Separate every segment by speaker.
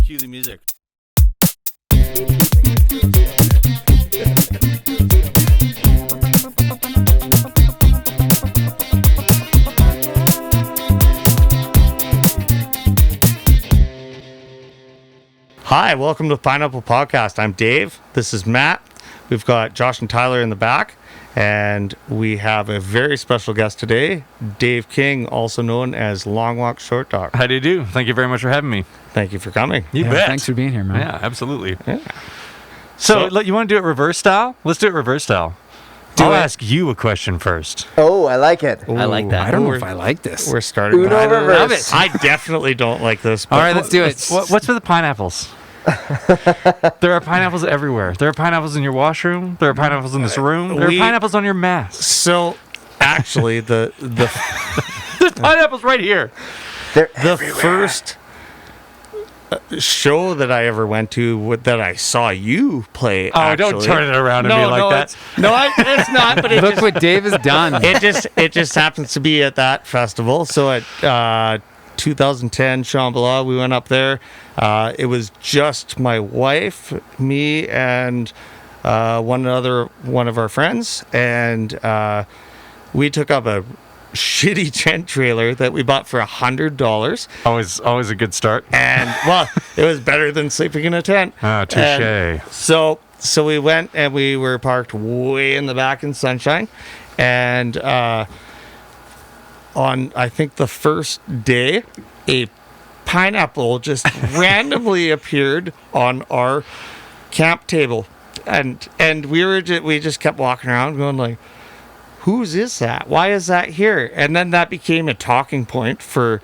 Speaker 1: Cue the music. Hi, welcome to the Pineapple Podcast. I'm Dave. This is Matt. We've got Josh and Tyler in the back, and we have a very special guest today, Dave King, also known as Longwalkshortdock.
Speaker 2: How do you do? Thank you very much for having me.
Speaker 1: Thank you for coming.
Speaker 2: You bet.
Speaker 3: Thanks for being here, man.
Speaker 2: Yeah, absolutely.
Speaker 1: Yeah.
Speaker 2: So you want to do it reverse style? Let's do it reverse style. I'll ask you a question first.
Speaker 4: Oh, I like it.
Speaker 1: Ooh,
Speaker 4: I like that.
Speaker 3: I don't know if I like this.
Speaker 1: We're starting.
Speaker 4: Uno
Speaker 1: I
Speaker 4: reverse.
Speaker 1: love it. I definitely don't like this.
Speaker 3: All right, let's do it.
Speaker 2: What's with the pineapples? There are pineapples everywhere. There are pineapples in your washroom. There are pineapples in this room. There are pineapples on your mask.
Speaker 1: So, actually, the
Speaker 2: There's pineapples right here.
Speaker 4: They're
Speaker 1: the
Speaker 4: everywhere.
Speaker 1: first show that I ever went to that I saw you play.
Speaker 2: Oh,
Speaker 1: actually.
Speaker 2: don't turn it around and be like that.
Speaker 1: It's not. But
Speaker 3: Look what Dave has done.
Speaker 1: it just happens to be at that festival. So at 2010 Shambhala, we went up there. It was just my wife, me, and one of our friends, and we took up a shitty tent trailer that we bought for $100.
Speaker 2: Always a good start.
Speaker 1: And well, it was better than sleeping in a tent.
Speaker 2: Ah, touche.
Speaker 1: And so we went and we were parked way in the back in sunshine, and on I think the first day, a pineapple just randomly appeared on our camp table, and we just kept walking around going like, whose is that? Why is that here? And then that became a talking point for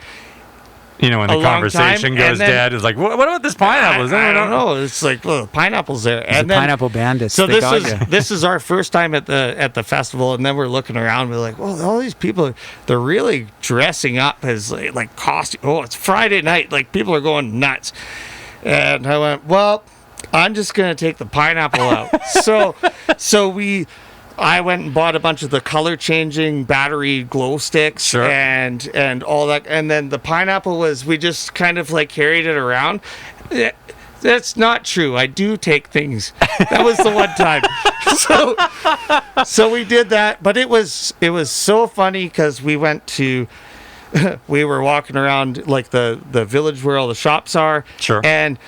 Speaker 2: When the
Speaker 1: a long
Speaker 2: conversation
Speaker 1: time,
Speaker 2: goes
Speaker 1: and then-
Speaker 2: dead, it's like, what about this pineapple?
Speaker 1: I don't know. It's like, look, pineapple's there.
Speaker 3: There's the pineapple bandits.
Speaker 1: So
Speaker 3: They got you.
Speaker 1: this is our first time at the festival, and then we're looking around. We're like, well, all these people, they're really dressing up as like costume. Oh, it's Friday night. Like, people are going nuts. And I went, well, I'm just gonna take the pineapple out. I went and bought a bunch of the color changing battery glow sticks.
Speaker 2: Sure.
Speaker 1: and all that. And then the pineapple we just kind of like carried it around. That's not true. I do take things. That was the one time. So we did that, but it was so funny because we were walking around like the village where all the shops are.
Speaker 2: Sure.
Speaker 1: And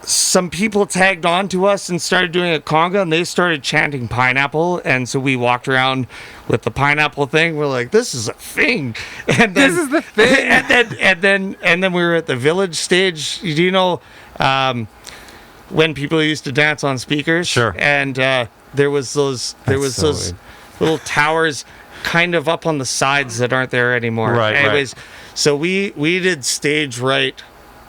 Speaker 1: some people tagged on to us and started doing a conga, and they started chanting pineapple, and so we walked around with the pineapple thing. We're like, this is a thing. And then,
Speaker 3: This is the thing.
Speaker 1: And then we were at the village stage. Do you know when people used to dance on speakers?
Speaker 2: Sure.
Speaker 1: And there was those little towers kind of up on the sides that aren't there anymore.
Speaker 2: Right,
Speaker 1: Anyways, so we did stage right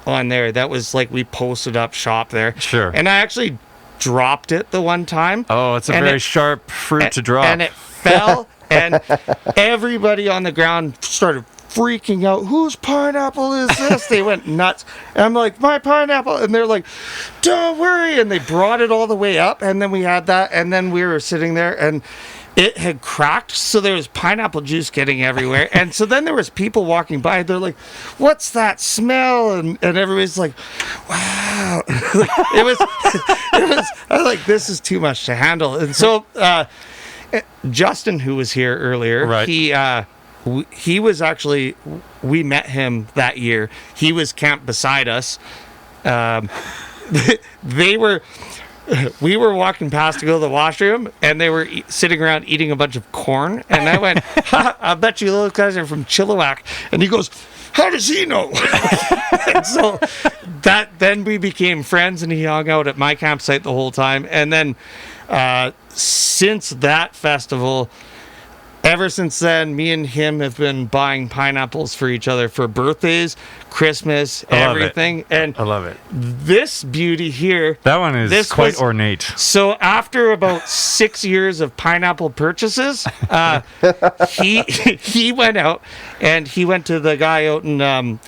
Speaker 1: on there. That was like, we posted up shop there.
Speaker 2: Sure.
Speaker 1: And I actually dropped it the one time.
Speaker 2: Oh, it's a
Speaker 1: And
Speaker 2: very
Speaker 1: it-
Speaker 2: sharp fruit to drop.
Speaker 1: And it fell, and everybody on the ground started freaking out. Whose pineapple is this? They went nuts. And I'm like, my pineapple. And they're like, don't worry. And they brought it all the way up, and then we had that, and then we were sitting there, and it had cracked, so there was pineapple juice getting everywhere. And so then there was people walking by, they're like, what's that smell? And everybody's like, wow. it was I was like, this is too much to handle. And so Justin, who was here earlier,
Speaker 2: Right.
Speaker 1: he was actually, we met him that year. He was camped beside us. We were walking past to go to the washroom, and they were sitting around eating a bunch of corn. And I went, I bet you those guys are from Chilliwack. And he goes, how does he know? And so then we became friends, and he hung out at my campsite the whole time. And then since that festival, ever since then, me and him have been buying pineapples for each other for birthdays, Christmas,
Speaker 2: I love it.
Speaker 1: everything. And
Speaker 2: I love it.
Speaker 1: this beauty here.
Speaker 2: That one is
Speaker 1: This
Speaker 2: quite
Speaker 1: was-
Speaker 2: ornate.
Speaker 1: So after about 6 years of pineapple purchases, he went out, and he went to the guy out in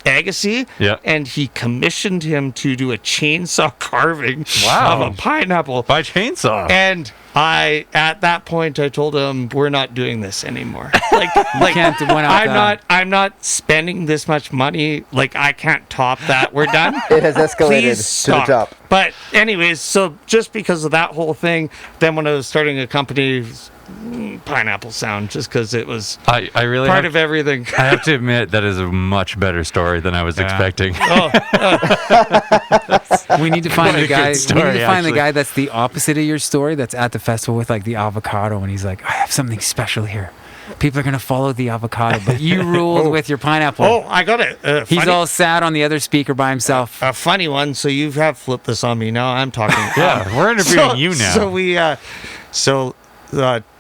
Speaker 1: Agassiz,
Speaker 2: Yeah.
Speaker 1: and he commissioned him to do a chainsaw carving
Speaker 2: Wow.
Speaker 1: of a pineapple.
Speaker 2: By chainsaw.
Speaker 1: And at that point, I told him, we're not doing this anymore. Like
Speaker 3: can't win out
Speaker 1: I'm not spending this much money. Like, like, I can't top that. We're done.
Speaker 4: It has escalated
Speaker 1: Please
Speaker 4: to
Speaker 1: stop.
Speaker 4: the top.
Speaker 1: But anyways, so just because of that whole thing, then when I was starting a company, Pineapple Sound, just because it was
Speaker 2: I really
Speaker 1: part
Speaker 2: have,
Speaker 1: of everything.
Speaker 2: I have to admit that is a much better story than I was expecting.
Speaker 3: We need to find
Speaker 2: What a
Speaker 3: the
Speaker 2: good
Speaker 3: guy.
Speaker 2: story,
Speaker 3: we need to find the
Speaker 2: actually.
Speaker 3: guy that's the opposite of your story. That's at the festival with like the avocado, and he's like, "I have something special here. People are gonna follow the avocado, but you ruled with your pineapple."
Speaker 1: Oh, I got it.
Speaker 3: He's all sad on the other speaker by himself.
Speaker 1: a funny one. So you have flipped this on me. Now I'm talking.
Speaker 2: Yeah, we're interviewing you now.
Speaker 1: So we,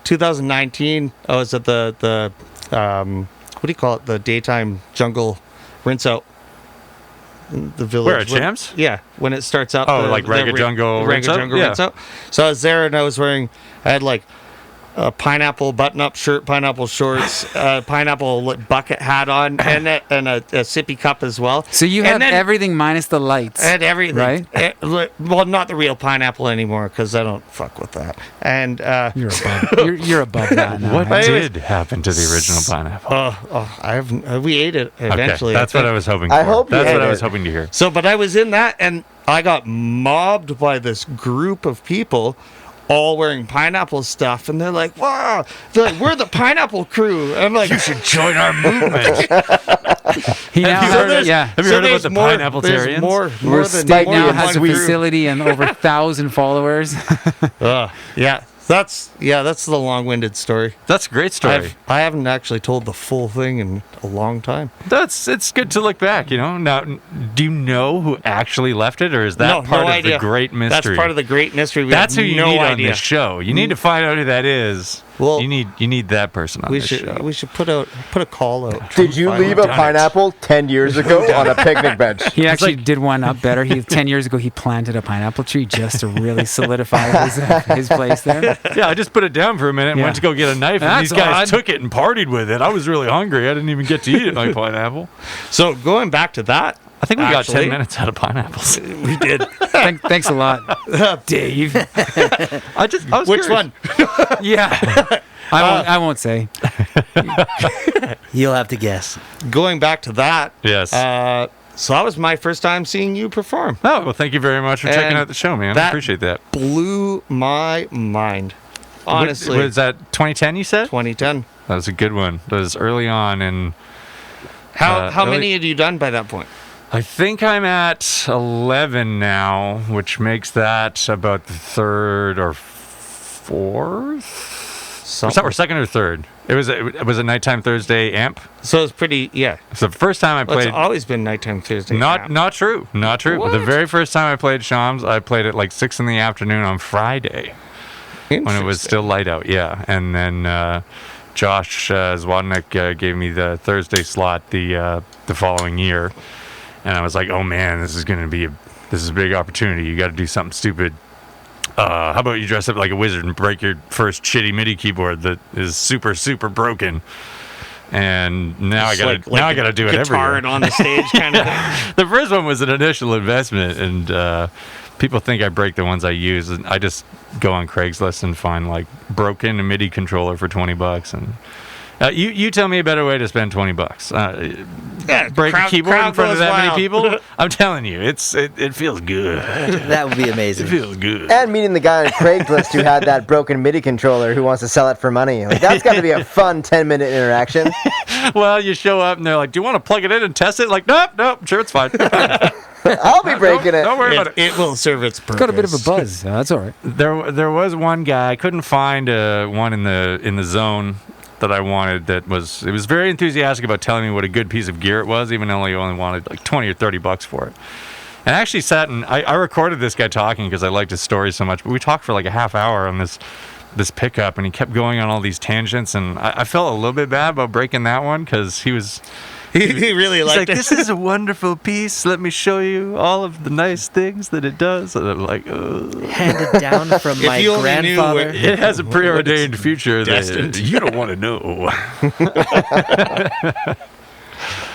Speaker 1: 2019, I was at the what do you call it? The daytime jungle rinse out. In the village.
Speaker 2: Where, at Champs?
Speaker 1: Yeah, when it starts up.
Speaker 2: Oh, like Reggae Jungle rinse out? Yeah.
Speaker 1: rinse out. So I was there and I had like a pineapple button-up shirt, pineapple shorts, pineapple bucket hat on, and a sippy cup as well.
Speaker 3: So you
Speaker 1: And
Speaker 3: have
Speaker 1: then
Speaker 3: everything minus the lights.
Speaker 1: I had everything.
Speaker 3: Right?
Speaker 1: Well, not the real pineapple anymore because I don't fuck with that. And
Speaker 3: You're above. You're above that now.
Speaker 2: What
Speaker 3: right?
Speaker 2: did happen to the original pineapple?
Speaker 1: I haven't. We ate it eventually.
Speaker 2: Okay, that's what I was hoping for.
Speaker 4: I hope you
Speaker 2: That's
Speaker 4: ate
Speaker 2: what I
Speaker 4: it.
Speaker 2: was hoping to hear.
Speaker 1: So, but I was in that, and I got mobbed by this group of people, all wearing pineapple stuff, and they're like, "Wow!" They're like, "We're the pineapple crew." And I'm like,
Speaker 2: You should join our movement.
Speaker 3: He now
Speaker 2: Have you heard of-
Speaker 3: yeah.
Speaker 2: Have you heard about the pineapple
Speaker 1: There's
Speaker 2: Tarians?
Speaker 1: more
Speaker 3: Where
Speaker 1: than
Speaker 3: State
Speaker 1: more
Speaker 3: now
Speaker 1: than
Speaker 3: has a
Speaker 1: one crew.
Speaker 3: facility and over 1,000 followers.
Speaker 1: Yeah, that's the long-winded story.
Speaker 2: That's a great story.
Speaker 1: I haven't actually told the full thing in a long time.
Speaker 2: It's good to look back, you know. Now, do you know who actually left it, or is that
Speaker 1: No,
Speaker 2: part
Speaker 1: no
Speaker 2: of
Speaker 1: idea.
Speaker 2: the great mystery?
Speaker 1: That's part of the great mystery. We
Speaker 2: That's who
Speaker 1: have
Speaker 2: you
Speaker 1: no
Speaker 2: need on
Speaker 1: idea.
Speaker 2: this show. You need to find out who that is.
Speaker 1: Well,
Speaker 2: you need that person on
Speaker 1: We
Speaker 2: this show.
Speaker 1: should put a call out.
Speaker 4: Did you leave a pineapple 10 years ago on a picnic bench?
Speaker 3: He actually did one up better. 10 years ago, he planted a pineapple tree just to really solidify his place there.
Speaker 2: Yeah, I just put it down for a minute and
Speaker 3: Yeah.
Speaker 2: went to go get a knife, and
Speaker 3: That's
Speaker 2: these guys
Speaker 3: odd.
Speaker 2: took it and partied with it. I was really hungry. I didn't even get to eat my pineapple.
Speaker 1: So going back to that,
Speaker 2: I think we got
Speaker 1: actually,
Speaker 2: 10 minutes out of pineapples.
Speaker 1: We did.
Speaker 3: Thanks a lot, Dave.
Speaker 2: I was
Speaker 1: Which
Speaker 2: curious.
Speaker 1: one?
Speaker 3: Yeah. I won't say.
Speaker 5: You'll have to guess.
Speaker 1: Going back to that.
Speaker 2: Yes.
Speaker 1: So that was my first time seeing you perform.
Speaker 2: Oh, well, thank you very much for checking
Speaker 1: And
Speaker 2: out the show, man. I
Speaker 1: that-
Speaker 2: appreciate that.
Speaker 1: Blew my mind. Honestly,
Speaker 2: Was that 2010, you said?
Speaker 1: 2010.
Speaker 2: That was a good one. That was early on, and
Speaker 1: How
Speaker 2: really-
Speaker 1: many had you done by that point?
Speaker 2: I think I'm at 11 now, which makes that about the third or fourth? Or second or third. It was a nighttime Thursday amp.
Speaker 1: So it's pretty, yeah.
Speaker 2: So the first time I
Speaker 1: Well,
Speaker 2: played,
Speaker 1: it's always been nighttime Thursday.
Speaker 2: not true. The
Speaker 1: What?
Speaker 2: very first time I played Shams, I played at like 6 in the afternoon on Friday when it was still light out. Yeah, and then Josh Zwadnik gave me the Thursday slot the following year, and I was like, oh man, this is a big opportunity. You got to do something stupid. How about you dress up like a wizard and break your first shitty MIDI keyboard that is super, super broken? And now I gotta do it every
Speaker 1: guitar
Speaker 2: year.
Speaker 1: it on the stage kind of thing.
Speaker 2: The first one was an initial investment, and people think I break the ones I use. And I just go on Craigslist and find like broken MIDI controller for $20, and you tell me a better way to spend $20.
Speaker 1: Yeah,
Speaker 2: Break a keyboard in
Speaker 1: crowd
Speaker 2: front of
Speaker 1: goes
Speaker 2: that
Speaker 1: wild.
Speaker 2: many people. I'm telling you, it feels good.
Speaker 5: That would be
Speaker 2: It
Speaker 5: amazing.
Speaker 2: feels good.
Speaker 4: And meeting the guy on Craigslist who had that broken MIDI controller who wants to sell it for money. Like, that's got to be a fun 10-minute interaction.
Speaker 2: Well, you show up and they're like, "Do you want to plug it in and test it?" Like, nope, sure, it's fine.
Speaker 4: I'll be breaking it.
Speaker 2: Don't worry about it.
Speaker 1: It will serve its purpose.
Speaker 3: Got a bit of a buzz. That's all right.
Speaker 2: There was one guy, I couldn't find one in the zone that I wanted. It was very enthusiastic about telling me what a good piece of gear it was, even though he only wanted like $20 or $30 for it. And I actually sat and I recorded this guy talking because I liked his story so much. But we talked for like a half hour on this pickup, and he kept going on all these tangents, and I felt a little bit bad about breaking that one because he
Speaker 1: really
Speaker 2: he's
Speaker 1: liked
Speaker 2: like,
Speaker 1: it.
Speaker 2: "This is a wonderful piece. Let me show you all of the nice things that it does." And I'm like, "Ugh."
Speaker 5: Handed down from my
Speaker 1: you only knew
Speaker 5: grandfather.
Speaker 1: where-
Speaker 2: It has a preordained future that
Speaker 1: destined.
Speaker 2: you don't want to know.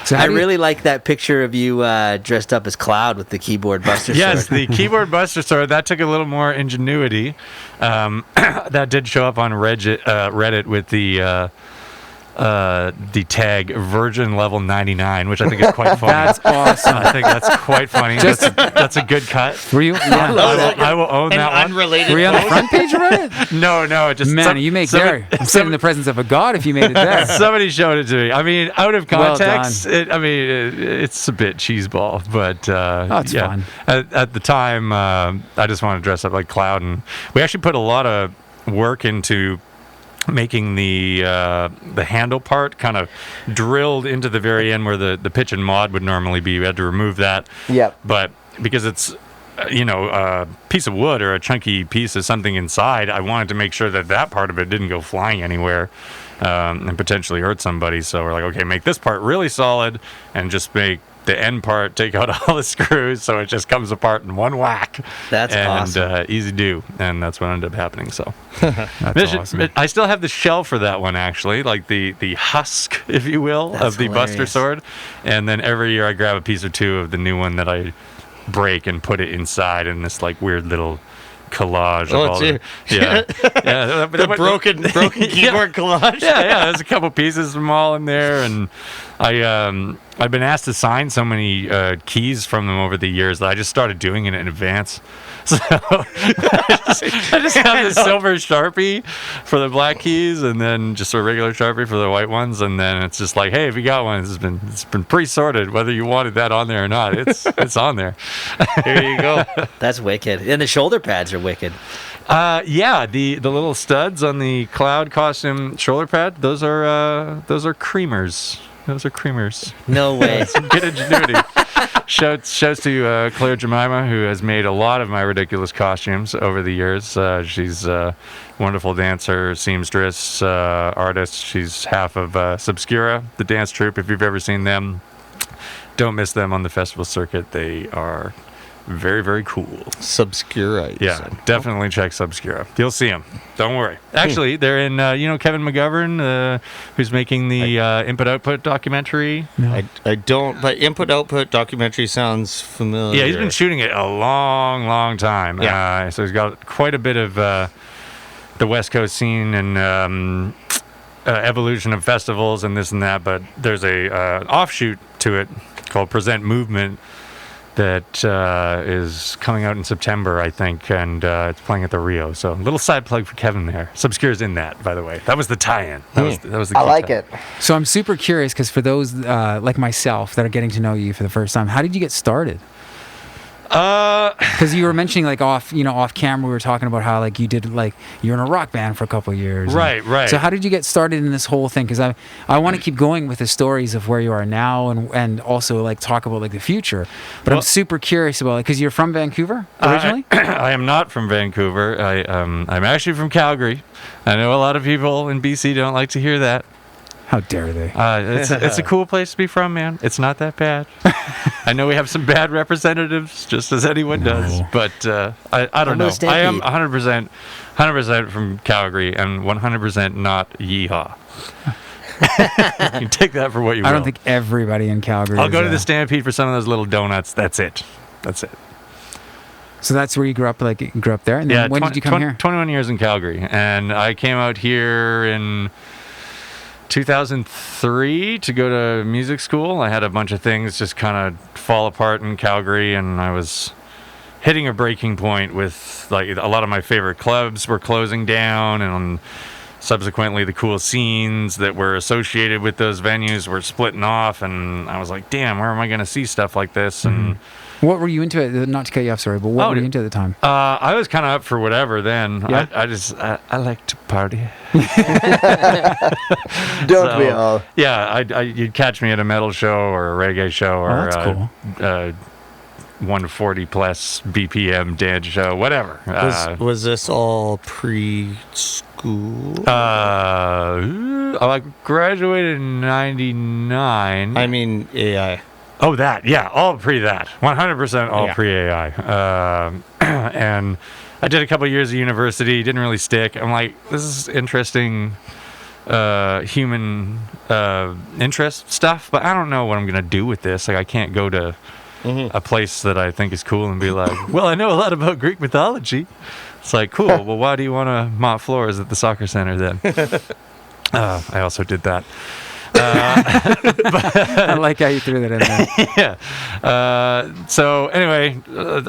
Speaker 3: So
Speaker 5: I really like that picture of you dressed up as Cloud with the keyboard buster
Speaker 2: Yes,
Speaker 5: sword.
Speaker 2: the keyboard buster sword, that took a little more ingenuity. That did show up on Reddit with the the tag Virgin Level 99, which I think is quite funny.
Speaker 3: That's awesome.
Speaker 2: I think that's quite funny. That's a good cut.
Speaker 3: Were you? Yeah.
Speaker 2: I will own
Speaker 1: An
Speaker 2: that one.
Speaker 1: unrelated.
Speaker 3: Were you on the
Speaker 1: post?
Speaker 3: front page of it?
Speaker 2: No, just
Speaker 3: Man, you make there. I'm sitting in the presence of a god if you made it there.
Speaker 2: somebody showed it to me. I mean, out of
Speaker 3: Well
Speaker 2: context, it's a bit cheeseball, but
Speaker 3: it's fun.
Speaker 2: At the time, I just wanted to dress up like Cloud, and we actually put a lot of work into making the handle part kind of drilled into the very end where the pitch and mod would normally be. We had to remove that.
Speaker 4: Yep.
Speaker 2: But because it's a piece of wood or a chunky piece of something inside, I wanted to make sure that part of it didn't go flying anywhere and potentially hurt somebody. So we're like, okay, make this part really solid and just make the end part, take out all the screws so it just comes apart in one whack.
Speaker 5: That's awesome.
Speaker 2: And easy to do. And that's what ended up happening. So
Speaker 3: That's awesome.
Speaker 2: I still have the shell for that one, actually, like the husk, if you will,
Speaker 5: That's
Speaker 2: of the Buster
Speaker 5: hilarious.
Speaker 2: Sword. And then every year I grab a piece or two of the new one that I break and put it inside in this like weird little collage.
Speaker 1: Oh,
Speaker 2: of all
Speaker 1: it's
Speaker 2: the
Speaker 1: broken keyboard collage.
Speaker 2: yeah, there's a couple pieces from all in there, and I've been asked to sign so many keys from them over the years that I just started doing it in advance. So I just have the silver Sharpie for the black keys, and then just a regular Sharpie for the white ones, and then it's just like, hey, if you got one, it's been pre-sorted, whether you wanted that on there or not. It's on there.
Speaker 1: Here you go.
Speaker 5: That's wicked. And the shoulder pads are wicked.
Speaker 2: Yeah, the little studs on the Cloud costume shoulder pad, those are creamers. Those are creamers.
Speaker 5: No way.
Speaker 2: Good ingenuity. Shouts to Claire Jemima, who has made a lot of my ridiculous costumes over the years. She's a wonderful dancer, seamstress, artist. She's half of Subscura, the dance troupe. If you've ever seen them, don't miss them on the festival circuit. They are very, very cool.
Speaker 1: Subscura.
Speaker 2: Yeah, definitely check Subscura. You'll see them. Don't worry. Actually, they're in, Kevin McGovern, who's making the Input-Output documentary.
Speaker 1: I don't, but input-output documentary sounds familiar.
Speaker 2: Yeah, he's been shooting it a long, long time.
Speaker 1: Yeah.
Speaker 2: So he's got quite a bit of the West Coast scene and evolution of festivals and this and that, but there's a offshoot to it called Present Movement that is coming out in September, I think, and it's playing at the Rio. So a little side plug for Kevin there. Subscura's in that, by the way. That was the tie-in. That was the
Speaker 4: I
Speaker 2: key
Speaker 4: like
Speaker 2: tie-in.
Speaker 4: it.
Speaker 3: So I'm super curious because for those like myself that are getting to know you for the first time, how did you get started? Because you were mentioning like off camera, we were talking about how like you were in a rock band for a couple of years.
Speaker 2: Right.
Speaker 3: So how did you get started in this whole thing? Because I want to keep going with the stories of where you are now and also like talk about like the future. But I'm super curious about it because you're from Vancouver originally.
Speaker 2: I am not from Vancouver. I'm actually from Calgary. I know a lot of people in BC don't like to hear that.
Speaker 3: How dare they?
Speaker 2: It's a cool place to be from, man. It's not that bad. I know we have some bad representatives, just as anyone does. But I don't know. I am 100% from Calgary and 100% not yeehaw. You can take that for what you will.
Speaker 3: I don't think everybody in Calgary.
Speaker 2: I'll go to the Stampede for some of those little donuts. That's it.
Speaker 3: So that's where you grew up. Like you grew up there. And then when did you come here?
Speaker 2: 21 years in Calgary, and I came out here in 2003 to go to music school. I had a bunch of things just kind of fall apart in Calgary, and I was hitting a breaking point with like a lot of my favorite clubs were closing down, and subsequently the cool scenes that were associated with those venues were splitting off, and I was like, damn, where am I going to see stuff like this? And
Speaker 3: what were you into? Not to cut you off, sorry, but what were you into at the time?
Speaker 2: I was kind of up for whatever then.
Speaker 3: Yeah?
Speaker 2: I like to party.
Speaker 4: Don't we all?
Speaker 2: Yeah, you'd catch me at a metal show or a reggae show or
Speaker 3: that's cool.
Speaker 2: 140 plus BPM dance show, whatever.
Speaker 1: Was this all preschool?
Speaker 2: I graduated in 99.
Speaker 1: I mean, AI.
Speaker 2: Oh, that. Yeah, all pre-that. 100% all pre-AI. And I did a couple years of university, didn't really stick. I'm like, this is interesting human interest stuff, but I don't know what I'm going to do with this. Like, I can't go to a place that I think is cool and be like, well, I know a lot about Greek mythology. It's like, cool. Well, why do you want to mop floors at the soccer center then? I also did that.
Speaker 3: I like how you threw that in there.
Speaker 2: Yeah. So anyway,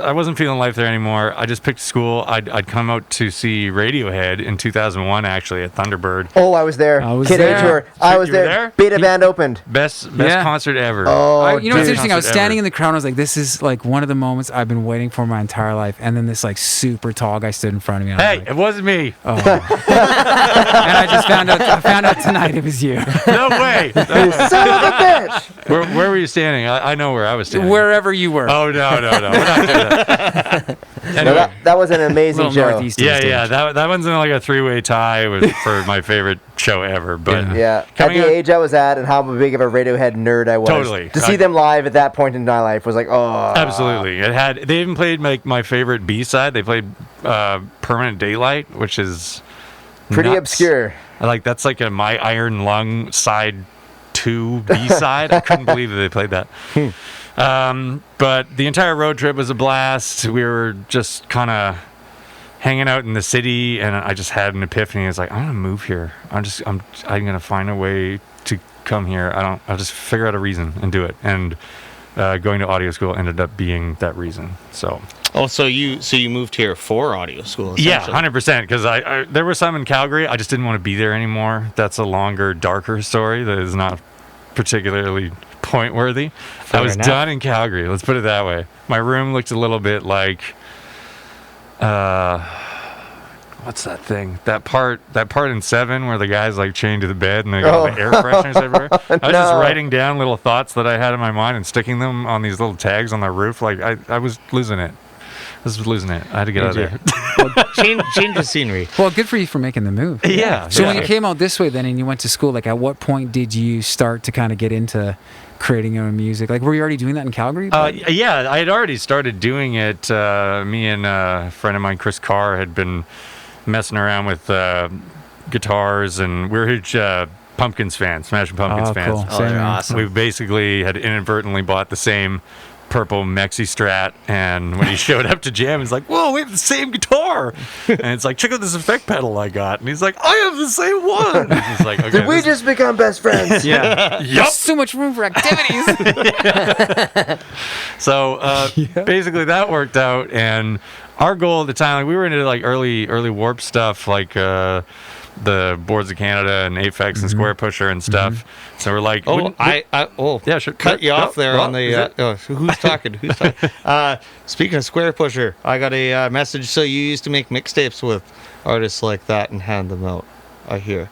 Speaker 2: I wasn't feeling life there anymore. I just picked school. I'd come out to see Radiohead in 2001, actually, at Thunderbird.
Speaker 4: Oh, I was there.
Speaker 3: I was
Speaker 4: Kid A
Speaker 3: there.
Speaker 4: tour. I was
Speaker 2: You were
Speaker 4: there.
Speaker 2: there?
Speaker 4: Beta band opened.
Speaker 2: Best
Speaker 3: Yeah.
Speaker 2: concert ever.
Speaker 4: Oh,
Speaker 3: You know what's
Speaker 4: dude.
Speaker 3: interesting? I was
Speaker 2: Concert
Speaker 3: standing
Speaker 2: ever.
Speaker 3: in the crowd and I was like, this is like one of the moments I've been waiting for my entire life. And then this like super tall guy stood in front of me. And I
Speaker 2: Hey,
Speaker 3: was
Speaker 2: it wasn't me.
Speaker 3: like, and I just found out tonight it was you.
Speaker 2: No way.
Speaker 4: Son of a bitch!
Speaker 2: Where were you standing? I know where I was standing.
Speaker 3: Wherever you were.
Speaker 2: Oh, no. We're not doing that.
Speaker 4: No,
Speaker 2: Anyway.
Speaker 4: that was an amazing
Speaker 3: Little
Speaker 4: show.
Speaker 3: northeast.
Speaker 2: Yeah. That one's in like a three-way tie for my favorite show ever. But
Speaker 4: Yeah, at
Speaker 2: coming
Speaker 4: the
Speaker 2: out-
Speaker 4: age I was at and how big of a Radiohead nerd I was.
Speaker 2: Totally.
Speaker 4: To see them live at that point in my life was like, oh.
Speaker 2: Absolutely. They even played my favorite B-side. They played Permanent Daylight, which is
Speaker 4: Pretty
Speaker 2: nuts.
Speaker 4: obscure.
Speaker 2: That's like a My Iron Lung side 2 B-side. I couldn't believe that they played that. But the entire road trip was a blast. We were just kind of hanging out in the city, and I just had an epiphany. I was like, I'm gonna move here. I'm gonna find a way to come here. I'll just figure out a reason and do it. And going to audio school ended up being that reason. So
Speaker 1: Oh, so you moved here for audio school?
Speaker 2: yeah,
Speaker 1: essentially.
Speaker 2: 100%. Because I there were some in Calgary. I just didn't want to be there anymore. That's a longer, darker story that is not particularly point worthy. I was
Speaker 1: enough.
Speaker 2: done in Calgary. Let's put it that way. My room looked a little bit like, what's that thing? That part in Seven where the guy's like chained to the bed and they got all the air fresheners everywhere. I was just writing down little thoughts that I had in my mind and sticking them on these little tags on the roof. Like I was losing it. I was losing it. I had to get out of there.
Speaker 1: change the scenery.
Speaker 3: Well, good for you for making the move.
Speaker 2: Yeah.
Speaker 3: So when
Speaker 2: yeah.
Speaker 3: you came out this way then and you went to school, like at what point did you start to kind of get into creating your own music? Like were you already doing that in Calgary?
Speaker 2: Yeah, I had already started doing it. Me and a friend of mine, Chris Carr, had been messing around with guitars, and we're huge Pumpkins fans, Smashing Pumpkins fans.
Speaker 3: Cool.
Speaker 5: Oh,
Speaker 3: Same
Speaker 5: they're
Speaker 3: here.
Speaker 5: awesome.
Speaker 2: We basically had inadvertently bought the same purple Mexi Strat, and when he showed up to jam, he's like, "Whoa, we have the same guitar!" And it's like, "Check out this effect pedal I got," and he's like, "I have the same one." And he's like, "Okay."
Speaker 4: Did we just become best friends?
Speaker 3: Yeah.
Speaker 2: Yup.
Speaker 3: There's so much room for activities.
Speaker 2: So basically that worked out, and our goal at the time, like, we were into like early Warp stuff, like the Boards of Canada and Aphex and Square Pusher and stuff. So we're like, yeah, sure.
Speaker 1: Cut you off there
Speaker 2: Well,
Speaker 1: on the. Who's talking? Who's talking? Speaking of Square Pusher, I got a message. So you used to make mixtapes with artists like that and hand them out. I hear.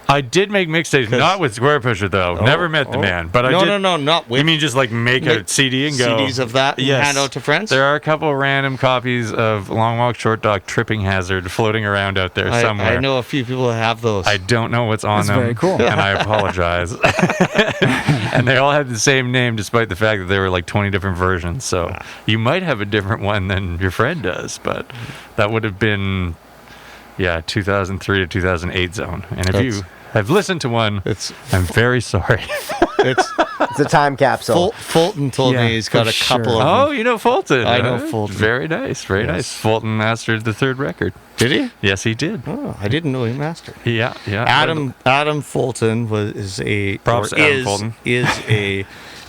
Speaker 2: I did make mixtapes, not with Square Pusher though. Never met the man, but I did.
Speaker 1: No, not with.
Speaker 2: You mean just like make a CD and go
Speaker 1: CDs of that and
Speaker 2: Yes.
Speaker 1: hand out to friends?
Speaker 2: There are a couple random copies of Longwalkshortdock Tripping Hazard floating around out there somewhere.
Speaker 1: I know a few people that have those.
Speaker 2: I don't know what's on
Speaker 3: That's
Speaker 2: them.
Speaker 3: very cool.
Speaker 2: And I apologize. And they all had the same name despite the fact that there were like 20 different versions. So you might have a different one than your friend does, but that would have been 2003 to 2008 zone. And if you have listened to one, I'm very sorry.
Speaker 1: It's
Speaker 4: It's a time capsule.
Speaker 1: Fulton told
Speaker 3: Yeah,
Speaker 1: me he's got
Speaker 3: for
Speaker 1: a couple
Speaker 3: sure.
Speaker 1: of them.
Speaker 2: Oh, you know Fulton.
Speaker 1: I know Fulton.
Speaker 2: Very nice, very nice. Fulton mastered the third record.
Speaker 1: Did he?
Speaker 2: Yes, he did.
Speaker 1: Oh, I didn't know he mastered.
Speaker 2: Yeah.
Speaker 1: Adam Fulton
Speaker 2: Props to Adam Fulton.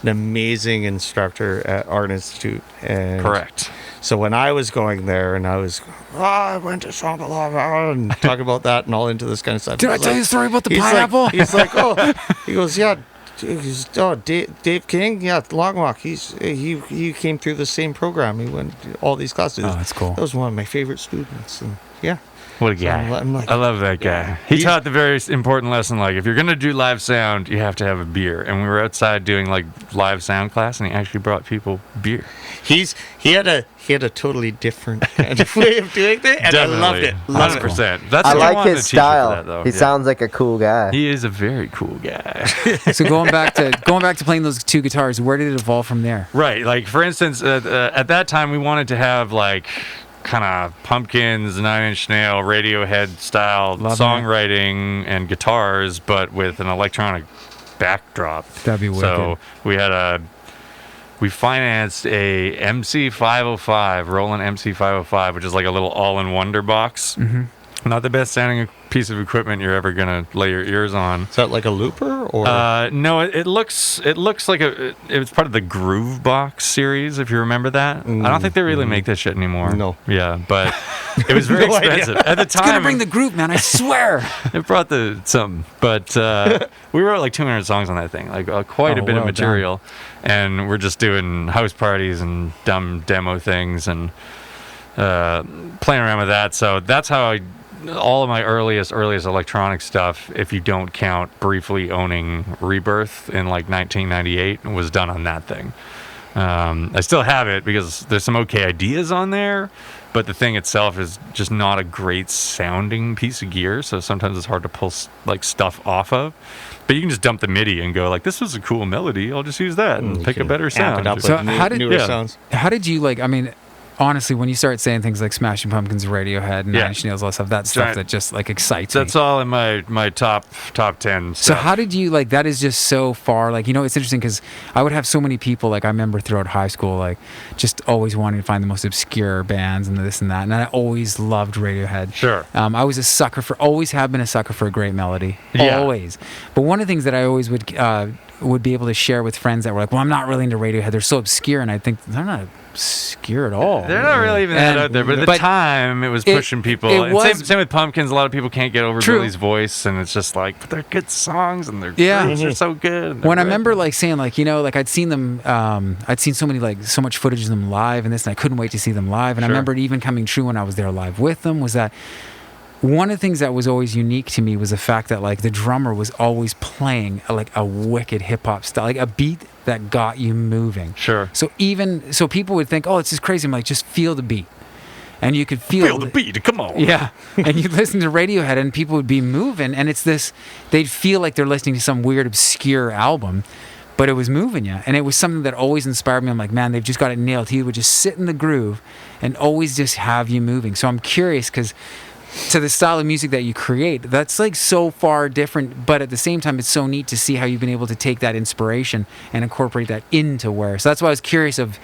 Speaker 1: An amazing instructor at Art Institute. And
Speaker 2: Correct.
Speaker 1: So when I was going there and I went to Shambhala and talk about that and all into this kind of stuff.
Speaker 3: Did I tell you the story about the
Speaker 1: he's
Speaker 3: pineapple?
Speaker 1: He's like, he goes, yeah. Dave King, Long Walk. He came through the same program. He went to all these classes.
Speaker 3: Oh, that's cool.
Speaker 1: That was one of my favorite students. And
Speaker 2: What a guy.
Speaker 1: I'm like,
Speaker 2: I love that guy. He taught the very important lesson, like, if you're going to do live sound, you have to have a beer. And we were outside doing, like, live sound class, and he actually brought people beer.
Speaker 1: he had a totally different kind of way of doing it, and
Speaker 2: Definitely.
Speaker 1: I loved it.
Speaker 2: 100%. That's
Speaker 4: I
Speaker 2: what
Speaker 4: like
Speaker 2: wanted
Speaker 4: his
Speaker 2: to teach you for
Speaker 4: style.
Speaker 2: that, though.
Speaker 4: He
Speaker 2: Yeah.
Speaker 4: sounds like a cool guy.
Speaker 2: He is a very cool guy.
Speaker 3: So going back to playing those two guitars, where did it evolve from there?
Speaker 2: Right. Like, for instance, at that time, we wanted to have, like, kind of Pumpkins, Nine Inch Nail, Radiohead style
Speaker 3: Love
Speaker 2: songwriting and guitars, but with an electronic backdrop.
Speaker 3: That'd be wicked.
Speaker 2: So we financed a MC505, Roland MC505, which is like a little all-in-wonder box. Not the best sounding piece of equipment you're ever gonna lay your ears on.
Speaker 1: Is that like a looper or?
Speaker 2: No, it looks like it was part of the Groove Box series, if you remember that. I don't think they really make this shit anymore.
Speaker 1: No.
Speaker 2: Yeah, but it was very
Speaker 1: No idea.
Speaker 2: expensive at the time.
Speaker 3: It's gonna bring the groove, man. I swear.
Speaker 2: It brought something, but we wrote like 200 songs on that thing, like quite a bit of material, and we're just doing house parties and dumb demo things and playing around with that. So that's how all of my earliest electronic stuff, if you don't count briefly owning Rebirth in like 1998, was done on that thing. I still have it because there's some okay ideas on there, but the thing itself is just not a great sounding piece of gear, so sometimes it's hard to pull like stuff off of. But you can just dump the MIDI and go like, this was a cool melody, I'll just use that and pick a better sound.
Speaker 1: Amp it up
Speaker 3: So
Speaker 1: with
Speaker 3: how did-
Speaker 1: newer
Speaker 2: yeah.
Speaker 1: sounds.
Speaker 3: How did you like? I mean, honestly, when you start saying things like Smashing Pumpkins, Radiohead, and
Speaker 2: Yeah.
Speaker 3: Nine Inch Nails, all that stuff, that's stuff
Speaker 2: Right.
Speaker 3: that just like excites
Speaker 2: That's
Speaker 3: me.
Speaker 2: all in my top 10
Speaker 3: So
Speaker 2: stuff.
Speaker 3: how did you like? That is just so far. Like, you know, it's interesting because I would have so many people. Like, I remember throughout high school, like just always wanting to find the most obscure bands and this and that. And I always loved Radiohead.
Speaker 2: Sure.
Speaker 3: I was a sucker for. Always have been a sucker for a great melody.
Speaker 2: Yeah.
Speaker 3: Always. But one of the things that I always would be able to share with friends that were like, well, I'm not really into Radiohead. They're so obscure, and I think they're not obscure at all.
Speaker 2: They're not really even that
Speaker 3: And-
Speaker 2: out there, but at the
Speaker 3: but
Speaker 2: time, it was pushing people.
Speaker 3: it
Speaker 2: And
Speaker 3: was-
Speaker 2: same with Pumpkins. A lot of people can't get over
Speaker 3: True.
Speaker 2: Billy's voice, and it's just like, but they're good songs, and their
Speaker 3: Yeah.
Speaker 2: grooves are so good. and they're
Speaker 3: When I
Speaker 2: ripping.
Speaker 3: remember like saying like, you know, like I'd seen them, I'd seen so much footage of them live and this, and I couldn't wait to see them live. And I
Speaker 2: Sure.
Speaker 3: remember it even coming true when I was there live with them, was that one of the things that was always unique to me was the fact that like the drummer was always playing like a wicked hip hop style, like a beat that got you moving.
Speaker 2: Sure.
Speaker 3: So people would think, oh, it's just crazy. I'm like, just feel the beat. And you could feel
Speaker 2: the beat. Come on.
Speaker 3: Yeah. And you listen to Radiohead and people would be moving, and it's this, they'd feel like they're listening to some weird, obscure album, but it was moving you. And it was something that always inspired me. I'm like, man, they've just got it nailed. He would just sit in the groove and always just have you moving. So I'm curious because to the style of music that you create, that's like so far different, but at the same time, it's so neat to see how you've been able to take that inspiration and incorporate that into where. So that's why I was curious of,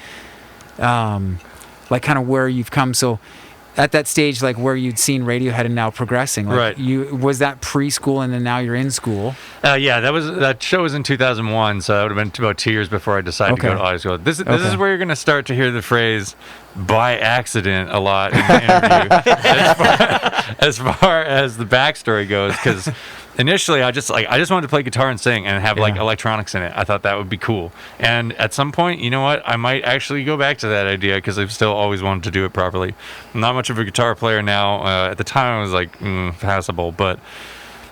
Speaker 3: like kind of where you've come. So at that stage, like where you'd seen Radiohead and now progressing, like
Speaker 2: Right.
Speaker 3: was that preschool and then now you're in school?
Speaker 2: Yeah, that show was in 2001, so that would have been about 2 years before I decided to go to audio school. This
Speaker 3: Okay.
Speaker 2: is where you're going to start to hear the phrase "by accident" a lot in the interview, as far as the backstory goes, because initially I just wanted to play guitar and sing and have like
Speaker 3: Yeah.
Speaker 2: electronics in it. I thought that would be cool. And at some point, you know what? I might actually go back to that idea because I've still always wanted to do it properly. I'm not much of a guitar player now. At the time, I was like passable, but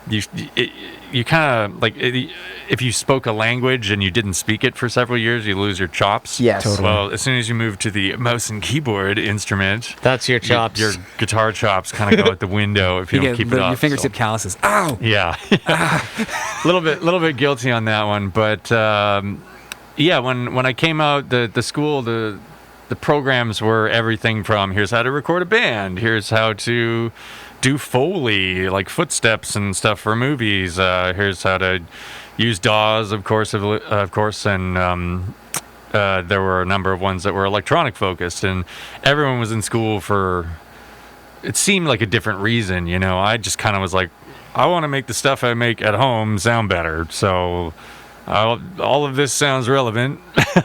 Speaker 2: you kind of like if you spoke a language and you didn't speak it for several years, you lose your chops.
Speaker 4: Yes.
Speaker 3: Totally.
Speaker 2: Well, as soon as you move to the mouse and keyboard instrument,
Speaker 1: That's your chops.
Speaker 2: your guitar chops kind of go out the window if you don't keep it up.
Speaker 3: your fingertip
Speaker 2: so.
Speaker 3: calluses. Ow!
Speaker 2: Yeah, a little bit guilty on that one, but yeah, when I came out, the school, the programs were everything from here's how to record a band, here's how to do Foley, like footsteps and stuff for movies, here's how to use DAWs, of course, and there were a number of ones that were electronic focused, and everyone was in school for, it seemed like a different reason, you know. I just kind of was like, I want to make the stuff I make at home sound better, so all of this sounds relevant.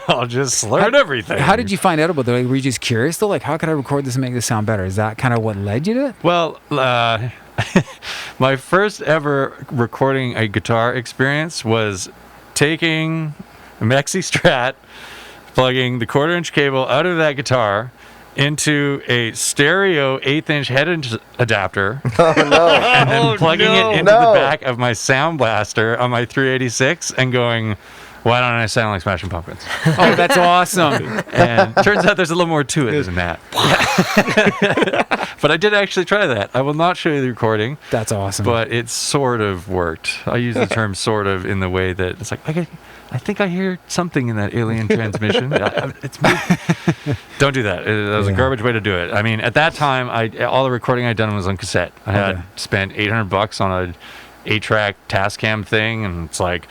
Speaker 2: I'll just learn everything.
Speaker 3: How did you find out about that? Like, were you just curious though? Like, how could I record this and make this sound better? Is that kind of what led you to it?
Speaker 2: Well, my first ever recording a guitar experience was taking a Maxi Strat, plugging the 1/4-inch cable out of that guitar into a stereo 1/8-inch head adapter,
Speaker 4: Oh no.
Speaker 2: and then plugging it into
Speaker 4: No.
Speaker 2: the back of my Sound Blaster on my 386 and going, why don't I sound like Smashing Pumpkins?
Speaker 3: Oh, that's awesome.
Speaker 2: And turns out there's a little more to it than that. But I did actually try that. I will not show you the recording,
Speaker 3: That's awesome.
Speaker 2: but it sort of worked. I use the term sort of in the way that it's like, I think I hear something in that alien transmission. It's me. Don't do that. That was a
Speaker 3: Yeah.
Speaker 2: garbage way to do it. I mean, at that time, all the recording I'd done was on cassette. I had
Speaker 3: Okay.
Speaker 2: spent $800 on a 8-track Tascam thing, and it's like,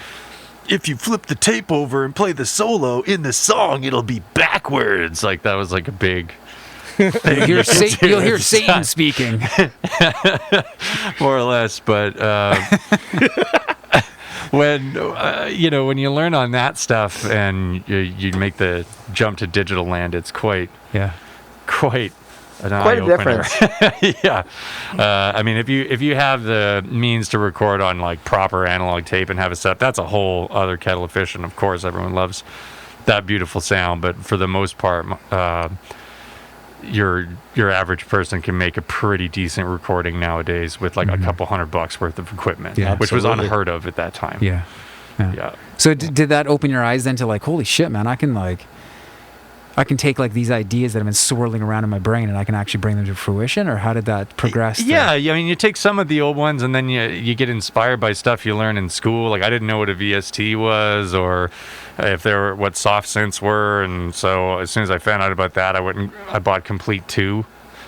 Speaker 2: if you flip the tape over and play the solo in the song, it'll be backwards. Like, that was like a big
Speaker 3: You'll hear Satan speaking.
Speaker 2: more or less. But when when you learn on that stuff and you make the jump to digital land, it's quite an
Speaker 4: Quite a
Speaker 2: eye-opener.
Speaker 4: difference.
Speaker 2: Yeah. I mean, if you have the means to record on like proper analog tape and have it set up, that's a whole other kettle of fish. And of course, everyone loves that beautiful sound. But for the most part, your average person can make a pretty decent recording nowadays with like a couple $100 worth of equipment, which was unheard of at that time.
Speaker 3: Yeah. So did that open your eyes then to like, holy shit, man, I can take like these ideas that have been swirling around in my brain and I can actually bring them to fruition? Or how did that progress?
Speaker 2: Yeah, I mean, you take some of the old ones and then you get inspired by stuff you learn in school. Like I didn't know what a VST was or what soft synths were, and so as soon as I found out about that, I bought Complete 2.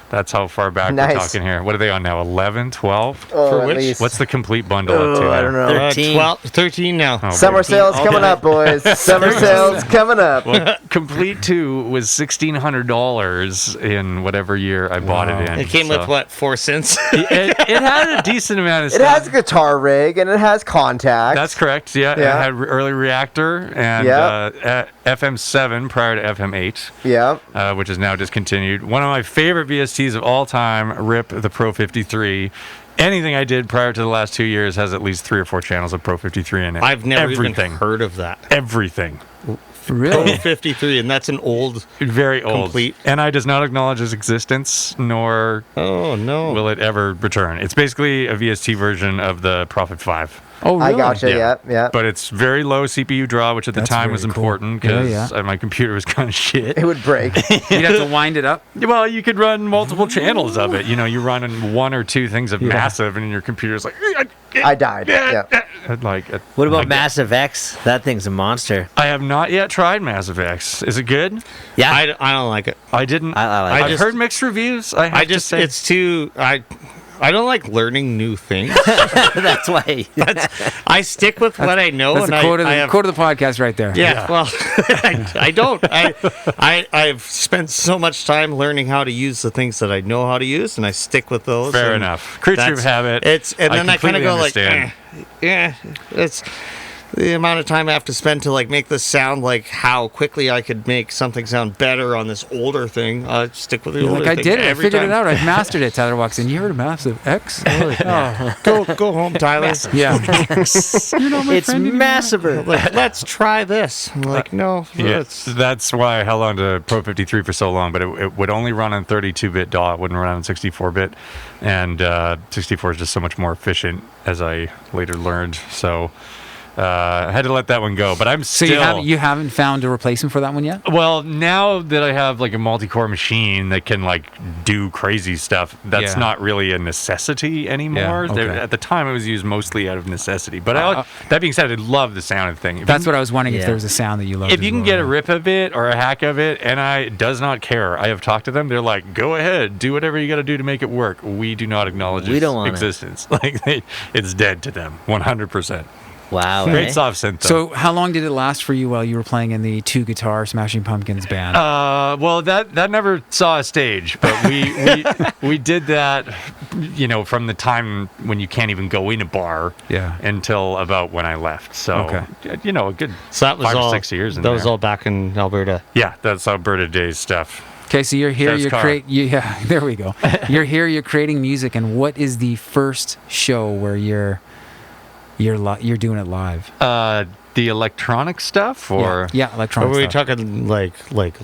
Speaker 2: That's how far back we're talking here. What are they on now? 11, 12?
Speaker 4: For
Speaker 1: which?
Speaker 4: least.
Speaker 2: What's the complete bundle up to?
Speaker 4: I don't know.
Speaker 5: 13.
Speaker 1: 13 now.
Speaker 2: Oh,
Speaker 4: Summer sales coming up, boys. Summer sales coming up.
Speaker 2: Well, Complete 2 was $1,600 in whatever year I bought it in.
Speaker 1: It came with what, 4 cents?
Speaker 2: It had a decent amount of
Speaker 4: It
Speaker 2: stuff.
Speaker 4: has a guitar rig and it has contacts.
Speaker 2: That's correct. Yeah. It had early reactor and FM7 prior to FM8.
Speaker 4: Yeah.
Speaker 2: Which is now discontinued. One of my favorite VSTs of all time, RIP the Pro 53. Anything I did prior to the last 2 years has at least 3 or 4 channels of Pro 53 in it.
Speaker 1: I've never even heard of that.
Speaker 2: Everything.
Speaker 3: Really?
Speaker 1: Pro 53, and that's an old,
Speaker 2: very old.
Speaker 1: Complete.
Speaker 2: And I does not acknowledge its existence, nor will it ever return. It's basically a VST version of the Prophet 5.
Speaker 3: Oh, really?
Speaker 4: I gotcha. Yeah.
Speaker 2: But it's very low CPU draw, which at the time was important because my computer was kind of shit.
Speaker 4: It would break.
Speaker 3: You'd have to wind it up.
Speaker 2: Well, you could run multiple channels of it. You run in 1 or 2 things of massive, and your computer's like,
Speaker 4: I died. Yeah.
Speaker 5: What about Massive X? That thing's a monster.
Speaker 2: I have not yet tried Massive X. Is it good?
Speaker 5: Yeah.
Speaker 1: I don't like it.
Speaker 2: I didn't.
Speaker 5: I like it.
Speaker 2: I've heard mixed reviews.
Speaker 1: It's too. I don't like learning new things.
Speaker 5: That's why.
Speaker 1: I stick with what I know.
Speaker 3: That's
Speaker 1: and
Speaker 3: the quote of the podcast right there.
Speaker 1: Yeah. Well, I don't. I've spent so much time learning how to use the things that I know how to use, and I stick with those.
Speaker 2: Fair enough. Creature of habit.
Speaker 1: Then I kind of go
Speaker 2: understand.
Speaker 1: it's the amount of time I have to spend to like make this sound like how quickly I could make something sound better on this older thing. I stick with the older
Speaker 3: I
Speaker 1: thing
Speaker 3: did it. I
Speaker 1: every
Speaker 3: figured
Speaker 1: time.
Speaker 3: it out. I've mastered it. Tyler walks in. You heard of Massive X?
Speaker 1: Go home, Tyler.
Speaker 3: Yeah. You're not my
Speaker 5: It's
Speaker 3: friend anymore.
Speaker 5: massive.
Speaker 1: Like, let's try this. I'm like, no.
Speaker 2: That's why I held on to Pro 53 for so long, but it would only run on 32-bit DAW. It wouldn't run on 64-bit, and 64 is just so much more efficient, as I later learned. So I had to let that one go, but I'm still...
Speaker 3: So you haven't found a replacement for that one yet?
Speaker 2: Well, now that I have like a multi-core machine that can like do crazy stuff, that's not really a necessity anymore.
Speaker 3: Yeah, okay.
Speaker 2: At the time, it was used mostly out of necessity. But that being said, I love the sound of the thing.
Speaker 3: That's what I was wondering, if there was a sound that you loved.
Speaker 2: If you can get a rip of it or a hack of it, NI does not care. I have talked to them. They're like, go ahead, do whatever you got to do to make it work. We do not acknowledge its existence. Like it's dead to them, 100%.
Speaker 5: Wow.
Speaker 2: Great soft synth, though.
Speaker 3: So how long did it last for you while you were playing in the 2-guitar Smashing Pumpkins band?
Speaker 2: Well, that never saw a stage, but we did that, from the time when you can't even go in a bar until about when I left. So, a good
Speaker 1: so that was
Speaker 2: 5
Speaker 1: all,
Speaker 2: or 6 years in
Speaker 1: that
Speaker 2: there.
Speaker 1: was all back in Alberta.
Speaker 2: Yeah, that's Alberta days stuff.
Speaker 3: Okay, so you're here, there we go. You're here, you're creating music, and what is the first show where you're doing it live?
Speaker 2: The electronic stuff, or
Speaker 3: electronic.
Speaker 1: Are we
Speaker 3: stuff.
Speaker 1: talking like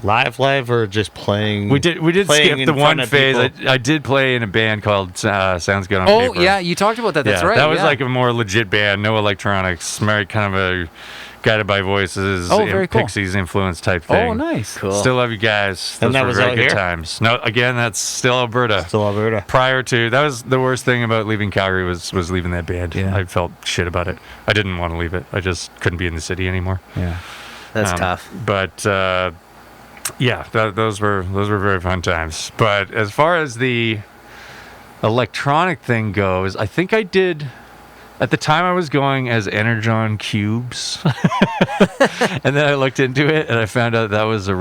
Speaker 1: live, or just playing?
Speaker 2: We did skip the one phase. I did play in a band called Sounds Good on Paper.
Speaker 3: Oh yeah, you talked about that. That's right.
Speaker 2: That was like a more legit band, no electronics, very kind of a Guided by Voices,
Speaker 3: very cool.
Speaker 2: Pixies influence type thing.
Speaker 3: Oh, nice.
Speaker 5: Cool.
Speaker 2: Still love you guys.
Speaker 1: And
Speaker 2: Those
Speaker 1: that
Speaker 2: were
Speaker 1: was
Speaker 2: very
Speaker 1: out
Speaker 2: good
Speaker 1: here?
Speaker 2: times. No, again, that's still Alberta. Prior to that was the worst thing about leaving Calgary was leaving that band.
Speaker 3: Yeah.
Speaker 2: I felt shit about it. I didn't want to leave it. I just couldn't be in the city anymore.
Speaker 3: Yeah.
Speaker 5: That's tough.
Speaker 2: But those were very fun times. But as far as the electronic thing goes, I think I did. At the time, I was going as Energon Cubes, and then I looked into it and I found out that was a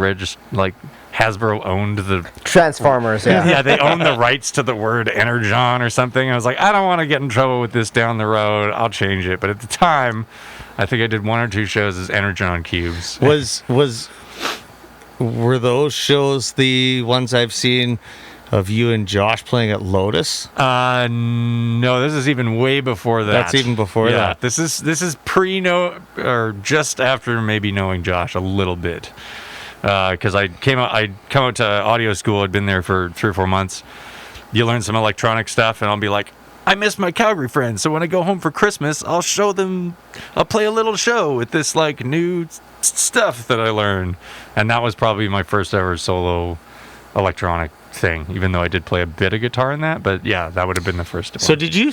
Speaker 2: Hasbro owned the
Speaker 4: Transformers, yeah.
Speaker 2: yeah, they own the rights to the word Energon or something. I was like, I don't want to get in trouble with this down the road. I'll change it. But at the time, I think I did 1 or 2 shows as Energon cubes.
Speaker 1: Were those shows the ones I've seen of you and Josh playing at Lotus?
Speaker 2: No, this is even way before that.
Speaker 1: That's even before that.
Speaker 2: This is or just after maybe knowing Josh a little bit. Because I'd come out to audio school. I'd been there for 3 or 4 months. You learn some electronic stuff, and I'll be like, I miss my Calgary friends. So when I go home for Christmas, I'll play a little show with this like new stuff that I learned. And that was probably my first ever solo electronic thing, even though I did play a bit of guitar in that. But yeah, that would have been the first one.
Speaker 1: So did you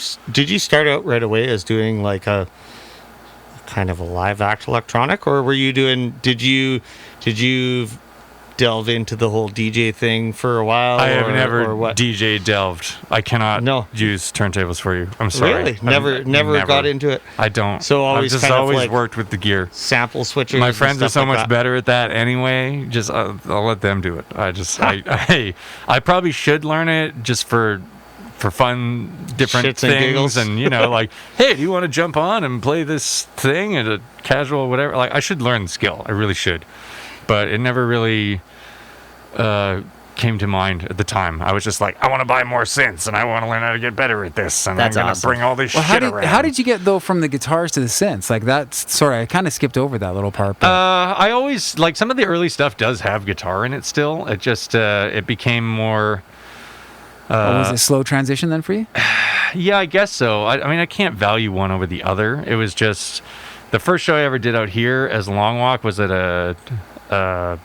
Speaker 1: start out right away as doing like a kind of a live act electronic, or did you delve into the whole DJ thing for a while?
Speaker 2: I have never
Speaker 1: or what?
Speaker 2: DJ delved. I cannot use turntables for you. I'm sorry.
Speaker 1: Really? Never got into it?
Speaker 2: I don't.
Speaker 1: So
Speaker 2: I've just
Speaker 1: kind of
Speaker 2: always
Speaker 1: like
Speaker 2: worked with the gear.
Speaker 1: Sample switchers.
Speaker 2: My friends are
Speaker 1: and
Speaker 2: so
Speaker 1: stuff like
Speaker 2: much
Speaker 1: that.
Speaker 2: better at that anyway. Just I'll let them do it. I probably should learn it just for fun, different
Speaker 1: Shits and
Speaker 2: things,
Speaker 1: giggles.
Speaker 2: and like, hey, do you want to jump on and play this thing at a casual whatever? Like, I should learn the skill. I really should, but it never really came to mind at the time. I was just like, I want to buy more synths, and I want to learn how to get better at this, and
Speaker 5: That's
Speaker 2: I'm gonna
Speaker 5: awesome.
Speaker 2: bring all this shit around.
Speaker 3: How did you get though from the guitars to the synths? Like that's sorry, I kind of skipped over that little part. But
Speaker 2: I always like some of the early stuff does have guitar in it still. It just it became more.
Speaker 3: was it a slow transition then for you?
Speaker 2: Yeah, I guess so. I mean, I can't value one over the other. It was just the first show I ever did out here as Longwalk was at a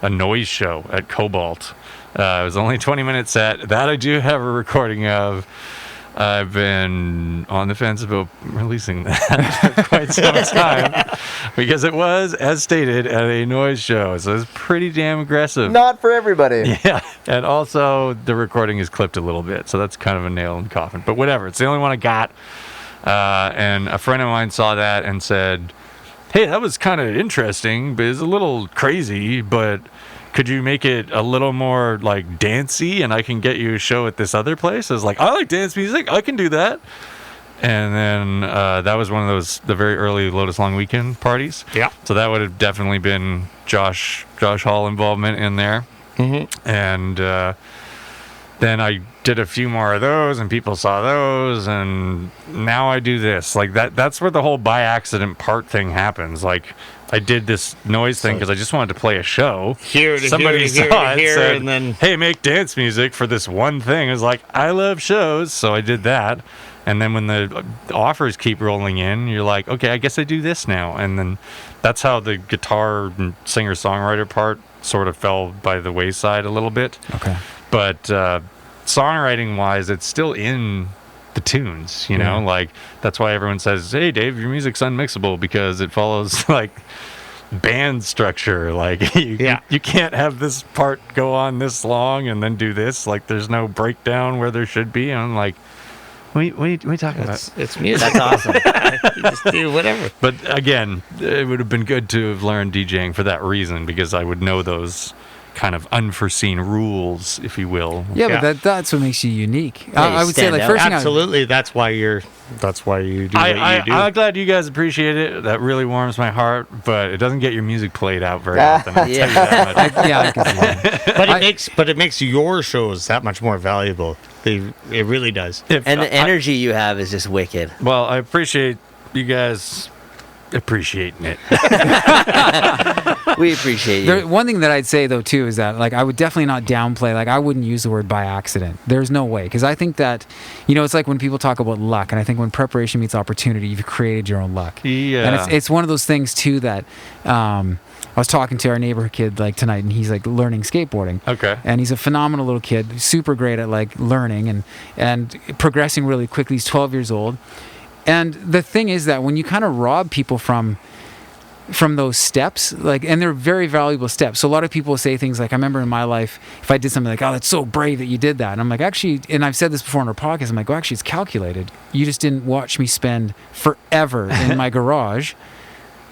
Speaker 2: noise show at Cobalt. It was only a 20-minute set. That I do have a recording of. I've been on the fence about releasing that for quite some time because it was, as stated, at a noise show. So it's pretty damn aggressive.
Speaker 4: Not for everybody.
Speaker 2: Yeah, and also the recording is clipped a little bit, so that's kind of a nail in the coffin. But whatever, it's the only one I got. And a friend of mine saw that and said, hey, that was kind of interesting, but it's a little crazy, but could you make it a little more like dancey and I can get you a show at this other place? I was like, I like dance music, I can do that. And then that was one of the very early Lotus Long Weekend parties.
Speaker 1: Yeah.
Speaker 2: So that would have definitely been Josh Hall involvement in there.
Speaker 1: Mm-hmm.
Speaker 2: And then I did a few more of those and people saw those, and now I do this. Like that's where the whole by accident part thing happens. Like I did this noise thing because I just wanted to play a show. Somebody saw it, said,
Speaker 1: and then
Speaker 2: hey, make dance music for this one thing. I was like, I love shows, so I did that. And then when the offers keep rolling in, you're like, okay, I guess I do this now. And then that's how the guitar and singer-songwriter part sort of fell by the wayside a little bit.
Speaker 3: Okay.
Speaker 2: But songwriting-wise, it's still in the tunes, you know? Like, that's why everyone says, hey, Dave, your music's unmixable because it follows, like, band structure. Like, you can't have this part go on this long and then do this. Like, there's no breakdown where there should be. And I'm like, what are you talking about?
Speaker 1: it's music.
Speaker 5: That's awesome.
Speaker 1: You just do whatever.
Speaker 2: But again, it would have been good to have learned DJing for that reason because I would know those kind of unforeseen rules, if you will.
Speaker 3: Yeah, but that's what makes you unique.
Speaker 5: Yeah, you
Speaker 3: I would say
Speaker 5: stand
Speaker 3: like
Speaker 5: out.
Speaker 3: first thing
Speaker 1: Absolutely, that's why you do what you do.
Speaker 2: I'm glad you guys appreciate it. That really warms my heart, but it doesn't get your music played out very often. I'll tell you that much.
Speaker 3: I can see that.
Speaker 1: But it makes your shows that much more valuable. It really does.
Speaker 5: And the energy you have is just wicked.
Speaker 2: Well, I appreciate you guys appreciating it.
Speaker 5: We appreciate you.
Speaker 3: One thing that I'd say though too is that like I would definitely not downplay. Like I wouldn't use the word by accident. There's no way, because I think that it's like when people talk about luck, and I think when preparation meets opportunity, you've created your own luck.
Speaker 2: Yeah.
Speaker 3: And it's one of those things too that I was talking to our neighbor kid like tonight, and he's like learning skateboarding.
Speaker 2: Okay.
Speaker 3: And he's a phenomenal little kid, super great at like learning and progressing really quickly. He's 12 years old. And the thing is that when you kind of rob people from those steps, like, and they're very valuable steps. So a lot of people say things like, I remember in my life, if I did something like, oh, that's so brave that you did that. And I'm like, actually, and I've said this before on our podcast, I'm like, well, actually, it's calculated. You just didn't watch me spend forever in my garage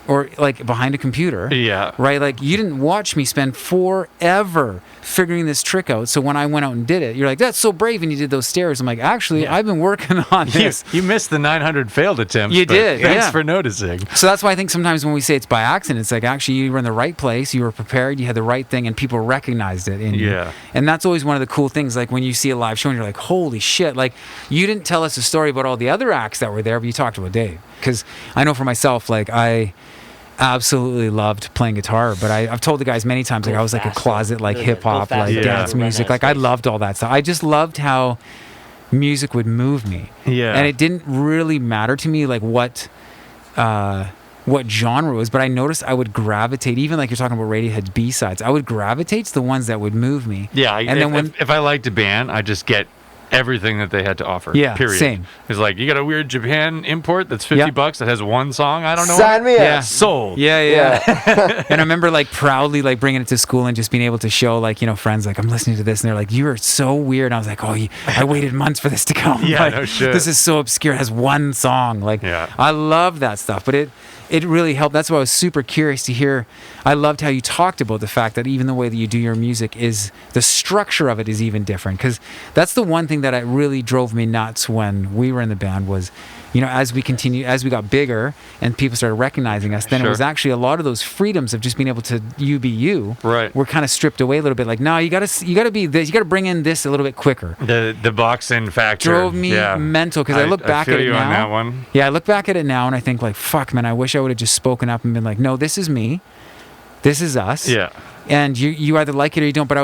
Speaker 3: or like behind a computer.
Speaker 2: Yeah.
Speaker 3: Right? Like you didn't watch me spend forever figuring this trick out. So when I went out and did it, you're like, that's so brave, and you did those stairs. I'm like, actually, I've been working on this.
Speaker 2: You missed the 900 failed attempts.
Speaker 3: You
Speaker 2: but
Speaker 3: did,
Speaker 2: Thanks
Speaker 3: yeah.
Speaker 2: for noticing.
Speaker 3: So that's why I think sometimes when we say it's by accident, it's like actually you were in the right place, you were prepared, you had the right thing, and people recognized it in you.
Speaker 2: Yeah.
Speaker 3: And that's always one of the cool things. Like when you see a live show and you're like, holy shit! Like you didn't tell us a story about all the other acts that were there, but you talked about Dave. Because I know for myself, like I absolutely loved playing guitar, but I've told the guys many times, like I was like a closet like hip hop, like dance music, like I loved all that stuff. I just loved how music would move me.
Speaker 2: Yeah.
Speaker 3: And it didn't really matter to me like what genre was, but I noticed I would gravitate, even like you're talking about Radiohead's B-sides, I would gravitate to the ones that would move me.
Speaker 2: Yeah,
Speaker 3: and then
Speaker 2: if I liked a band, I just get everything that they had to offer.
Speaker 3: Yeah,
Speaker 2: period.
Speaker 3: same.
Speaker 2: It's like, you got a weird Japan import that's $50 that has one song. I don't know.
Speaker 4: Sign me up.
Speaker 3: Yeah.
Speaker 2: Sold.
Speaker 3: Yeah. And I remember like proudly like bringing it to school and just being able to show like, you know, friends like, I'm listening to this, and they're like, you are so weird. And I was like, oh, I waited months for this to come.
Speaker 2: Yeah,
Speaker 3: like,
Speaker 2: no shit.
Speaker 3: This is so obscure. It has one song. Like,
Speaker 2: Yeah.
Speaker 3: I love that stuff, but it really helped. That's why I was super curious to hear. I loved how you talked about the fact that even the way that you do your music is, the structure of it is even different. Because that's the one thing that it really drove me nuts when we were in the band was, you know, as we got bigger and people started recognizing us, then it
Speaker 2: Sure.
Speaker 3: was actually a lot of those freedoms of just being able to you be you.
Speaker 2: Right.
Speaker 3: Were kind of stripped away a little bit. Like, no, you gotta be this. You gotta bring in this a little bit quicker.
Speaker 2: The box-in factor
Speaker 3: Drove me
Speaker 2: yeah.
Speaker 3: mental because I look back
Speaker 2: feel
Speaker 3: at it
Speaker 2: you
Speaker 3: now.
Speaker 2: on that one.
Speaker 3: Yeah, I look back at it now and I think like, fuck, man, I wish I would have just spoken up and been like, no, this is me. This is us.
Speaker 2: Yeah.
Speaker 3: And you either like it or you don't. But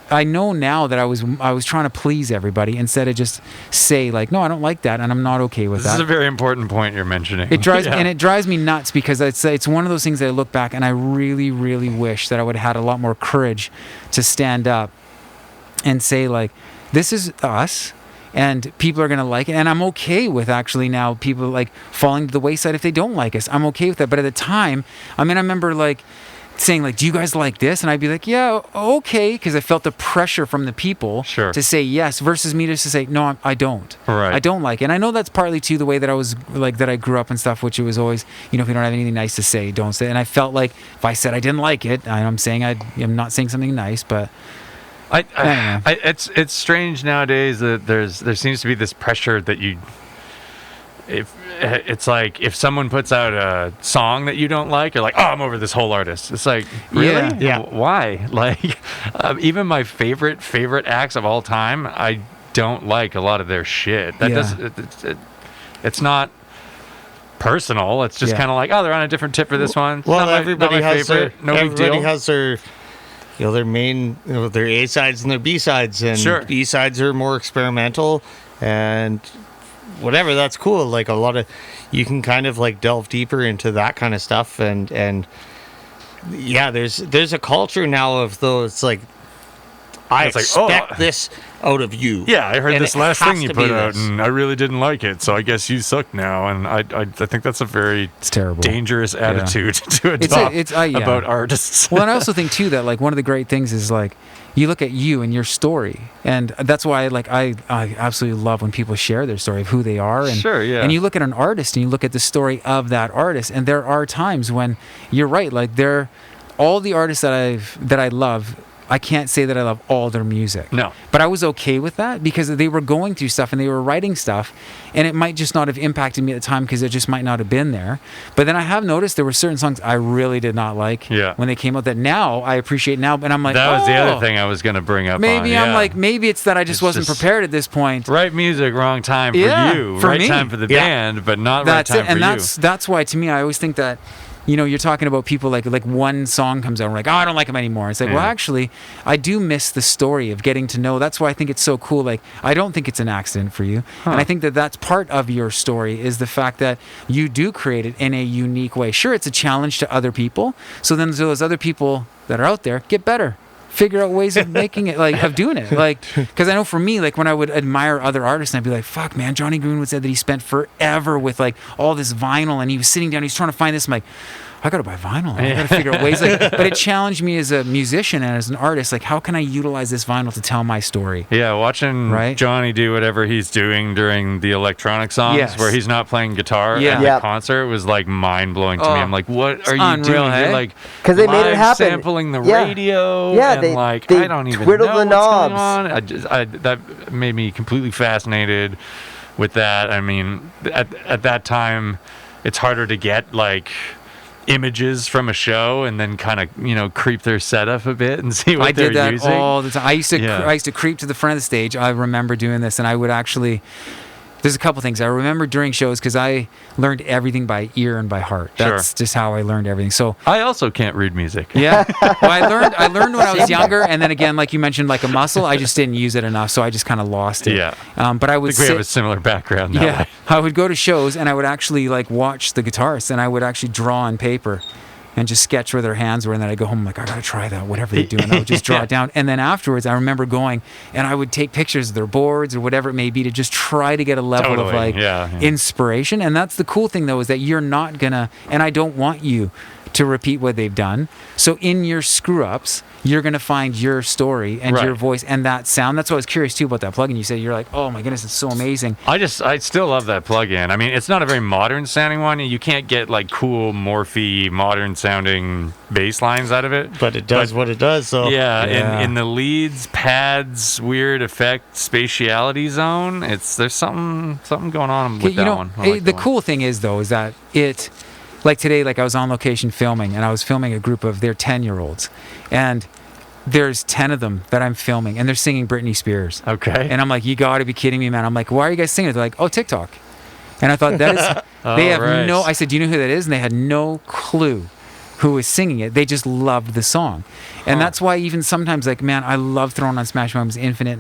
Speaker 3: I know now that I was trying to please everybody instead of just say like, no, I don't like that and I'm not okay with
Speaker 2: This is
Speaker 3: that.
Speaker 2: a very important point you're mentioning.
Speaker 3: It drives
Speaker 2: Yeah.
Speaker 3: and it drives me nuts because it's one of those things that I look back and I really, really wish that I would have had a lot more courage to stand up and say like, this is us. And people are going to like it. And I'm okay with actually now people like falling to the wayside if they don't like us. I'm okay with that. But at the time, I mean, I remember like saying like, do you guys like this? And I'd be like, yeah, okay. Because I felt the pressure from the people
Speaker 2: Sure.
Speaker 3: to say yes versus me just to say, no, I don't.
Speaker 2: Right.
Speaker 3: I don't like it. And I know that's partly too the way that I was like, that I grew up and stuff, which it was always, you know, if you don't have anything nice to say, don't say it. And I felt like if I said I didn't like it, I'm saying I'm not saying something nice, but
Speaker 2: it's strange nowadays that there seems to be this pressure that it's like if someone puts out a song that you don't like, you're like, oh, I'm over this whole artist. It's like, really?
Speaker 1: Yeah.
Speaker 2: Why? Like, even my favorite acts of all time, I don't like a lot of their shit. That it's not personal. It's just kind of like, oh, they're on a different tip for this one. It's
Speaker 1: Well,
Speaker 2: not my
Speaker 1: everybody has
Speaker 2: favorite. No big deal.
Speaker 1: has their, you know, their main, you know, their A sides and their B sides, and
Speaker 2: Sure.
Speaker 1: B sides are more experimental and whatever. That's cool. Like a lot of, you can kind of like delve deeper into that kind of stuff, and yeah, there's a culture now of those like, I
Speaker 2: It's like,
Speaker 1: expect
Speaker 2: oh.
Speaker 1: this out of you.
Speaker 2: Yeah, I heard
Speaker 1: And
Speaker 2: this
Speaker 1: it
Speaker 2: last
Speaker 1: has
Speaker 2: thing you
Speaker 1: to
Speaker 2: put
Speaker 1: be
Speaker 2: out,
Speaker 1: this.
Speaker 2: and I really didn't like it. So I guess you suck now, and I think that's a very
Speaker 3: it's terrible.
Speaker 2: dangerous attitude to
Speaker 3: It's
Speaker 2: adopt
Speaker 3: yeah.
Speaker 2: about artists.
Speaker 3: Well, and I also think too that like one of the great things is like you look at you and your story, and that's why like I absolutely love when people share their story of who they are. And,
Speaker 2: Sure, yeah.
Speaker 3: And you look at an artist and you look at the story of that artist, and there are times when you're right. Like all the artists that I love. I can't say that I love all their music.
Speaker 2: No.
Speaker 3: But I was okay with that because they were going through stuff and they were writing stuff, and it might just not have impacted me at the time because it just might not have been there. But then I have noticed there were certain songs I really did not like when they came out that now I appreciate now. And I'm like,
Speaker 2: that was the other thing I was going to bring up.
Speaker 3: Maybe I'm like, maybe it's that I just wasn't
Speaker 2: just
Speaker 3: prepared at this point.
Speaker 2: Right music, wrong time for
Speaker 3: Yeah,
Speaker 2: you.
Speaker 3: for
Speaker 2: Right
Speaker 3: me.
Speaker 2: time for the
Speaker 3: Yeah.
Speaker 2: band, but not
Speaker 3: That's
Speaker 2: right
Speaker 3: it.
Speaker 2: time
Speaker 3: And
Speaker 2: for you.
Speaker 3: that's why to me I always think that, you know, you're talking about people like one song comes out and we're like, oh, I don't like them anymore. It's like, well, actually, I do miss the story of getting to know. That's why I think it's so cool. Like, I don't think it's an accident for you. And I think that that's part of your story is the fact that you do create it in a unique way. Sure, it's a challenge to other people. So then those other people that are out there get better. Figure out ways of making it, like, of doing it. Like, because I know for me, like, when I would admire other artists, and I'd be like, fuck, man, Johnny Greenwood said that he spent forever with, like, all this vinyl, and he was sitting down, he's trying to find this. I'm like, I got to buy vinyl. I got to figure out ways. But it challenged me as a musician and as an artist. Like, how can I utilize this vinyl to tell my story?
Speaker 2: Yeah, watching
Speaker 3: Right?
Speaker 2: Johnny do whatever he's doing during the electronic songs
Speaker 3: Yes.
Speaker 2: where he's not playing guitar
Speaker 3: Yeah.
Speaker 2: at the
Speaker 4: Yep.
Speaker 2: concert was like mind blowing to me.
Speaker 3: Oh,
Speaker 2: I'm like, what are you
Speaker 3: unreal,
Speaker 2: doing?
Speaker 3: hey?
Speaker 2: You're like
Speaker 4: 'Cause they made it
Speaker 2: live
Speaker 4: happen.
Speaker 2: sampling the
Speaker 4: Yeah.
Speaker 2: radio.
Speaker 4: Yeah,
Speaker 2: and
Speaker 4: they-
Speaker 2: like
Speaker 4: they
Speaker 2: I don't even
Speaker 4: twiddled
Speaker 2: know
Speaker 4: the
Speaker 2: what's going
Speaker 4: knobs.
Speaker 2: on. That made me completely fascinated with that. I mean, at that time, it's harder to get like images from a show and then kind of creep their setup a bit and see what
Speaker 3: I
Speaker 2: they're
Speaker 3: did that
Speaker 2: using.
Speaker 3: all the time. I used
Speaker 2: Yeah.
Speaker 3: to creep to the front of the stage. I remember doing this, and I would actually. There's a couple things I remember during shows because I learned everything by ear and by heart. That's just how I learned everything. So
Speaker 2: I also can't read music.
Speaker 3: yeah, well, I learned when I was younger, and then again, like you mentioned, like a muscle, I just didn't use it enough, so I just kind of lost it.
Speaker 2: Yeah.
Speaker 3: But I would
Speaker 2: I think we have a
Speaker 3: sit.
Speaker 2: similar background that
Speaker 3: Yeah,
Speaker 2: way.
Speaker 3: I would go to shows and I would actually like watch the guitarists, and I would actually draw on paper and just sketch where their hands were, and then I'd go home like, I gotta try that, whatever they're doing. I would just draw it down, and then afterwards I remember going and I would take pictures of their boards or whatever it may be to just try to get a level of
Speaker 2: Totally,
Speaker 3: like
Speaker 2: yeah.
Speaker 3: inspiration. And that's the cool thing though, is that you're not gonna, and I don't want you to repeat what they've done. So in your screw ups, you're gonna find your story and your
Speaker 2: Right.
Speaker 3: voice and that sound. That's why I was curious too about that plugin. You said you're like, oh my goodness, it's so amazing.
Speaker 2: I still love that plugin. I mean, it's not a very modern sounding one. You can't get like cool, morphy, modern sounding bass lines out of it.
Speaker 1: But it does what it does. So
Speaker 2: Yeah,
Speaker 3: Yeah.
Speaker 2: In the leads, pads, weird effect, spatiality zone. There's something going on with that one. I like
Speaker 3: The
Speaker 2: that one.
Speaker 3: cool thing is though, is that it, like today, like I was on location filming, and I was filming a group of their 10-year-olds, and there's 10 of them that I'm filming, and they're singing Britney Spears.
Speaker 2: Okay.
Speaker 3: And I'm like, you got to be kidding me, man. I'm like, why are you guys singing it? They're like, oh, TikTok. And I thought that is, they have
Speaker 2: right.
Speaker 3: no, I said, do you know who that is? And they had no clue who was singing it. They just loved the song. And that's why even sometimes, like, man, I love throwing on Smash Mom's Infinite,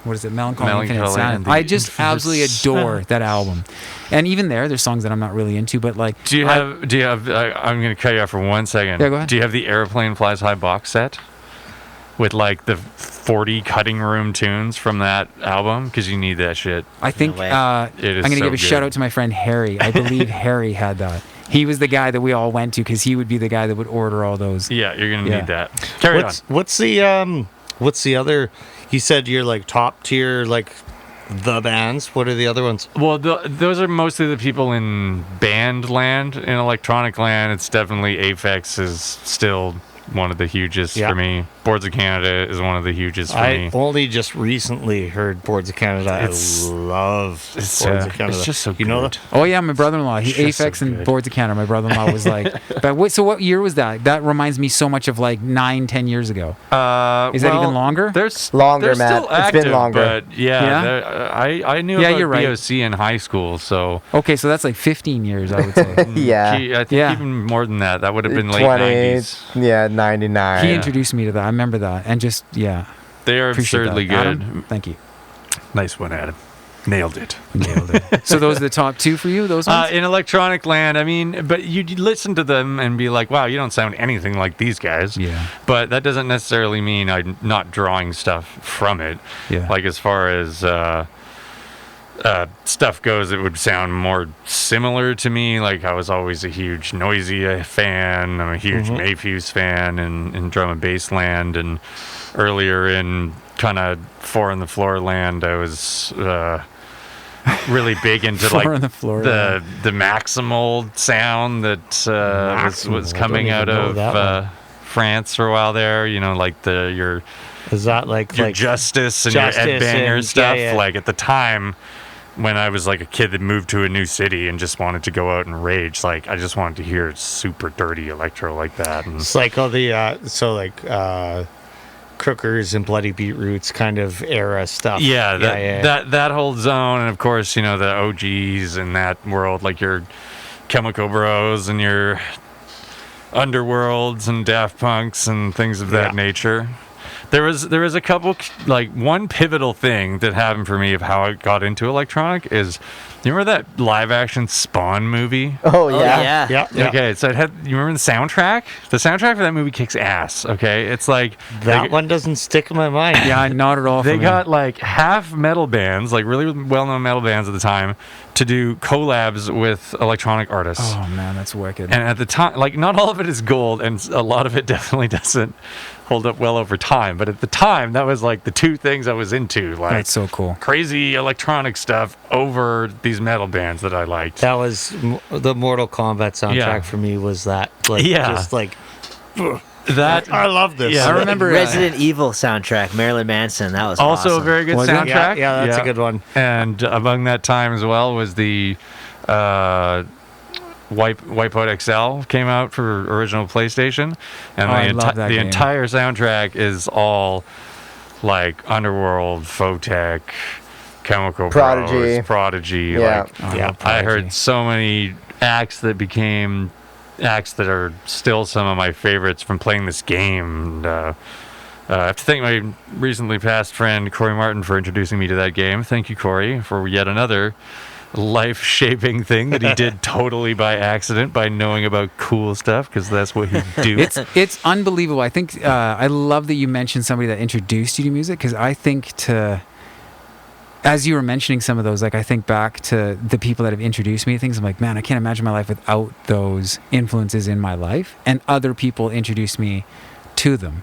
Speaker 3: what is it, Melancholy Infinite
Speaker 2: Melancholy
Speaker 3: Sound.
Speaker 2: and the
Speaker 3: I just
Speaker 2: Infinite
Speaker 3: absolutely adore
Speaker 2: Sound.
Speaker 3: that album. And even there's songs that I'm not really into, but like,
Speaker 2: Do you have? I'm going to cut you off for 1 second.
Speaker 3: Yeah, go ahead.
Speaker 2: Do you have the Airplane Flies High box set with like the 40 cutting room tunes from that album? Because you need that shit.
Speaker 3: I think
Speaker 5: way.
Speaker 3: I'm
Speaker 2: It is
Speaker 3: going to
Speaker 2: so
Speaker 3: give a shout
Speaker 2: good.
Speaker 3: out to my friend Harry. I believe Harry had that. He was the guy that we all went to because he would be the guy that would order all those.
Speaker 2: Yeah, you're going to
Speaker 3: Yeah.
Speaker 2: need that. Carry on.
Speaker 1: what's the other? You said you're like top tier, like the bands. What are the other ones?
Speaker 2: Well, those are mostly the people in band land. In electronic land, it's definitely Aphex is still one of the hugest
Speaker 1: Yeah.
Speaker 2: for me. Boards of Canada is one of the hugest for
Speaker 1: I
Speaker 2: me.
Speaker 1: only just recently heard Boards of Canada.
Speaker 2: It's-
Speaker 1: I love
Speaker 2: it's,
Speaker 1: Boards
Speaker 2: uh,
Speaker 1: of Canada.
Speaker 2: it's just so
Speaker 1: You know
Speaker 2: good.
Speaker 1: that?
Speaker 3: Oh yeah, my brother-in-law. He
Speaker 2: Just so
Speaker 3: Aphex and
Speaker 2: good.
Speaker 3: Boards of Canada. My brother-in-law was like, but so what year was that? That reminds me so much of like 9-10 years ago. Is that even longer?
Speaker 2: they're
Speaker 4: Longer, Matt.
Speaker 2: Still
Speaker 4: It's been
Speaker 2: active,
Speaker 4: longer.
Speaker 2: But yeah,
Speaker 3: Yeah?
Speaker 2: I knew
Speaker 3: Yeah,
Speaker 2: about
Speaker 3: you're right.
Speaker 2: BOC in high school, so
Speaker 3: Okay, so that's like 15 years, I would say.
Speaker 4: Yeah.
Speaker 2: I think
Speaker 3: Yeah.
Speaker 2: even more than that. That would have been late
Speaker 4: 20,
Speaker 2: 90s.
Speaker 4: yeah, 99.
Speaker 3: He introduced me to that. I remember that, and just
Speaker 2: They are
Speaker 3: appreciate
Speaker 2: absurdly
Speaker 3: that.
Speaker 2: good.
Speaker 3: Adam, thank you.
Speaker 2: Nice one, Adam. Nailed it.
Speaker 3: Nailed it. So those are the top two for you. Those ones.
Speaker 2: In electronic land, I mean, but you'd listen to them and be like, wow, you don't sound anything like these guys.
Speaker 3: Yeah.
Speaker 2: But that doesn't necessarily mean I'm not drawing stuff from it.
Speaker 3: Yeah.
Speaker 2: Like as far as stuff goes, it would sound more similar to me. Like I was always a huge Noisy fan. I'm a huge Mayfuse fan in drum and bass land. And earlier in kind of four on the floor land, I was really big into
Speaker 3: Four
Speaker 2: like
Speaker 3: on the floor
Speaker 2: the maximal sound that was
Speaker 1: Maximal? I
Speaker 2: coming
Speaker 1: don't
Speaker 2: out
Speaker 1: even know
Speaker 2: of
Speaker 1: that one.
Speaker 2: France for a while there. You know, like your
Speaker 1: Is that like
Speaker 2: Justice and your Ed
Speaker 1: Justice
Speaker 2: Banger
Speaker 1: and-
Speaker 2: stuff.
Speaker 1: yeah, yeah.
Speaker 2: Like at the time when I was like a kid that moved to a new city and just wanted to go out and rage, like I just wanted to hear super dirty electro like that. And
Speaker 1: It's like all the Crookers and Bloody Beetroots kind of era stuff.
Speaker 2: yeah,
Speaker 1: yeah.
Speaker 2: that whole zone, and of course, you know, the OGs in that world, like your Chemical Bros and your Underworlds and Daft Punks and things of that
Speaker 1: Yeah.
Speaker 2: nature. There was a couple, like one pivotal thing that happened for me of how I got into electronic is, you remember that live action Spawn movie?
Speaker 4: Oh,
Speaker 5: Oh,
Speaker 4: yeah.
Speaker 5: yeah.
Speaker 1: Yeah.
Speaker 2: Okay, so you remember the soundtrack? The soundtrack for that movie kicks ass. Okay, it's like
Speaker 1: That one doesn't stick in my mind.
Speaker 3: Yeah, not at all.
Speaker 2: they
Speaker 3: for me.
Speaker 2: got like half metal bands, like really well-known metal bands at the time, to do collabs with electronic artists.
Speaker 3: Oh man, that's wicked.
Speaker 2: And at the time, like, not all of it is gold, and a lot of it definitely doesn't hold up well over time. But at the time, that was like the two things I was into, like
Speaker 3: That's so cool.
Speaker 2: crazy electronic stuff over these metal bands that I liked.
Speaker 1: That was the Mortal Kombat soundtrack
Speaker 2: Yeah.
Speaker 1: for me. Was that like
Speaker 2: Yeah.
Speaker 1: just like
Speaker 2: That
Speaker 1: I love this.
Speaker 2: Yeah.
Speaker 3: I remember
Speaker 5: Resident Evil soundtrack, Marilyn Manson. That was
Speaker 2: also
Speaker 5: awesome.
Speaker 2: a very good
Speaker 3: Was it?
Speaker 2: soundtrack.
Speaker 1: Yeah, that's a good one.
Speaker 2: And among that time as well was the Wipeout XL came out for original PlayStation, and
Speaker 3: I love that
Speaker 2: the
Speaker 3: game.
Speaker 2: entire soundtrack is all like Underworld, Photech, Chemical
Speaker 4: Prodigy.
Speaker 2: Bros, Prodigy.
Speaker 4: Yeah.
Speaker 2: Like,
Speaker 3: Oh,
Speaker 1: Yeah.
Speaker 3: love
Speaker 2: I
Speaker 3: Prodigy.
Speaker 2: heard so many acts that became acts that are still some of my favorites from playing this game. And, I have to thank my recently passed friend Corey Martin for introducing me to that game. Thank you, Corey, for yet another life-shaping thing that he did totally by accident by knowing about cool stuff, because that's what he do.
Speaker 3: It's unbelievable. I think I love that you mentioned somebody that introduced you to music, because I think as you were mentioning some of those, like I think back to the people that have introduced me to things. I'm like, man, I can't imagine my life without those influences in my life, and other people introduced me to them.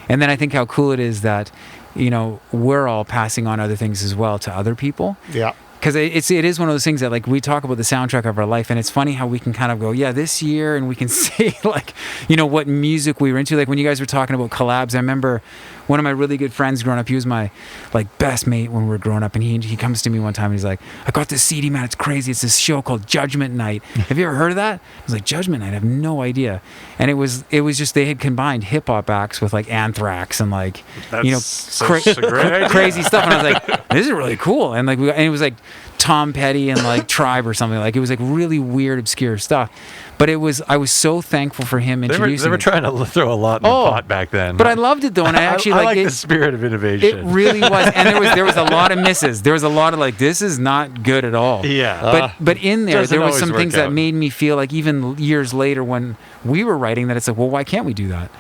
Speaker 3: And then I think how cool it is that, we're all passing on other things as well to other people.
Speaker 1: Yeah.
Speaker 3: Because it is one of those things that, like, we talk about the soundtrack of our life, and it's funny how we can kind of go, yeah, this year, and we can say, like, what music we were into. Like, when you guys were talking about collabs, I remember one of my really good friends growing up, he was my, like, best mate when we were growing up, and he comes to me one time, and he's like, I got this CD, man, it's crazy. It's this show called Judgment Night. Have you ever heard of that? I was like, Judgment Night? I have no idea. And it was just, they had combined hip-hop acts with, like, Anthrax and, like,
Speaker 2: such a great idea.
Speaker 3: crazy stuff. And I was like, this is really cool. And, like, and it was, like, Tom Petty and like Tribe or something. Like, it was like really weird, obscure stuff. But I was so thankful for him introducing
Speaker 2: They were
Speaker 3: it.
Speaker 2: trying to throw a lot in the pot back then.
Speaker 3: But I loved it though, and I actually
Speaker 2: I like
Speaker 3: it.
Speaker 2: the spirit of innovation.
Speaker 3: It really was, and there was a lot of misses. There was a lot of like, this is not good at all.
Speaker 2: Yeah.
Speaker 3: But in there
Speaker 2: doesn't
Speaker 3: was
Speaker 2: always
Speaker 3: some
Speaker 2: work
Speaker 3: things that
Speaker 2: out.
Speaker 3: made me feel like, even years later when we were writing, that it's like, well, why can't we do that?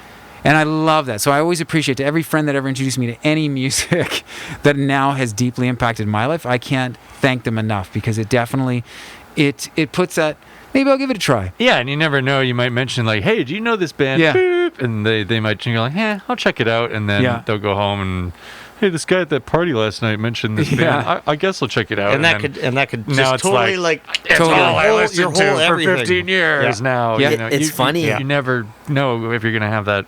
Speaker 3: And I love that. So I always appreciate to every friend that ever introduced me to any music that now has deeply impacted my life. I can't thank them enough, because it definitely it puts that, maybe I'll give it a try.
Speaker 2: Yeah, and you never know. You might mention like, "Hey, do you know this band?"
Speaker 3: Yeah.
Speaker 2: Boop, and they might you're like, "Yeah, I'll check it out," and then
Speaker 3: Yeah.
Speaker 2: they'll go home and, "Hey, this guy at that party last night mentioned this
Speaker 3: Yeah.
Speaker 2: band. I guess I'll check it out."
Speaker 1: And that
Speaker 2: then
Speaker 1: could
Speaker 2: now
Speaker 1: just
Speaker 2: it's
Speaker 1: totally
Speaker 2: like,
Speaker 1: like
Speaker 2: it's all I
Speaker 1: your
Speaker 2: listened
Speaker 1: whole
Speaker 2: to for
Speaker 1: everything.
Speaker 2: 15 years
Speaker 1: Yeah.
Speaker 2: now.
Speaker 3: Yeah.
Speaker 2: You know,
Speaker 5: It's funny.
Speaker 2: You never know if you're gonna have that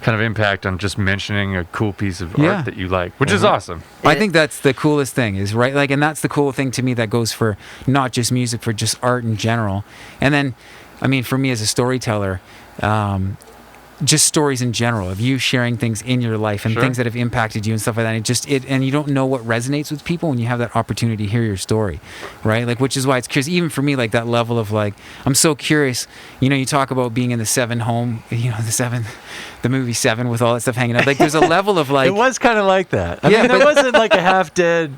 Speaker 2: kind of impact on just mentioning a cool piece of
Speaker 3: Yeah.
Speaker 2: art that you like, which is awesome.
Speaker 3: I think that's the coolest thing, is right, like, and that's the cool thing to me that goes for not just music, for just art in general. And then, I mean, for me as a storyteller, just stories in general of you sharing things in your life and
Speaker 2: Sure.
Speaker 3: things that have impacted you and stuff like that. And you don't know what resonates with people when you have that opportunity to hear your story, right? Like, which is why it's curious, even for me, like that level of like, I'm so curious, you talk about being in the Seven home, the movie Seven with all that stuff hanging out. Like, there's a level of like,
Speaker 2: It was kind of like that. I
Speaker 3: Yeah,
Speaker 2: mean, there
Speaker 3: but-
Speaker 2: wasn't like a half-dead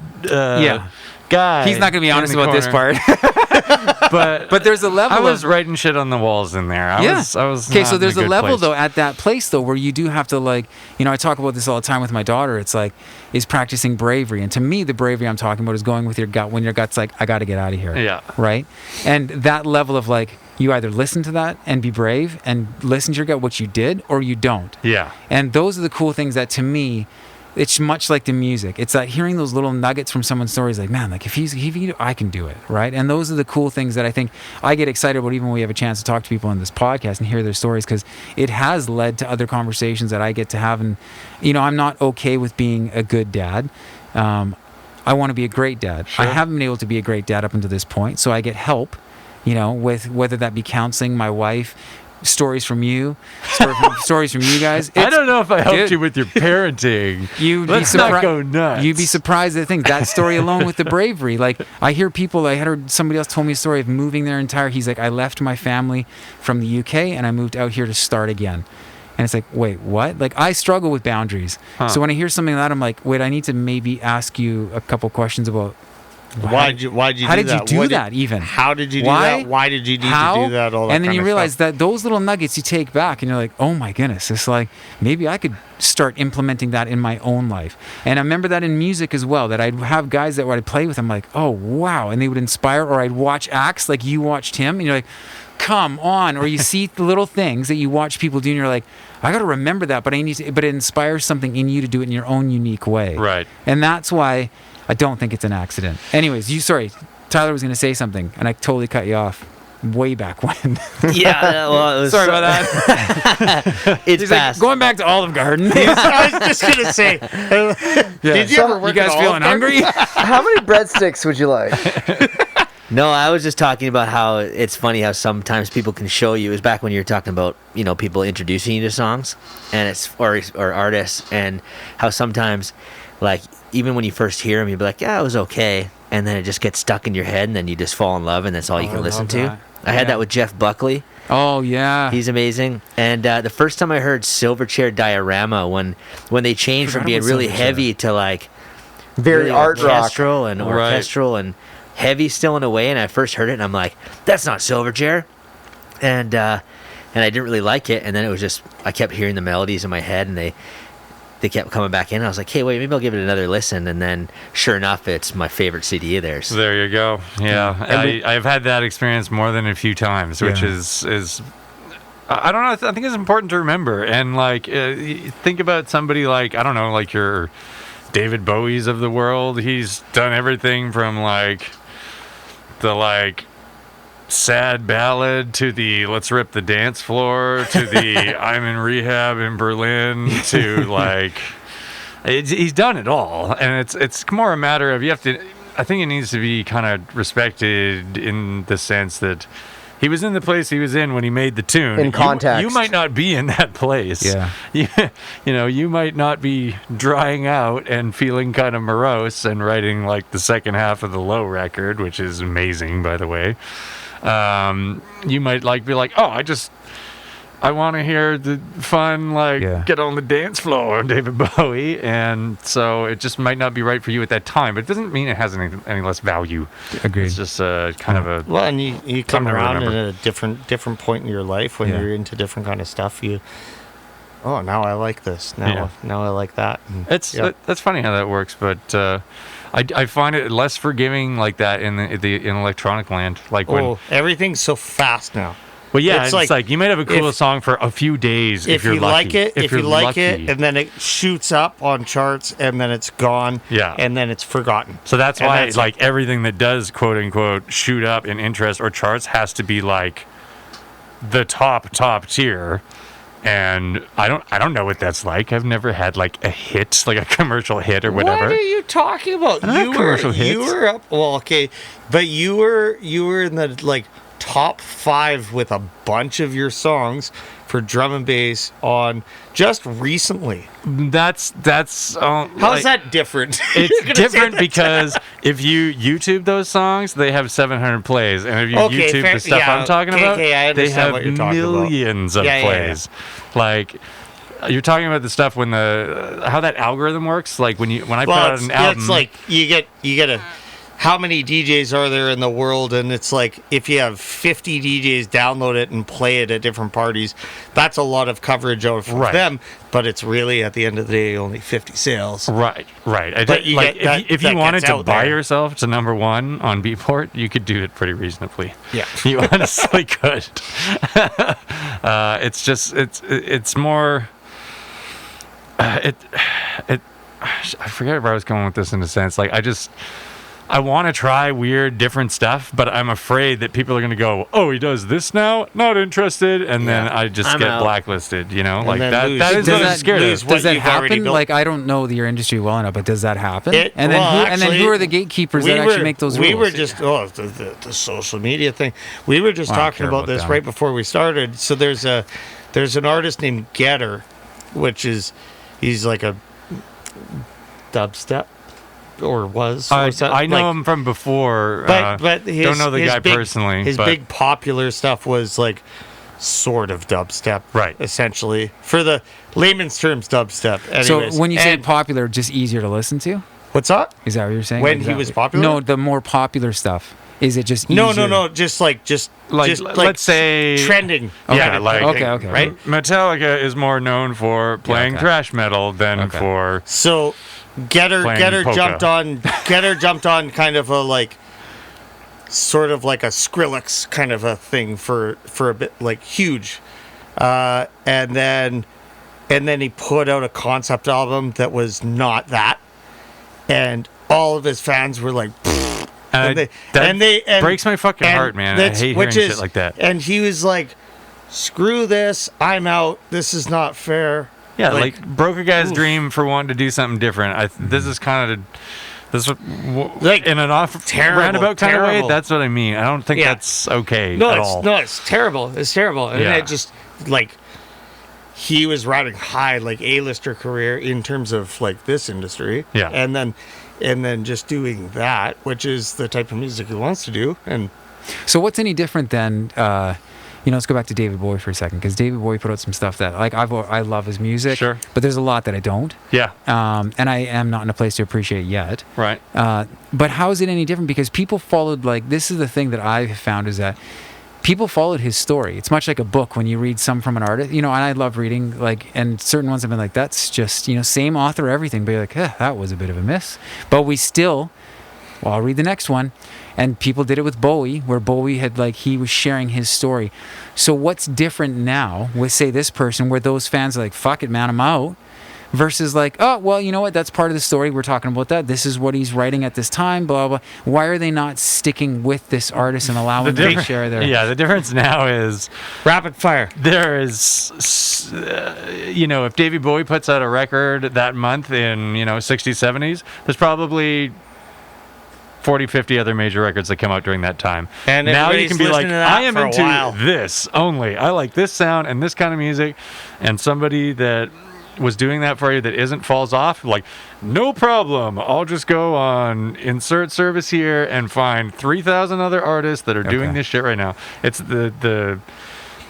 Speaker 2: guy.
Speaker 3: he's not going to be
Speaker 2: in
Speaker 3: honest
Speaker 2: the
Speaker 3: about this
Speaker 2: corner.
Speaker 3: part.
Speaker 2: But
Speaker 3: There's a level
Speaker 2: I was
Speaker 3: of,
Speaker 2: writing shit on the walls in there. I was
Speaker 3: Okay,
Speaker 2: not
Speaker 3: so
Speaker 2: in
Speaker 3: there's a
Speaker 2: good
Speaker 3: level
Speaker 2: place.
Speaker 3: though at that place though where you do have to, like, I talk about this all the time with my daughter. It's like, is practicing bravery. And to me, the bravery I'm talking about is going with your gut when your gut's like, I got to get out of here.
Speaker 2: Yeah.
Speaker 3: Right. And that level of like, you either listen to that and be brave and listen to your gut, what you did, or you don't.
Speaker 2: Yeah.
Speaker 3: And those are the cool things that, to me, it's much like the music. It's like hearing those little nuggets from someone's stories, like, man, like if he I can do it, right? And those are the cool things that I think I get excited about, even when we have a chance to talk to people on this podcast and hear their stories, because it has led to other conversations that I get to have. And, I'm not okay with being a good dad. I want to be a great dad.
Speaker 2: Sure.
Speaker 3: I haven't been able to be a great dad up until this point, so I get help, with whether that be counseling, my wife, stories from you, stories from you guys.
Speaker 2: I don't know if I helped
Speaker 3: Dude.
Speaker 2: you with your parenting. Let's not go nuts.
Speaker 3: You'd be surprised at things. That story alone with the bravery. Like, I hear people, I heard somebody else told me a story of moving their entire, he's like, I left my family from the UK and I moved out here to start again. And it's like, wait, what? Like, I struggle with boundaries. So when I hear something like that, I'm like, wait, I need to maybe ask you a couple questions about
Speaker 1: Why'd you
Speaker 3: how
Speaker 1: do
Speaker 3: did
Speaker 1: that?
Speaker 3: you do that even?
Speaker 1: How did you do
Speaker 3: Why?
Speaker 1: that? Why did you need
Speaker 3: How?
Speaker 1: to do that? All that
Speaker 3: And then
Speaker 1: kind
Speaker 3: you
Speaker 1: of
Speaker 3: realize
Speaker 1: stuff.
Speaker 3: that those little nuggets you take back and you're like, oh my goodness, it's like maybe I could start implementing that in my own life. And I remember that in music as well, that I'd have guys that I'd play with, I'm like, oh wow, and they would inspire, or I'd watch acts like you watched him and you're like, come on, or you see the little things that you watch people do and you're like, I got to remember that, but but it inspires something in you to do it in your own unique way.
Speaker 2: Right.
Speaker 3: And that's why I don't think it's an accident. Anyways, Tyler was going to say something, and I totally cut you off way back when.
Speaker 5: Yeah, well, it was
Speaker 3: Sorry about that.
Speaker 5: It's
Speaker 3: He's like,
Speaker 5: fast.
Speaker 3: going back to Olive Garden.
Speaker 1: I was just gonna say, did you ever work
Speaker 3: You guys
Speaker 1: at
Speaker 3: feeling
Speaker 1: Olive Garden?
Speaker 3: hungry?
Speaker 4: How many breadsticks would you like?
Speaker 5: No, I was just talking about how it's funny how sometimes people can show you. It was back when you were talking about, people introducing you to songs, and it's or artists, and how sometimes, like, even when you first hear them, you'll be like, yeah, it was okay, and then it just gets stuck in your head, and then you just fall in love, and that's all you
Speaker 3: I
Speaker 5: can listen
Speaker 3: love
Speaker 5: to.
Speaker 3: that.
Speaker 5: I had
Speaker 3: Yeah.
Speaker 5: that with Jeff Buckley.
Speaker 3: Oh, yeah.
Speaker 5: He's amazing. And the first time I heard Silverchair Diorama, when they changed from
Speaker 3: Forgot
Speaker 5: being
Speaker 3: about
Speaker 5: really
Speaker 3: Silverchair.
Speaker 5: heavy to like
Speaker 4: Very
Speaker 5: really
Speaker 4: art rock.
Speaker 5: orchestral and orchestral and heavy still in a way, and I first heard it and I'm like, that's not Silverchair. And I didn't really like it, and then it was just I kept hearing the melodies in my head, and they kept coming back in. I was like, hey, wait, maybe I'll give it another listen, and then sure enough, it's my favorite CD of theirs.
Speaker 2: There you go. Yeah, I've had that experience more than a few times, which
Speaker 3: Yeah.
Speaker 2: is I don't know. I think it's important to remember, and like think about somebody like, I don't know, like your David Bowie's of the world. He's done everything from like the sad ballad to the let's rip the dance floor to the I'm in rehab in Berlin to like he's done it all, and it's more a matter of I think it needs to be kind of respected in the sense that he was in the place he was in when he made the tune.
Speaker 4: In context.
Speaker 2: You might not be in that place.
Speaker 3: Yeah.
Speaker 2: You might not be drying out and feeling kind of morose and writing like the second half of the Low record, which is amazing, by the way. You might be like, oh, I want to hear the fun, get on the dance floor, David Bowie. And so it just might not be right for you at that time, but it doesn't mean it has any less value.
Speaker 3: Agreed.
Speaker 2: It's just kind of a...
Speaker 1: Well, and you come
Speaker 2: Something to
Speaker 1: around
Speaker 2: remember.
Speaker 1: at a different point in your life when
Speaker 3: Yeah.
Speaker 1: you're into different kind of stuff. Now I like this. Now I like that. And,
Speaker 2: That's funny how that works, but I find it less forgiving like that in electronic land. Like when,
Speaker 1: everything's so fast now.
Speaker 2: well, yeah,
Speaker 1: it's
Speaker 2: it's like you might have a cool
Speaker 1: if-
Speaker 2: song for a few days if you're
Speaker 1: you
Speaker 2: lucky.
Speaker 1: like it, if you
Speaker 2: you're
Speaker 1: like it,
Speaker 2: lucky.
Speaker 1: and then it shoots up on charts, and then it's gone.
Speaker 2: Yeah.
Speaker 1: and then it's forgotten.
Speaker 2: So that's
Speaker 1: And
Speaker 2: why
Speaker 1: that's
Speaker 2: like everything that does quote unquote shoot up in interest or charts has to be like the top tier. And I don't know what that's like. I've never had like a hit, like a commercial hit or whatever.
Speaker 1: What are you talking about?
Speaker 2: I don't have commercial hits.
Speaker 1: You were up. Well, okay, but you were in the top 5 with a bunch of your songs for drum and bass on just recently.
Speaker 2: That's
Speaker 1: How's that different? You're
Speaker 2: It's
Speaker 1: gonna say
Speaker 2: different
Speaker 1: that?
Speaker 2: because if you YouTube those songs, they have 700 plays, and if you
Speaker 1: Okay,
Speaker 2: YouTube
Speaker 1: fair-
Speaker 2: the stuff
Speaker 1: yeah,
Speaker 2: I'm talking
Speaker 1: okay,
Speaker 2: about,
Speaker 1: okay, I
Speaker 2: they
Speaker 1: understand
Speaker 2: have
Speaker 1: what you're talking about.
Speaker 2: millions of
Speaker 1: Yeah, yeah, yeah.
Speaker 2: plays. Like you're talking about the stuff when how that algorithm works. Like when I put out an album,
Speaker 1: it's like you get a. How many DJs are there in the world? And it's like if you have 50 DJs download it and play it at different parties, that's a lot of coverage out for
Speaker 2: Right.
Speaker 1: them. But it's really at the end of the day only 50 sales.
Speaker 2: Right. I
Speaker 1: But
Speaker 2: think,
Speaker 1: you
Speaker 2: like
Speaker 1: get that-
Speaker 2: if you
Speaker 1: that
Speaker 2: wanted
Speaker 1: gets
Speaker 2: to
Speaker 1: out
Speaker 2: buy
Speaker 1: there.
Speaker 2: yourself to number 1 on Beatport, you could do it pretty reasonably.
Speaker 1: Yeah.
Speaker 2: You honestly could. It's just it's more. I forget where I was going with this in a sense. Like I want to try weird, different stuff, but I'm afraid that people are going to go, "Oh, he does this now? Not interested," and then I just
Speaker 5: I'm
Speaker 2: get
Speaker 5: out.
Speaker 2: blacklisted. Like
Speaker 1: then
Speaker 2: that.
Speaker 1: lose.
Speaker 2: That is
Speaker 1: Does
Speaker 2: what I'm
Speaker 1: that
Speaker 2: scared
Speaker 1: lose
Speaker 2: of.
Speaker 1: what
Speaker 3: Does that
Speaker 1: you've already
Speaker 3: happen?
Speaker 1: built?
Speaker 3: Like, I don't know your industry well enough, but does that happen? And then who are the gatekeepers that actually make those rules?
Speaker 1: We were just the social media thing. We were just
Speaker 3: I don't
Speaker 1: talking
Speaker 3: care
Speaker 1: about
Speaker 3: about
Speaker 1: this
Speaker 3: that.
Speaker 1: right before we started. So there's an artist named Getter, which he's like a dubstep or was.
Speaker 2: I
Speaker 1: or
Speaker 2: know him from before.
Speaker 1: But his,
Speaker 2: don't know the
Speaker 1: his
Speaker 2: guy
Speaker 1: big,
Speaker 2: personally.
Speaker 1: His
Speaker 2: but
Speaker 1: big popular stuff was like sort of dubstep,
Speaker 2: Right.
Speaker 1: essentially, for the layman's terms, dubstep. Anyways.
Speaker 3: So when you say
Speaker 1: And-
Speaker 3: popular, just easier to listen to?
Speaker 1: what's that?
Speaker 3: Is that what you're saying?
Speaker 1: When
Speaker 3: Is
Speaker 1: he
Speaker 3: that
Speaker 1: was
Speaker 3: what-
Speaker 1: popular?
Speaker 3: No, the more popular stuff. Is it just easier?
Speaker 1: No, just like
Speaker 2: let's say
Speaker 1: trending.
Speaker 3: Okay.
Speaker 2: Yeah, like
Speaker 3: Okay.
Speaker 1: right.
Speaker 2: Metallica is more known for playing
Speaker 3: okay.
Speaker 2: thrash metal than
Speaker 3: Okay.
Speaker 2: for
Speaker 1: So Getter
Speaker 2: Playing
Speaker 1: jumped on kind of a like sort of like a Skrillex kind of a thing for a bit, like huge. And then he put out a concept album that was not that. And all of his fans were like
Speaker 2: that breaks my fucking heart, man. I hate hearing shit like that.
Speaker 1: And he was like, screw this, I'm out, this is not fair.
Speaker 2: Yeah, like broke a guy's
Speaker 1: oof.
Speaker 2: dream for wanting to do something different. This is kind of
Speaker 1: Like,
Speaker 2: in an off
Speaker 1: terrible,
Speaker 2: roundabout kind of way.
Speaker 1: terrible.
Speaker 2: That's what I mean. I don't think
Speaker 1: Yeah.
Speaker 2: that's okay
Speaker 1: No,
Speaker 2: at
Speaker 1: it's
Speaker 2: all.
Speaker 1: no, it's terrible. It's terrible. And
Speaker 2: Yeah.
Speaker 1: it just like he was riding high, like A-lister career in terms of like this industry.
Speaker 2: Yeah.
Speaker 1: And then just doing that, which is the type of music he wants to do. And
Speaker 3: So what's any different than, let's go back to David Bowie for a second, because David Bowie put out some stuff that, like, I love his music,
Speaker 2: Sure.
Speaker 3: but there's a lot that I don't,
Speaker 2: Yeah,
Speaker 3: and I am not in a place to appreciate yet.
Speaker 2: right.
Speaker 3: But how is it any different? Because people followed, like, this is the thing that I've found is that people followed his story. It's much like a book when you read some from an artist, and I love reading, like, and certain ones have been like, that's just, same author, everything, but you're like, that was a bit of a miss. But we still, I'll read the next one. And people did it with Bowie, where Bowie had, like, he was sharing his story. So what's different now with, say, this person, where those fans are like, fuck it, man, I'm out, versus like, oh, well, you know what, that's part of the story, we're talking about that, this is what he's writing at this time, blah, blah. Why are they not sticking with this artist and allowing them to share their...
Speaker 2: Yeah, the difference now is
Speaker 1: rapid fire.
Speaker 2: there is, if Davey Bowie puts out a record that month in, 60s, 70s, there's probably 40, 50 other major records that come out during that time.
Speaker 1: And
Speaker 2: now you
Speaker 1: everybody's
Speaker 2: can be like,
Speaker 1: listening to that
Speaker 2: I am
Speaker 1: for a
Speaker 2: into
Speaker 1: while.
Speaker 2: this only. I like this sound and this kind of music. And somebody that was doing that for you that isn't falls off, like, no problem. I'll just go on insert service here and find 3,000 other artists that are doing this shit right now. It's the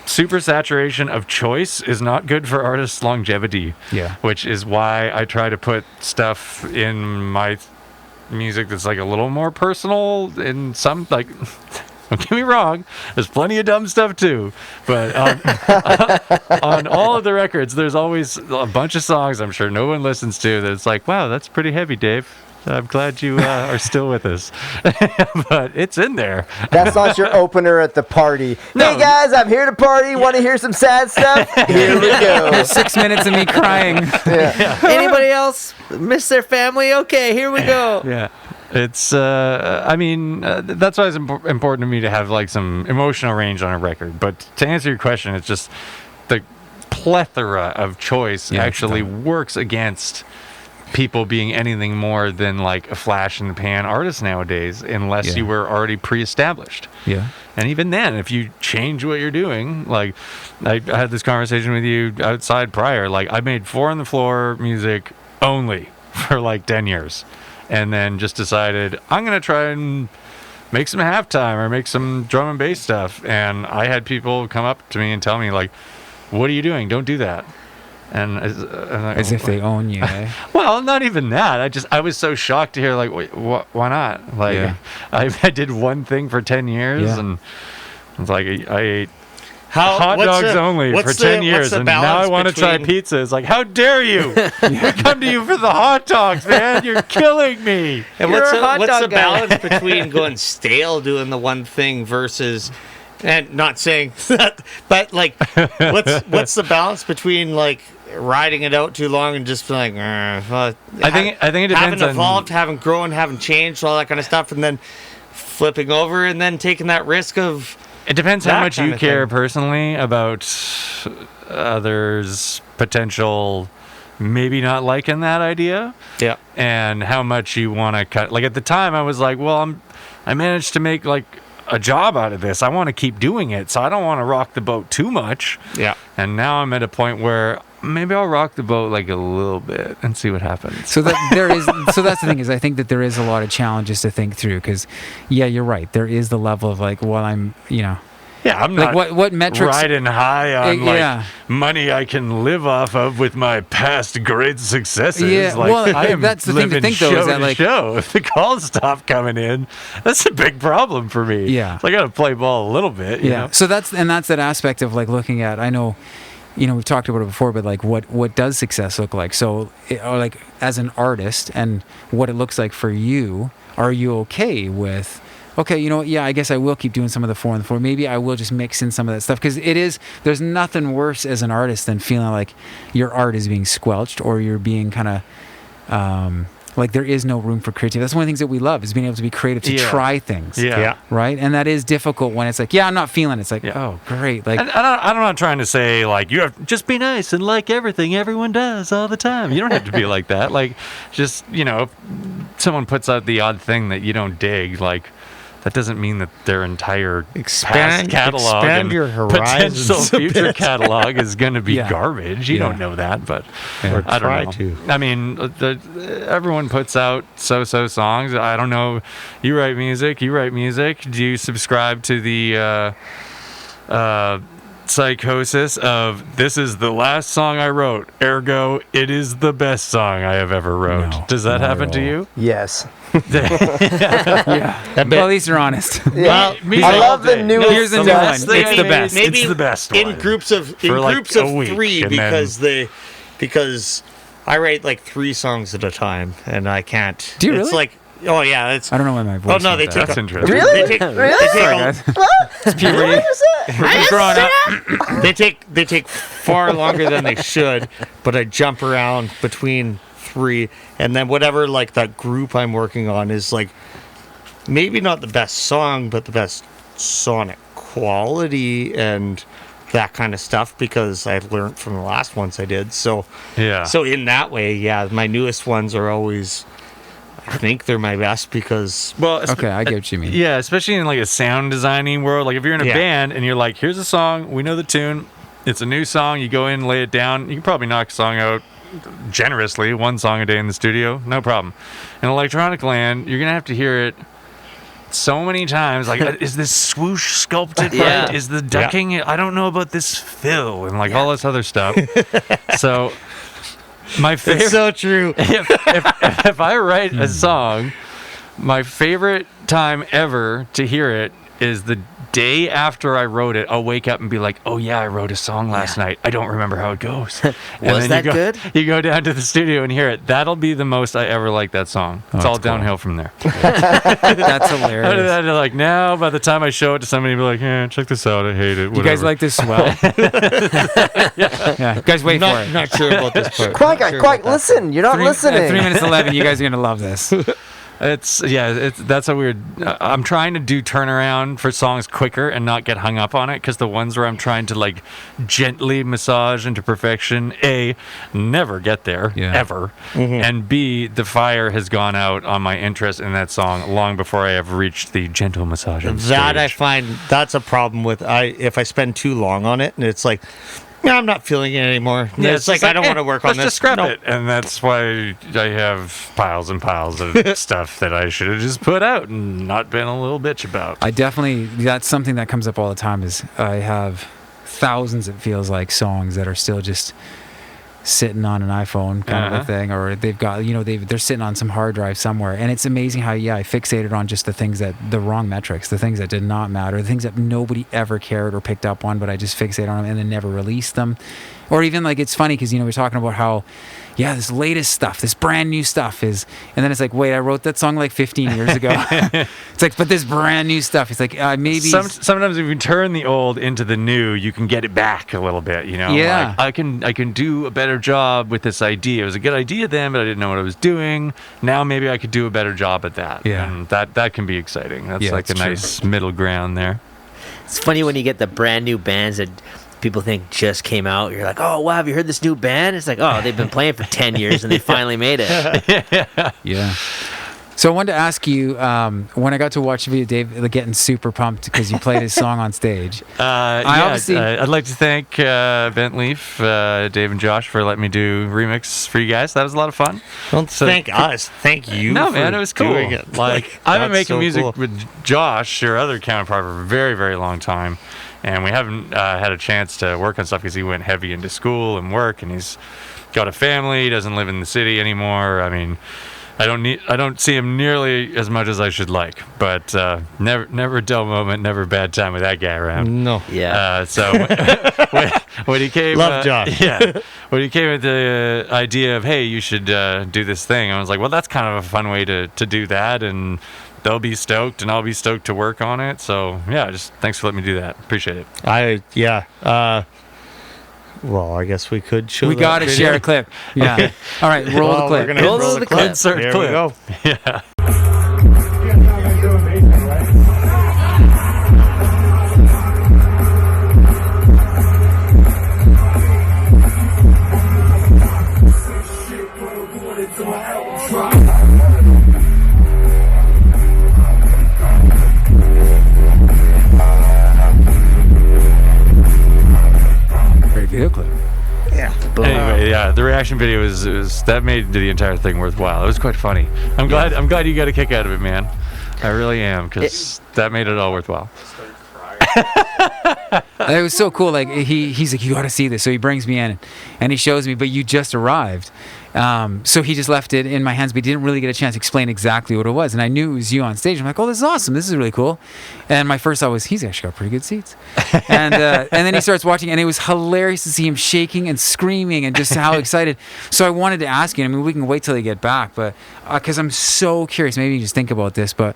Speaker 2: super saturation of choice is not good for artists' longevity.
Speaker 3: Yeah.
Speaker 2: Which is why I try to put stuff in my music that's like a little more personal in some, like, don't get me wrong, there's plenty of dumb stuff too, but on all of the records there's always a bunch of songs I'm sure no one listens to that it's like, wow, that's pretty heavy, Dave. I'm glad you are still with us. But it's in there.
Speaker 4: That's not your opener at the party.
Speaker 2: No.
Speaker 4: Hey guys, I'm here to party. Want to hear some sad stuff? Here we go.
Speaker 3: 6 minutes of me crying.
Speaker 5: Anybody else miss their family? Okay, here we go.
Speaker 2: Yeah. It's, that's why it's important to me to have, like, some emotional range on a record. But to answer your question, it's just the plethora of choice actually works against people being anything more than, like, a flash in the pan artist nowadays, unless you were already pre-established.
Speaker 3: Yeah.
Speaker 2: And even then, if you change what you're doing, like, I had this conversation with you outside prior, like, I made 4 on the floor music only for like 10 years. And then just decided I'm going to try and make some halftime or make some drum and bass stuff. And I had people come up to me and tell me, like, what are you doing? Don't do that. And
Speaker 3: As if they own you, eh?
Speaker 2: well, not even that. I was so shocked to hear, like, wait, why not? Like, I did one thing for 10 years, and it's like I ate hot dogs only for 10 years, and now I want to try pizza. It's like, how dare you? We come to you for the hot dogs, man. You're killing me.
Speaker 1: And
Speaker 5: You're
Speaker 1: what's
Speaker 5: a hot
Speaker 1: the
Speaker 5: dog guy.
Speaker 1: balance between going stale doing the one thing versus, and not saying that, but like, what's the balance between, like, riding it out too long and just being like,
Speaker 2: I think it depends
Speaker 1: haven't evolved,
Speaker 2: on,
Speaker 1: haven't grown, haven't changed, all that kind of stuff, and then flipping over and then taking that risk of.
Speaker 2: it depends how
Speaker 1: that
Speaker 2: much
Speaker 1: kind
Speaker 2: you
Speaker 1: of
Speaker 2: care
Speaker 1: thing.
Speaker 2: personally about others' potential maybe not liking that idea.
Speaker 1: Yeah.
Speaker 2: And how much you want to cut. Like, at the time I was like, well, I managed to make, like, a job out of this. I want to keep doing it, so I don't want to rock the boat too much.
Speaker 1: Yeah.
Speaker 2: And now I'm at a point where maybe I'll rock the boat, like, a little bit and see what happens.
Speaker 3: So that's the thing, is I think that there is a lot of challenges to think through, because you're right, there is the level of, like, well, I'm
Speaker 2: Yeah, I'm
Speaker 3: Like
Speaker 2: not
Speaker 3: what metrics?
Speaker 2: riding high on
Speaker 3: yeah.
Speaker 2: money I can live off of with my past great successes.
Speaker 3: Yeah,
Speaker 2: like,
Speaker 3: well,
Speaker 2: I am
Speaker 3: that's the thing to
Speaker 2: living
Speaker 3: think, though, is
Speaker 2: show
Speaker 3: that,
Speaker 2: to
Speaker 3: like-
Speaker 2: show. If the calls stop coming in, that's a big problem for me.
Speaker 3: Yeah.
Speaker 2: So I got to play ball a little bit. You know?
Speaker 3: So that's that aspect of like looking at. I know, we've talked about it before, but like what does success look like? So, or like as an artist, and what it looks like for you. Are you okay with? Okay, you know what? Yeah, I guess I will keep doing some of the 4 on the 4. Maybe I will just mix in some of that stuff, because there's nothing worse as an artist than feeling like your art is being squelched, or you're being kind of like there is no room for creativity. That's one of the things that we love, is being able to be creative, to try things.
Speaker 2: Yeah.
Speaker 3: Right? And that is difficult when it's like, I'm not feeling it. It's like, oh, great. Like,
Speaker 2: And I'm not trying to say, like, you have just be nice and like everything everyone does all the time. You don't have to be like that. Like, just, if someone puts out the odd thing that you don't dig, like, that doesn't mean that their entire past catalog and
Speaker 1: your horizons
Speaker 2: potential
Speaker 1: a
Speaker 2: future
Speaker 1: bit.
Speaker 2: catalog is going to be
Speaker 3: Yeah.
Speaker 2: garbage. You don't know that, but
Speaker 1: Or
Speaker 2: I
Speaker 1: try
Speaker 2: don't know.
Speaker 1: to.
Speaker 2: I mean, everyone puts out so-so songs. I don't know. You write music. Do you subscribe to the psychosis of this is the last song I wrote, ergo it is the best song I have ever wrote?
Speaker 3: No,
Speaker 2: Does that
Speaker 3: not
Speaker 2: happen
Speaker 3: at
Speaker 2: to
Speaker 3: all.
Speaker 2: you?
Speaker 4: Yes.
Speaker 3: well, at least you're honest.
Speaker 4: Yeah.
Speaker 2: me
Speaker 4: I
Speaker 2: all
Speaker 4: love the
Speaker 2: day.
Speaker 4: newest
Speaker 3: here's the new
Speaker 4: stuff.
Speaker 3: one. It's the best.
Speaker 2: It's the best
Speaker 1: in
Speaker 2: one.
Speaker 1: groups of
Speaker 2: For like a week,
Speaker 1: 3
Speaker 2: and then-
Speaker 1: because I write like 3 songs at a time, and I can't.
Speaker 3: Do you
Speaker 1: It's
Speaker 3: really?
Speaker 1: like, oh yeah, it's.
Speaker 3: I don't know why my voice.
Speaker 1: Oh no,
Speaker 3: went
Speaker 1: they
Speaker 3: there.
Speaker 1: take
Speaker 2: That's
Speaker 1: a,
Speaker 2: interesting.
Speaker 4: Really?
Speaker 1: They take,
Speaker 4: Really?
Speaker 1: They take,
Speaker 3: Sorry,
Speaker 1: a-
Speaker 3: guys.
Speaker 4: It's puberty.
Speaker 3: We're growing up.
Speaker 1: they take far longer than they should, but I jump around between 3, and then whatever like that group I'm working on is like maybe not the best song, but the best sonic quality and that kind of stuff, because I've learned from the last ones I did. So
Speaker 2: Yeah.
Speaker 1: so in that way, yeah, my newest ones are always, I think they're my best, because
Speaker 2: Well,
Speaker 3: Okay, I get what you mean.
Speaker 2: Yeah, especially in like a sound designing world. Like if you're in a
Speaker 1: Yeah.
Speaker 2: band and you're like, here's a song, we know the tune, it's a new song, you go in, lay it down, you can probably knock a song out generously, 1 song a day in the studio, no problem. In electronic land, you're gonna have to hear it so many times. Like, is this swoosh sculpted
Speaker 5: Yeah.
Speaker 2: right? Is the ducking? I don't know about this fill and like all this other stuff. So my favorite.
Speaker 1: it's so true.
Speaker 2: if I write a song, my favorite time ever to hear it is the day after I wrote it. I'll wake up and be like, oh yeah, I wrote a song last night. I don't remember how it goes. And
Speaker 5: Was
Speaker 2: then
Speaker 5: that
Speaker 2: you go,
Speaker 5: good?
Speaker 2: You go down to the studio and hear it. That'll be the most I ever like that song. It's all
Speaker 3: that's cool.
Speaker 2: downhill from there.
Speaker 3: That's
Speaker 2: After
Speaker 3: hilarious.
Speaker 2: that, like now, by the time I show it to somebody, be like, yeah, check this out. I hate it.
Speaker 3: You guys
Speaker 2: whatever."
Speaker 3: like this swell? yeah. Guys, wait for
Speaker 1: Not,
Speaker 3: it.
Speaker 1: not sure about this part.
Speaker 4: Quiet guy,
Speaker 1: Not sure
Speaker 4: quiet,
Speaker 1: about that.
Speaker 4: listen. You're not listening.
Speaker 3: 3 minutes 11. You guys are gonna love this.
Speaker 2: That's a weird. I'm trying to do turnaround for songs quicker and not get hung up on it, because the ones where I'm trying to like gently massage into perfection, A, never get there ever, and B, the fire has gone out on my interest in that song long before I have reached the gentle massage.
Speaker 1: That I find that's a problem with if I spend too long on it, and it's like, yeah, I'm not feeling it anymore.
Speaker 2: Yeah,
Speaker 1: It's like I don't want to work on
Speaker 2: let's
Speaker 1: this.
Speaker 2: just scrap
Speaker 1: No.
Speaker 2: it, and that's why I have piles and piles of stuff that I should have just put out and not been a little bitch about.
Speaker 3: I definitely, that's something that comes up all the time, is I have thousands, it feels like, songs that are still just sitting on an iPhone kind of a thing, or they've got, they're sitting on some hard drive somewhere. And it's amazing how, I fixated on just the wrong metrics, the things that did not matter, the things that nobody ever cared or picked up on, but I just fixated on them and then never released them. Or even like, it's funny because, we're talking about how, this latest stuff, this brand new stuff is, and then it's like, wait, I wrote that song like 15 years ago. It's like, but this brand new stuff, it's like, maybe.
Speaker 2: Sometimes if you turn the old into the new, you can get it back a little bit,
Speaker 3: Yeah.
Speaker 2: Like, I can do a better job with this idea. It was a good idea then, but I didn't know what I was doing. Now maybe I could do a better job at that.
Speaker 3: Yeah.
Speaker 2: And that can be exciting. That's like a
Speaker 3: it's true.
Speaker 2: nice middle ground there.
Speaker 5: It's funny when you get the brand new bands that people think just came out. You're like, oh, wow, have you heard this new band? It's like, oh, they've been playing for 10 years and they finally made it.
Speaker 3: Yeah. So I wanted to ask you, when I got to watch the video, Dave, like, getting super pumped because you played his song on stage.
Speaker 2: I'd like to thank Bent Leaf, Dave and Josh for letting me do remix for you guys. That was a lot of fun.
Speaker 1: Don't thank us. Thank you.
Speaker 2: No,
Speaker 1: for
Speaker 2: man, it was cool.
Speaker 1: doing it.
Speaker 2: Like, I've been
Speaker 1: that's
Speaker 2: making
Speaker 1: so
Speaker 2: music
Speaker 1: cool.
Speaker 2: with Josh, your other counterpart, for a very, very long time. and we haven't had a chance to work on stuff because he went heavy into school and work, and he's got a family. He doesn't live in the city anymore. I mean, I don't see him nearly as much as I should like, but never a dull moment, never a bad time with that guy around.
Speaker 1: No.
Speaker 5: Yeah.
Speaker 2: So when he came,
Speaker 1: Love Josh.
Speaker 2: yeah, when he came with the idea of, hey, you should do this thing, I was like, well, that's kind of a fun way to do that, and they'll be stoked, and I'll be stoked to work on it. So yeah, just thanks for letting me do that. Appreciate it.
Speaker 1: Well, I guess we could show.
Speaker 3: We got to
Speaker 1: video.
Speaker 3: share a clip. Yeah.
Speaker 1: Okay.
Speaker 3: All right, roll the
Speaker 1: Well,
Speaker 3: clip.
Speaker 1: we're gonna
Speaker 5: Roll the clip.
Speaker 2: Insert
Speaker 1: There
Speaker 2: clip.
Speaker 1: we go.
Speaker 2: Yeah.
Speaker 3: Great video clip.
Speaker 2: Anyway, yeah, the reaction video was that made the entire thing worthwhile. It was quite funny. I'm glad you got a kick out of it, man. I really am, because that made it all worthwhile.
Speaker 3: It was so cool. Like he's like, you got to see this. So he brings me in, and he shows me. But you just arrived, so he just left it in my hands. But he didn't really get a chance to explain exactly what it was. And I knew it was you on stage. I'm like, oh, this is awesome. This is really cool. And my first thought was, he's actually got pretty good seats. And then he starts watching, and it was hilarious to see him shaking and screaming and just how excited. So I wanted to ask you. I mean, we can wait till you get back, but because I'm so curious. Maybe you just think about this, but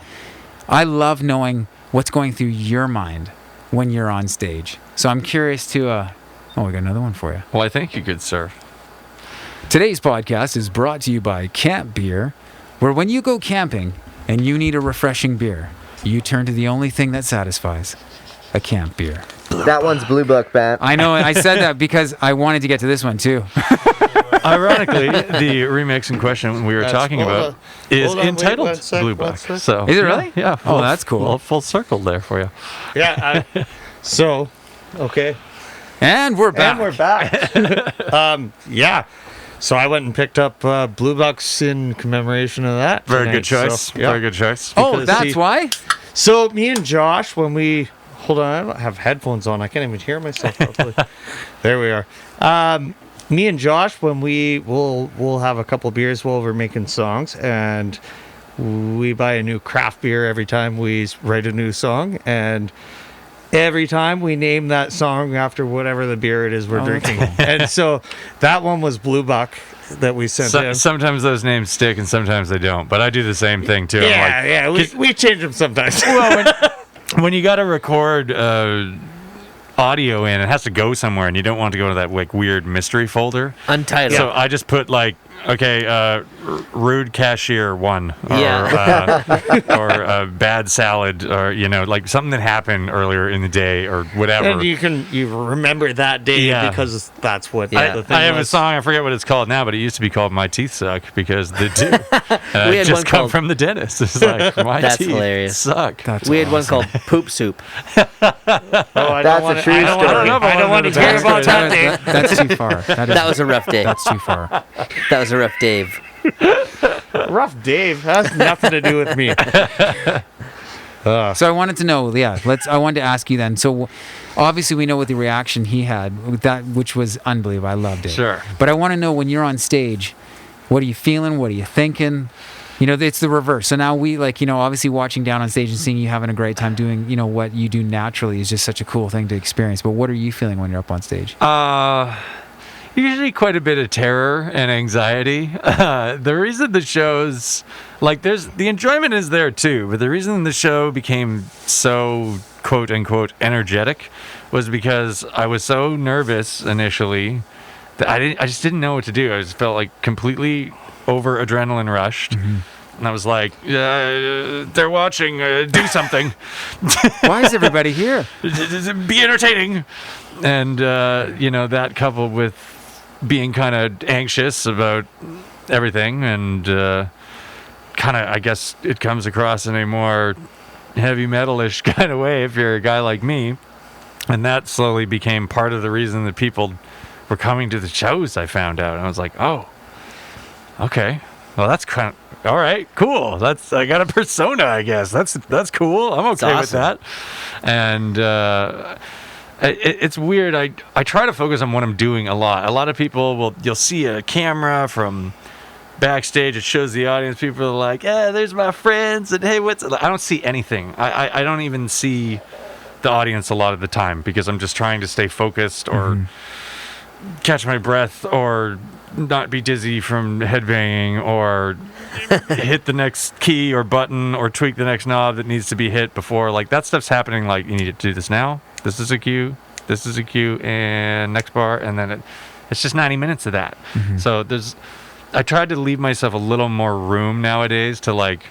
Speaker 3: I love knowing what's going through your mind when you're on stage. So I'm curious to, we got another one for you.
Speaker 2: Well, I thank you, good sir.
Speaker 3: Today's podcast is brought to you by Camp Beer, where when you go camping and you need a refreshing beer, you turn to the only thing that satisfies, a camp beer.
Speaker 4: That one's Blue Book, Bat.
Speaker 3: I know, I said that because I wanted to get to this one too.
Speaker 2: Ironically, the remix in question we were talking about is entitled Blue Book. So
Speaker 3: Is it really?
Speaker 2: Yeah.
Speaker 3: Oh, that's cool.
Speaker 2: Full circle there for you.
Speaker 1: Yeah. So, okay.
Speaker 3: And we're back.
Speaker 4: And we're back.
Speaker 1: Yeah. So I went and picked up Blue Bucks in commemoration of that.
Speaker 2: Very
Speaker 1: tonight.
Speaker 2: good choice.
Speaker 1: So, yeah.
Speaker 2: Very good choice.
Speaker 3: Oh,
Speaker 1: because
Speaker 3: that's why?
Speaker 1: So me and Josh, when we hold on, I don't have headphones on. I can't even hear myself properly. There we are. Me and Josh, when we'll have a couple beers while we're making songs, and we buy a new craft beer every time we write a new song, and every time we name that song after whatever the beer it is we're drinking. And so that one was Blue Buck that we sent in.
Speaker 2: Sometimes those names stick and sometimes they don't, but I do the same thing too.
Speaker 1: Yeah, we change them sometimes.
Speaker 2: Well, when you got to record audio in, it has to go somewhere, and you don't want to go to that like weird mystery folder.
Speaker 5: Untitled.
Speaker 2: So I just put like, okay, rude cashier 1, or or bad salad, or like something that happened earlier in the day or whatever.
Speaker 1: And you remember that day because that's what the thing
Speaker 2: I have
Speaker 1: was.
Speaker 2: a song, I forget what it's called now, but it used to be called My Teeth Suck because they do. And
Speaker 5: We
Speaker 2: I
Speaker 5: had
Speaker 2: just
Speaker 5: one
Speaker 2: come
Speaker 5: called-
Speaker 2: from the dentist. It's like, my
Speaker 5: That's
Speaker 2: teeth
Speaker 5: hilarious.
Speaker 2: suck.
Speaker 3: That's
Speaker 5: We had one
Speaker 3: awesome.
Speaker 5: called Poop Soup.
Speaker 4: That's a true story.
Speaker 1: I don't want to hear about that day.
Speaker 3: That's too far.
Speaker 5: That was a rough day.
Speaker 3: That's too far.
Speaker 5: That was a rough Dave.
Speaker 1: Rough Dave has nothing to do with me.
Speaker 3: So I wanted to know, I wanted to ask you then. So obviously we know what the reaction he had with that, which was unbelievable. I loved it.
Speaker 2: Sure.
Speaker 3: But I want to know, when you're on stage, what are you feeling? What are you thinking? It's the reverse. So now we obviously watching down on stage and seeing you having a great time doing, what you do naturally is just such a cool thing to experience. But what are you feeling when you're up on stage?
Speaker 2: Usually quite a bit of terror and anxiety. The reason the show's the enjoyment is there too, but the reason the show became so quote unquote energetic was because I was so nervous initially that I just didn't know what to do. I just felt like completely over adrenaline rushed. Mm-hmm. And I was like, they're watching, do something.
Speaker 3: Why is everybody here?
Speaker 2: Be entertaining. And, that coupled with being kind of anxious about everything, and kind of, I guess it comes across in a more heavy metal-ish kind of way if you're a guy like me. And that slowly became part of the reason that people were coming to the shows, I found out. And I was like, oh, okay. Well, that's kind of, all right, cool. I got a persona, I guess. That's cool. I'm okay with that. And it's weird. I try to focus on what I'm doing a lot. A lot of people you'll see a camera from backstage. It shows the audience. People are like, "Yeah, there's my friends," and hey, what's? I don't see anything. I don't even see the audience a lot of the time because I'm just trying to stay focused or catch my breath or not be dizzy from headbanging or hit the next key or button or tweak the next knob that needs to be hit before. Like that stuff's happening. Like you need to do this now. This is a cue. This is a cue, and next bar, and then it's just 90 minutes of that. So I tried to leave myself a little more room nowadays to like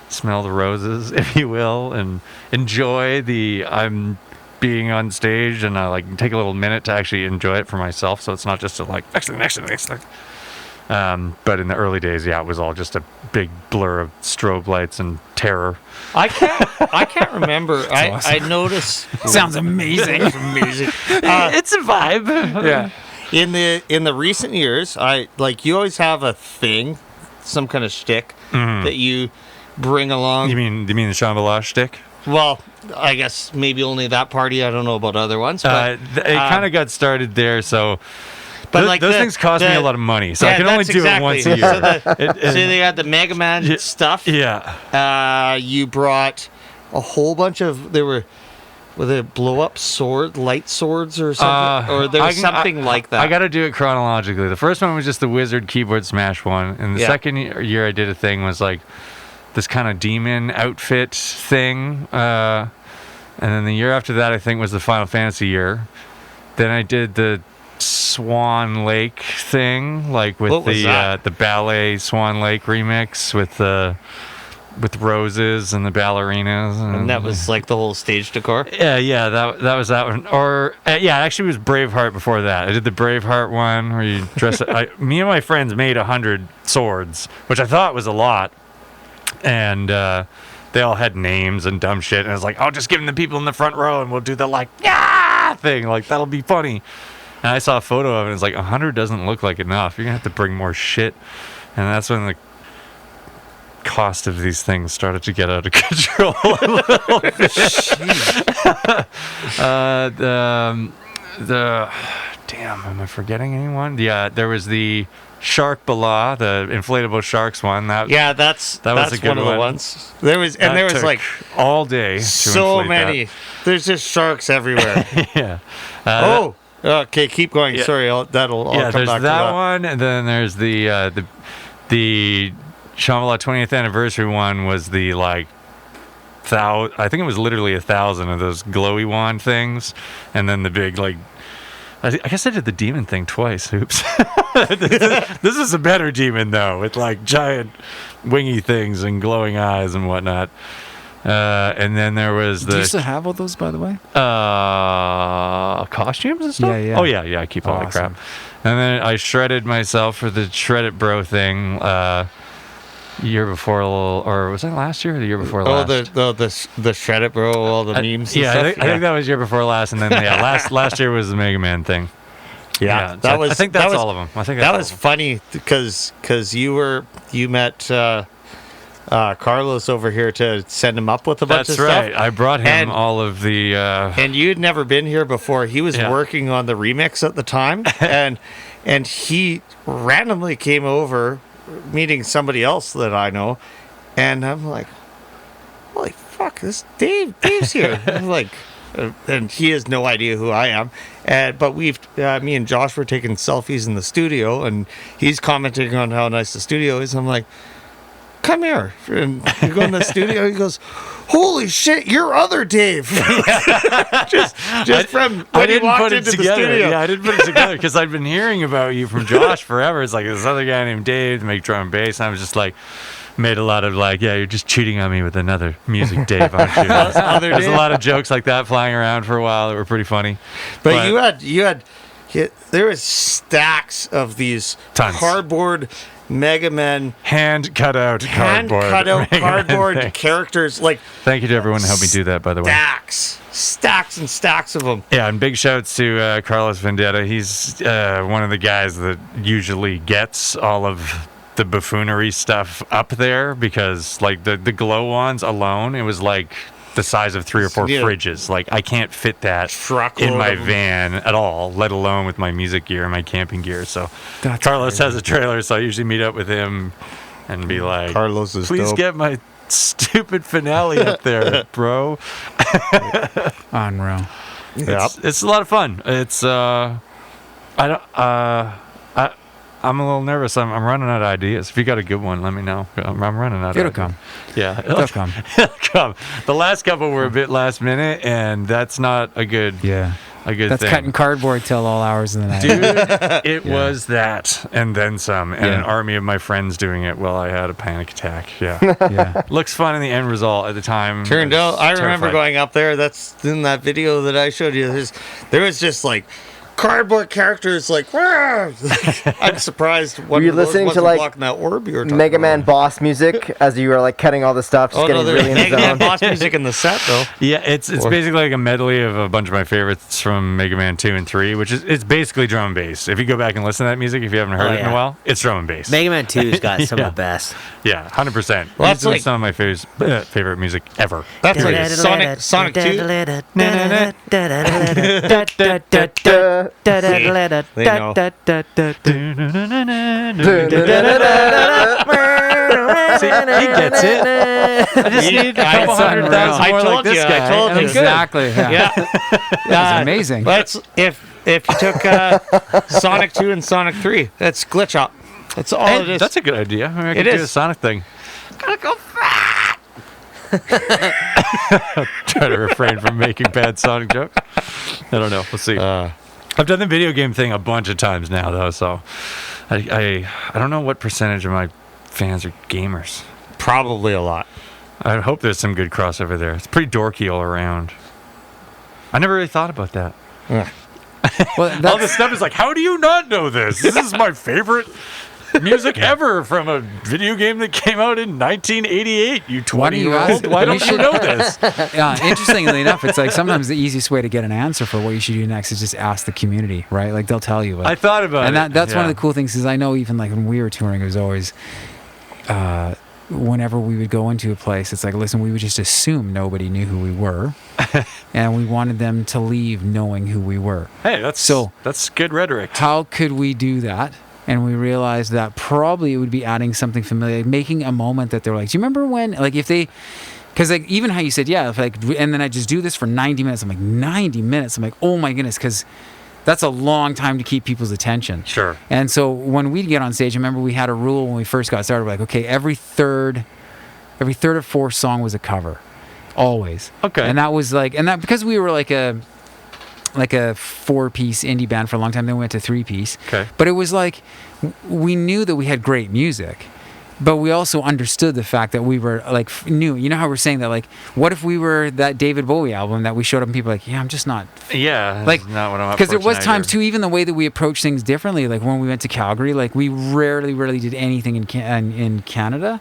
Speaker 2: smell the roses, if you will, and enjoy I'm being on stage, and I like take a little minute to actually enjoy it for myself. So it's not just next thing. But in the early days, it was all just a big blur of strobe lights and terror.
Speaker 1: I can't remember. I noticed.
Speaker 3: Sounds amazing.
Speaker 1: Amazing.
Speaker 2: It's a vibe.
Speaker 3: Yeah.
Speaker 1: In the recent years, you always have a thing, some kind of shtick that you bring along.
Speaker 2: You mean the Shambhala shtick?
Speaker 1: Well, I guess maybe only that party. I don't know about other ones. But,
Speaker 2: it kind of got started there, so.
Speaker 1: But
Speaker 2: those things cost me a lot of money, so I can only do it once a year.
Speaker 1: So they had the Mega Man stuff.
Speaker 2: Yeah.
Speaker 1: You brought a whole bunch of were they blow up light swords or something, or there was something like that.
Speaker 2: I got to do it chronologically. The first one was just the Wizard Keyboard Smash one, and the second year I did a thing was like this kind of demon outfit thing, and then the year after that I think was the Final Fantasy year. Then I did the Swan Lake thing, like with the ballet Swan Lake remix with roses and the ballerinas,
Speaker 1: and that was like the whole stage decor.
Speaker 2: Yeah, that was that one. Or actually, it was Braveheart before that. I did the Braveheart one where you dress. Me and my friends made 100 swords, which I thought was a lot, and they all had names and dumb shit. And I was like, I'll just give them the people in the front row, and we'll do the thing. Like that'll be funny. And I saw a photo of it, and it's like 100 doesn't look like enough. You're gonna have to bring more shit, and that's when the cost of these things started to get out of control a little bit. Damn, am I forgetting anyone? Yeah, there was the Shark Bala, the inflatable sharks one. That was a good
Speaker 1: one of the ones. There was like
Speaker 2: all day.
Speaker 1: So many.
Speaker 2: That.
Speaker 1: There's just sharks everywhere.
Speaker 2: Yeah.
Speaker 1: Okay, keep going. Yeah. Sorry, I'll come back to that.
Speaker 2: There's that one, and then there's the Shambhala 20th anniversary one was the I think it was literally 1,000 of those glowy wand things, and then the big I guess I did the demon thing twice. Oops. This is a better demon though, with like giant wingy things and glowing eyes and whatnot. And then there was
Speaker 3: Do you still have all those, by the way?
Speaker 2: Costumes and stuff?
Speaker 3: Yeah.
Speaker 2: Oh, yeah, I keep all that crap. And then I shredded myself for the Shred It Bro thing year before, or was that last year or the year before last?
Speaker 1: The Shred It Bro, all the memes and stuff?
Speaker 2: I think that was year before last, and then last year was the Mega Man thing.
Speaker 1: Yeah,
Speaker 2: I think that's all of them. I think
Speaker 1: that was funny because you met Carlos over here to send him up with a bunch of stuff.
Speaker 2: That's right. I brought him all of the...
Speaker 1: And you'd never been here before. He was working on the remix at the time, and he randomly came over, meeting somebody else that I know, and I'm like, holy fuck, this Dave's here. I'm like... and he has no idea who I am. But me and Josh were taking selfies in the studio, and he's commenting on how nice the studio is. I'm like, come here. And you go in the studio, he goes, holy shit, you're other Dave. just from when he walked into the studio.
Speaker 2: Yeah, I didn't put it together because I'd been hearing about you from Josh forever. It's like this other guy named Dave to make drum and bass. And I was just like, made a lot of you're just cheating on me with another music Dave, aren't you? There's a lot of jokes like that flying around for a while that were pretty funny.
Speaker 1: But there was stacks of these cardboard Mega Man
Speaker 2: hand cut out cardboard
Speaker 1: characters.
Speaker 2: Thank you to everyone who helped me do that, by the way.
Speaker 1: Stacks and stacks of them.
Speaker 2: Yeah, and big shouts to Carlos Vendetta. He's one of the guys that usually gets all of the buffoonery stuff up there, because the glow wands alone, it was like the the size of 3 or 4
Speaker 1: Yeah.
Speaker 2: fridges. Like I can't fit that
Speaker 1: Truckload
Speaker 2: in my
Speaker 1: of them.
Speaker 2: van at all, let alone with my music gear and my camping gear. So
Speaker 3: That's
Speaker 2: Carlos
Speaker 3: crazy.
Speaker 2: has a trailer, so I usually meet up with him and be like,
Speaker 1: Carlos is
Speaker 2: please
Speaker 1: dope.
Speaker 2: get my stupid finale up there, bro.
Speaker 3: Unreal.
Speaker 2: It's a lot of fun. It's I'm a little nervous. I'm running out of ideas. If you got a good one, let me know. I'm running out.
Speaker 3: It'll
Speaker 2: of
Speaker 3: come.
Speaker 2: Yeah,
Speaker 3: It'll come.
Speaker 2: It'll come. The last couple were a bit last minute, and that's not a good
Speaker 3: Yeah. That's
Speaker 2: thing.
Speaker 3: cutting cardboard till all hours of the night.
Speaker 2: Dude, it
Speaker 3: Yeah.
Speaker 2: was that, and then some, and an
Speaker 3: Yeah.
Speaker 2: army of my friends doing it while I had a panic attack. Yeah,
Speaker 3: Yeah.
Speaker 2: looks fun in the end result. At the time,
Speaker 1: Turned
Speaker 2: was
Speaker 1: out, I remember
Speaker 2: terrified.
Speaker 1: going up there. That's in that video that I showed you. There was just like cardboard characters, like. "Wah!" I'm surprised. One
Speaker 4: Were you
Speaker 1: of those
Speaker 4: listening to,
Speaker 1: wasn't
Speaker 4: like,
Speaker 1: blocking that orb you were talking
Speaker 4: Mega Man
Speaker 1: about.
Speaker 4: boss music as you were like cutting all the stuff, just
Speaker 1: Oh
Speaker 4: getting
Speaker 1: no,
Speaker 4: really
Speaker 1: there's
Speaker 4: in the
Speaker 1: Mega Man
Speaker 4: zone.
Speaker 1: boss music in the set though.
Speaker 2: Yeah, it's
Speaker 1: Or-
Speaker 2: basically like a medley of a bunch of my favorites from Mega Man 2 and 3, which is it's basically drum and bass. If you go back and listen to that music, if you haven't heard
Speaker 5: Oh,
Speaker 2: it in a
Speaker 5: yeah.
Speaker 2: while, it's drum and bass.
Speaker 5: Mega Man 2's got some
Speaker 2: Yeah.
Speaker 5: of the best.
Speaker 2: Yeah, 100%.
Speaker 1: Well,
Speaker 2: It's
Speaker 1: that's like-
Speaker 2: some of my favorite music ever.
Speaker 1: That's like
Speaker 2: Period.
Speaker 1: Sonic 2. They know.
Speaker 2: See, he gets it. I just need a couple
Speaker 3: unreal.
Speaker 2: 100,000
Speaker 1: I
Speaker 2: more
Speaker 1: told
Speaker 2: like this
Speaker 1: you, I
Speaker 2: guy.
Speaker 1: told
Speaker 2: and
Speaker 1: you.
Speaker 2: I'm good.
Speaker 3: Exactly. Yeah.
Speaker 1: Yeah,
Speaker 3: That's amazing.
Speaker 1: That's if you took Sonic 2 and Sonic 3, that's glitch up. That's all
Speaker 2: Hey,
Speaker 1: it is.
Speaker 2: that's a good idea. Maybe I
Speaker 1: It
Speaker 2: could do
Speaker 1: is.
Speaker 2: a Sonic thing. Gotta go fat. Try to refrain from making bad Sonic jokes. I don't know. We'll see. I've done the video game thing a bunch of times now, though, so I don't know what percentage of my fans are gamers.
Speaker 1: Probably a lot.
Speaker 2: I hope there's some good crossover there. It's pretty dorky all around. I never really thought about that.
Speaker 3: Well,
Speaker 2: All
Speaker 3: that's,
Speaker 2: this stuff is like, how do you not know this? This is my favorite music ever from a video game that came out in 1988. You
Speaker 3: Why do you
Speaker 2: 20-year-old.
Speaker 3: ask?
Speaker 2: Why
Speaker 3: You
Speaker 2: don't you
Speaker 3: should-
Speaker 2: know this?
Speaker 3: interestingly enough, it's like sometimes the easiest way to get an answer for what you should do next is just ask the community, right? Like they'll tell you. Like,
Speaker 2: I thought about
Speaker 3: and
Speaker 2: it.
Speaker 3: that's one of
Speaker 2: yeah.
Speaker 3: the cool things is I know even like when we were touring, it was always whenever we would go into a place, it's like, listen, we would just assume nobody knew who we were, and we wanted them to leave knowing who we were.
Speaker 2: Hey, that's good rhetoric.
Speaker 3: How could we do that? And we realized that probably it would be adding something familiar, making a moment that they're like, do you remember when, like, if they, because like even how you said, yeah, if like, and then I just do this for 90 minutes. I'm like, 90 minutes. I'm like, oh my goodness, because that's a long time to keep people's attention.
Speaker 2: Sure.
Speaker 3: And so when we'd get on stage, I remember we had a rule when we first got started, we're like, okay, every third or fourth song was a cover, always.
Speaker 2: Okay.
Speaker 3: And that was like, and that because we were like a 4-piece indie band for a long time, then we went to 3-piece.
Speaker 2: Okay.
Speaker 3: But it was like we knew that we had great music, but we also understood the fact that we were like new. You know how we're saying that, like, what if we were that David Bowie album that we showed up and people were like, yeah, I'm just not.
Speaker 2: Yeah,
Speaker 3: Like,
Speaker 2: that's not what I'm up
Speaker 3: because
Speaker 2: for
Speaker 3: there was
Speaker 2: tonight,
Speaker 3: times
Speaker 2: or-
Speaker 3: too, even the way that we approach things differently. Like when we went to Calgary, like we rarely did anything in Canada.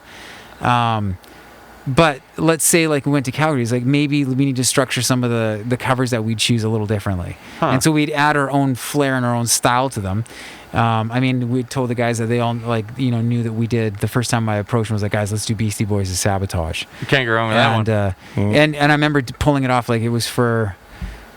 Speaker 3: But let's say like we went to Calgary, it's like maybe we need to structure some of the covers that we'd choose a little differently.
Speaker 2: Huh.
Speaker 3: And so we'd add our own flair and our own style to them. I mean, we told the guys that they all knew that we did. The first time I approached them was like, guys, let's do Beastie Boys' Sabotage.
Speaker 2: You can't go wrong with that one.
Speaker 3: And and I remember pulling it off like it was for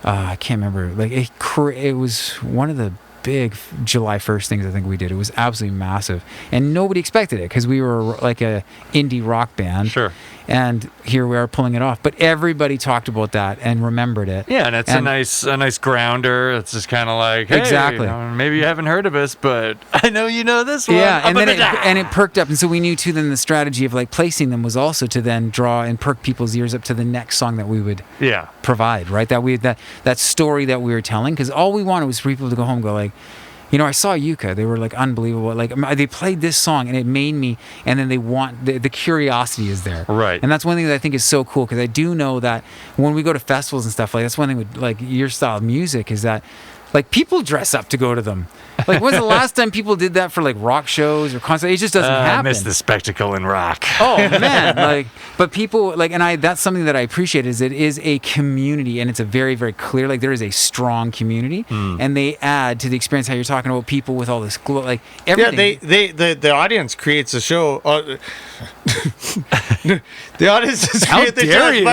Speaker 3: I can't remember, like it was one of the big July 1st things I think we did. It was absolutely massive, and nobody expected it because we were like a indie rock band.
Speaker 2: Sure.
Speaker 3: And here we are pulling it off, but everybody talked about that and remembered it.
Speaker 2: Yeah, and it's a nice grounder. It's just kind of like, hey,
Speaker 3: Exactly.
Speaker 2: Maybe you haven't heard of us, but I know you know this one.
Speaker 3: Yeah, and then it perked up, and so we knew too. Then the strategy of like placing them was also to then draw and perk people's ears up to the next song that we would
Speaker 2: yeah.
Speaker 3: provide, right? That story that we were telling, because all we wanted was for people to go home and go like, you know, I saw Yucca. They were like unbelievable. Like they played this song and it made me. And then they want the curiosity is there,
Speaker 2: Right.
Speaker 3: And that's one thing that I think is so cool because I do know that when we go to festivals and stuff like that's one thing with like your style of music is that Like people dress up to go to them. Like when's the last time people did that for like rock shows or concerts? It just doesn't happen.
Speaker 2: I miss the spectacle in rock.
Speaker 3: Oh man, like, but people like, and that's something that I appreciate is it is a community, and it's a very, very clear, like there is a strong community, and they add to the experience how you're talking about people with all this like everything.
Speaker 1: Yeah, the audience creates a show. The audience is
Speaker 3: How dare you?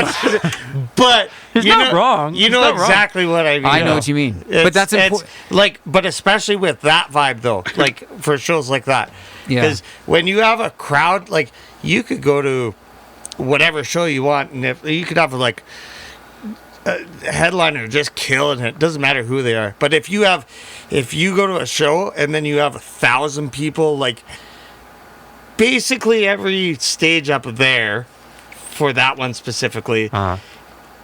Speaker 1: But
Speaker 2: He's not wrong.
Speaker 1: You
Speaker 2: He's
Speaker 1: know
Speaker 2: not wrong.
Speaker 1: exactly what I mean.
Speaker 3: I know what you mean, but that's important.
Speaker 1: Like, but especially with that vibe though, like for shows like that,
Speaker 3: Yeah.
Speaker 1: because when you have a crowd, like you could go to whatever show you want, and if you could have like a headliner just killing it, doesn't matter who they are. But if you go to a show and then you have 1,000 people, like basically every stage up there for that one specifically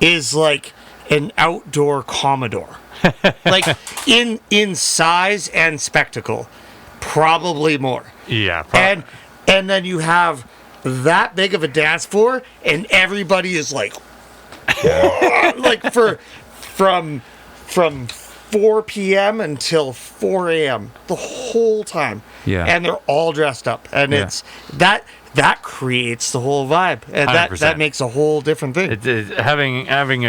Speaker 1: is like an outdoor Commodore. Like in size and spectacle, probably more.
Speaker 2: Yeah. Probably.
Speaker 1: And then you have that big of a dance floor, and everybody is like, like from 4 p.m. until 4 a.m. the whole time.
Speaker 3: Yeah.
Speaker 1: And they're all dressed up, and it's that creates the whole vibe, and
Speaker 2: 100%.
Speaker 1: that makes a whole different thing.
Speaker 2: Having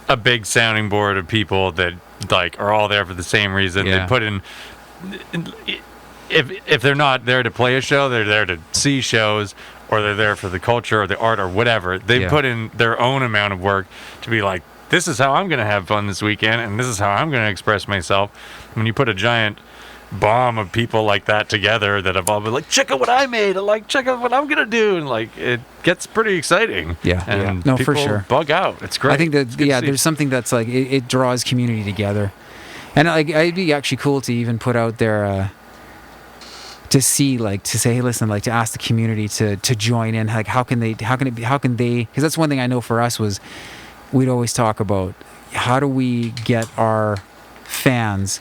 Speaker 2: a big sounding board of people that like are all there for the same reason.
Speaker 3: Yeah.
Speaker 2: They put in if they're not there to play a show, they're there to see shows, or they're there for the culture or the art or whatever. They put in their own amount of work to be like, this is how I'm going to have fun this weekend, and this is how I'm going to express myself. When you put a giant bomb of people like that together that have all been like, check out what I made, and like, check out what I'm gonna do, and like, it gets pretty exciting.
Speaker 3: Yeah.
Speaker 2: And
Speaker 3: No,
Speaker 2: people
Speaker 3: for sure.
Speaker 2: bug out. It's great.
Speaker 3: I think that
Speaker 2: It's good to see.
Speaker 3: there's something that's like it draws community together, and like it'd be actually cool to even put out there to see, like, to say, hey, listen, like to ask the community to join in, like how can they because that's one thing I know for us was we'd always talk about how do we get our fans,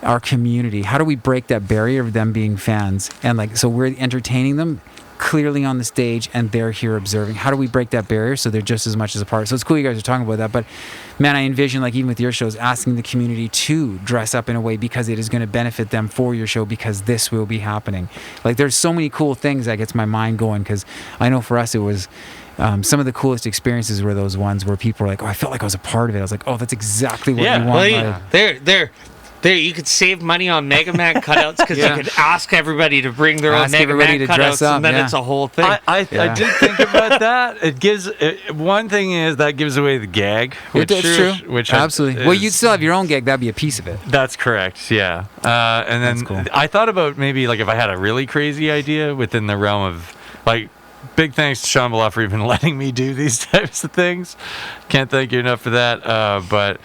Speaker 3: our community, how do we break that barrier of them being fans, and like so we're entertaining them clearly on the stage and they're here observing. How do we break that barrier so they're just as much as a part? So it's cool you guys are talking about that, but man, I envision, like, even with your shows, asking the community to dress up in a way because it is going to benefit them for your show, because this will be happening. Like, there's so many cool things that gets my mind going, because I know for us it was some of the coolest experiences were those ones where people were like, oh, I felt like I was a part of it. I was like, oh, that's exactly what we want.
Speaker 1: There, you could save money on Mega Man cutouts because you could ask everybody to bring their own Mega Man cutouts, and then it's a whole thing.
Speaker 2: I did think about that. It gives one thing is that gives away the gag, which
Speaker 3: That's true.
Speaker 2: Which
Speaker 3: absolutely. Well, you'd still have your own gag. That'd be a piece of it.
Speaker 2: That's correct. Yeah. And then
Speaker 3: That's cool.
Speaker 2: I thought about maybe like if I had a really crazy idea within the realm of like. Big thanks to Sean Bluff for even letting me do these types of things. Can't thank you enough for that. But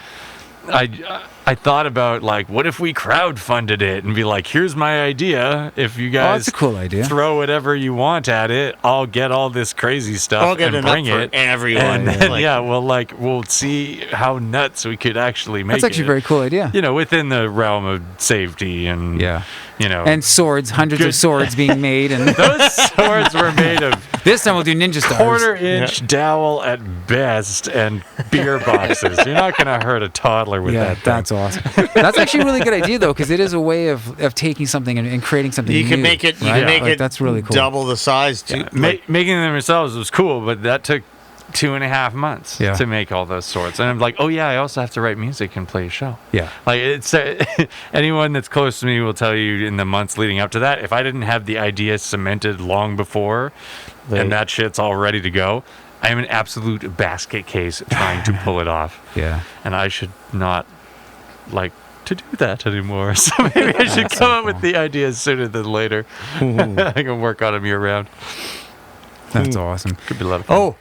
Speaker 2: I thought about, like, what if we crowdfunded it and be like, here's my idea. If you guys
Speaker 3: that's a cool idea.
Speaker 2: throw whatever you want at it, I'll get all this crazy stuff
Speaker 1: I'll get
Speaker 2: and
Speaker 1: enough
Speaker 2: bring
Speaker 1: for
Speaker 2: it.
Speaker 1: everyone.
Speaker 2: And then,
Speaker 1: Like-
Speaker 2: we'll see how nuts we could actually make it.
Speaker 3: That's actually a very cool idea.
Speaker 2: You know, within the realm of safety and, you know.
Speaker 3: And swords, hundreds of swords being made, and
Speaker 2: those swords were made of
Speaker 3: this time we'll do ninja stars.
Speaker 2: quarter-inch dowel at best and beer boxes. You're not going to hurt a toddler with that thing.
Speaker 3: That's awesome. That's actually a really good idea, though, because it is a way of taking something and creating something
Speaker 1: You
Speaker 3: new.
Speaker 1: can make it. You
Speaker 3: right?
Speaker 1: can make
Speaker 3: Like,
Speaker 1: it.
Speaker 3: That's really cool.
Speaker 1: Double the size too.
Speaker 2: Making them themselves was cool, but that took 2.5 months
Speaker 3: Yeah.
Speaker 2: to make all those swords. And I'm like, oh yeah, I also have to write music and play a show.
Speaker 3: Yeah.
Speaker 2: Like, it's anyone that's close to me will tell you in the months leading up to that, if I didn't have the idea cemented long before and that shit's all ready to go, I am an absolute basket case trying to pull it off.
Speaker 3: Yeah.
Speaker 2: And I should not like to do that anymore. So maybe I should come up with the ideas sooner than later. I can work on them year round.
Speaker 3: That's awesome.
Speaker 2: Could be a lot of fun.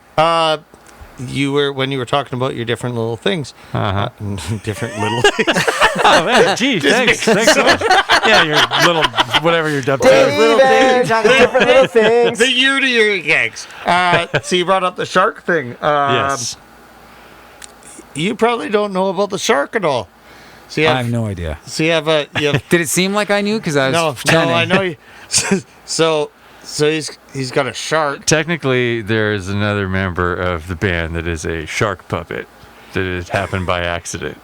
Speaker 1: When you were talking about your different little things, different little things.
Speaker 2: Oh man, gee, thanks so much. Yeah, your little whatever you're dubbed
Speaker 4: David, talking different little things.
Speaker 1: The year gags. So you brought up the shark thing.
Speaker 2: Yes.
Speaker 1: You probably don't know about the shark at all. So you
Speaker 3: I
Speaker 1: have,
Speaker 3: have no idea.
Speaker 1: so you have a. You have,
Speaker 3: Did it seem like I knew? Because I was
Speaker 1: no,
Speaker 3: pretending.
Speaker 1: I know you. So he's got a shark.
Speaker 2: Technically, there's another member of the band that is a shark puppet. it happened by accident.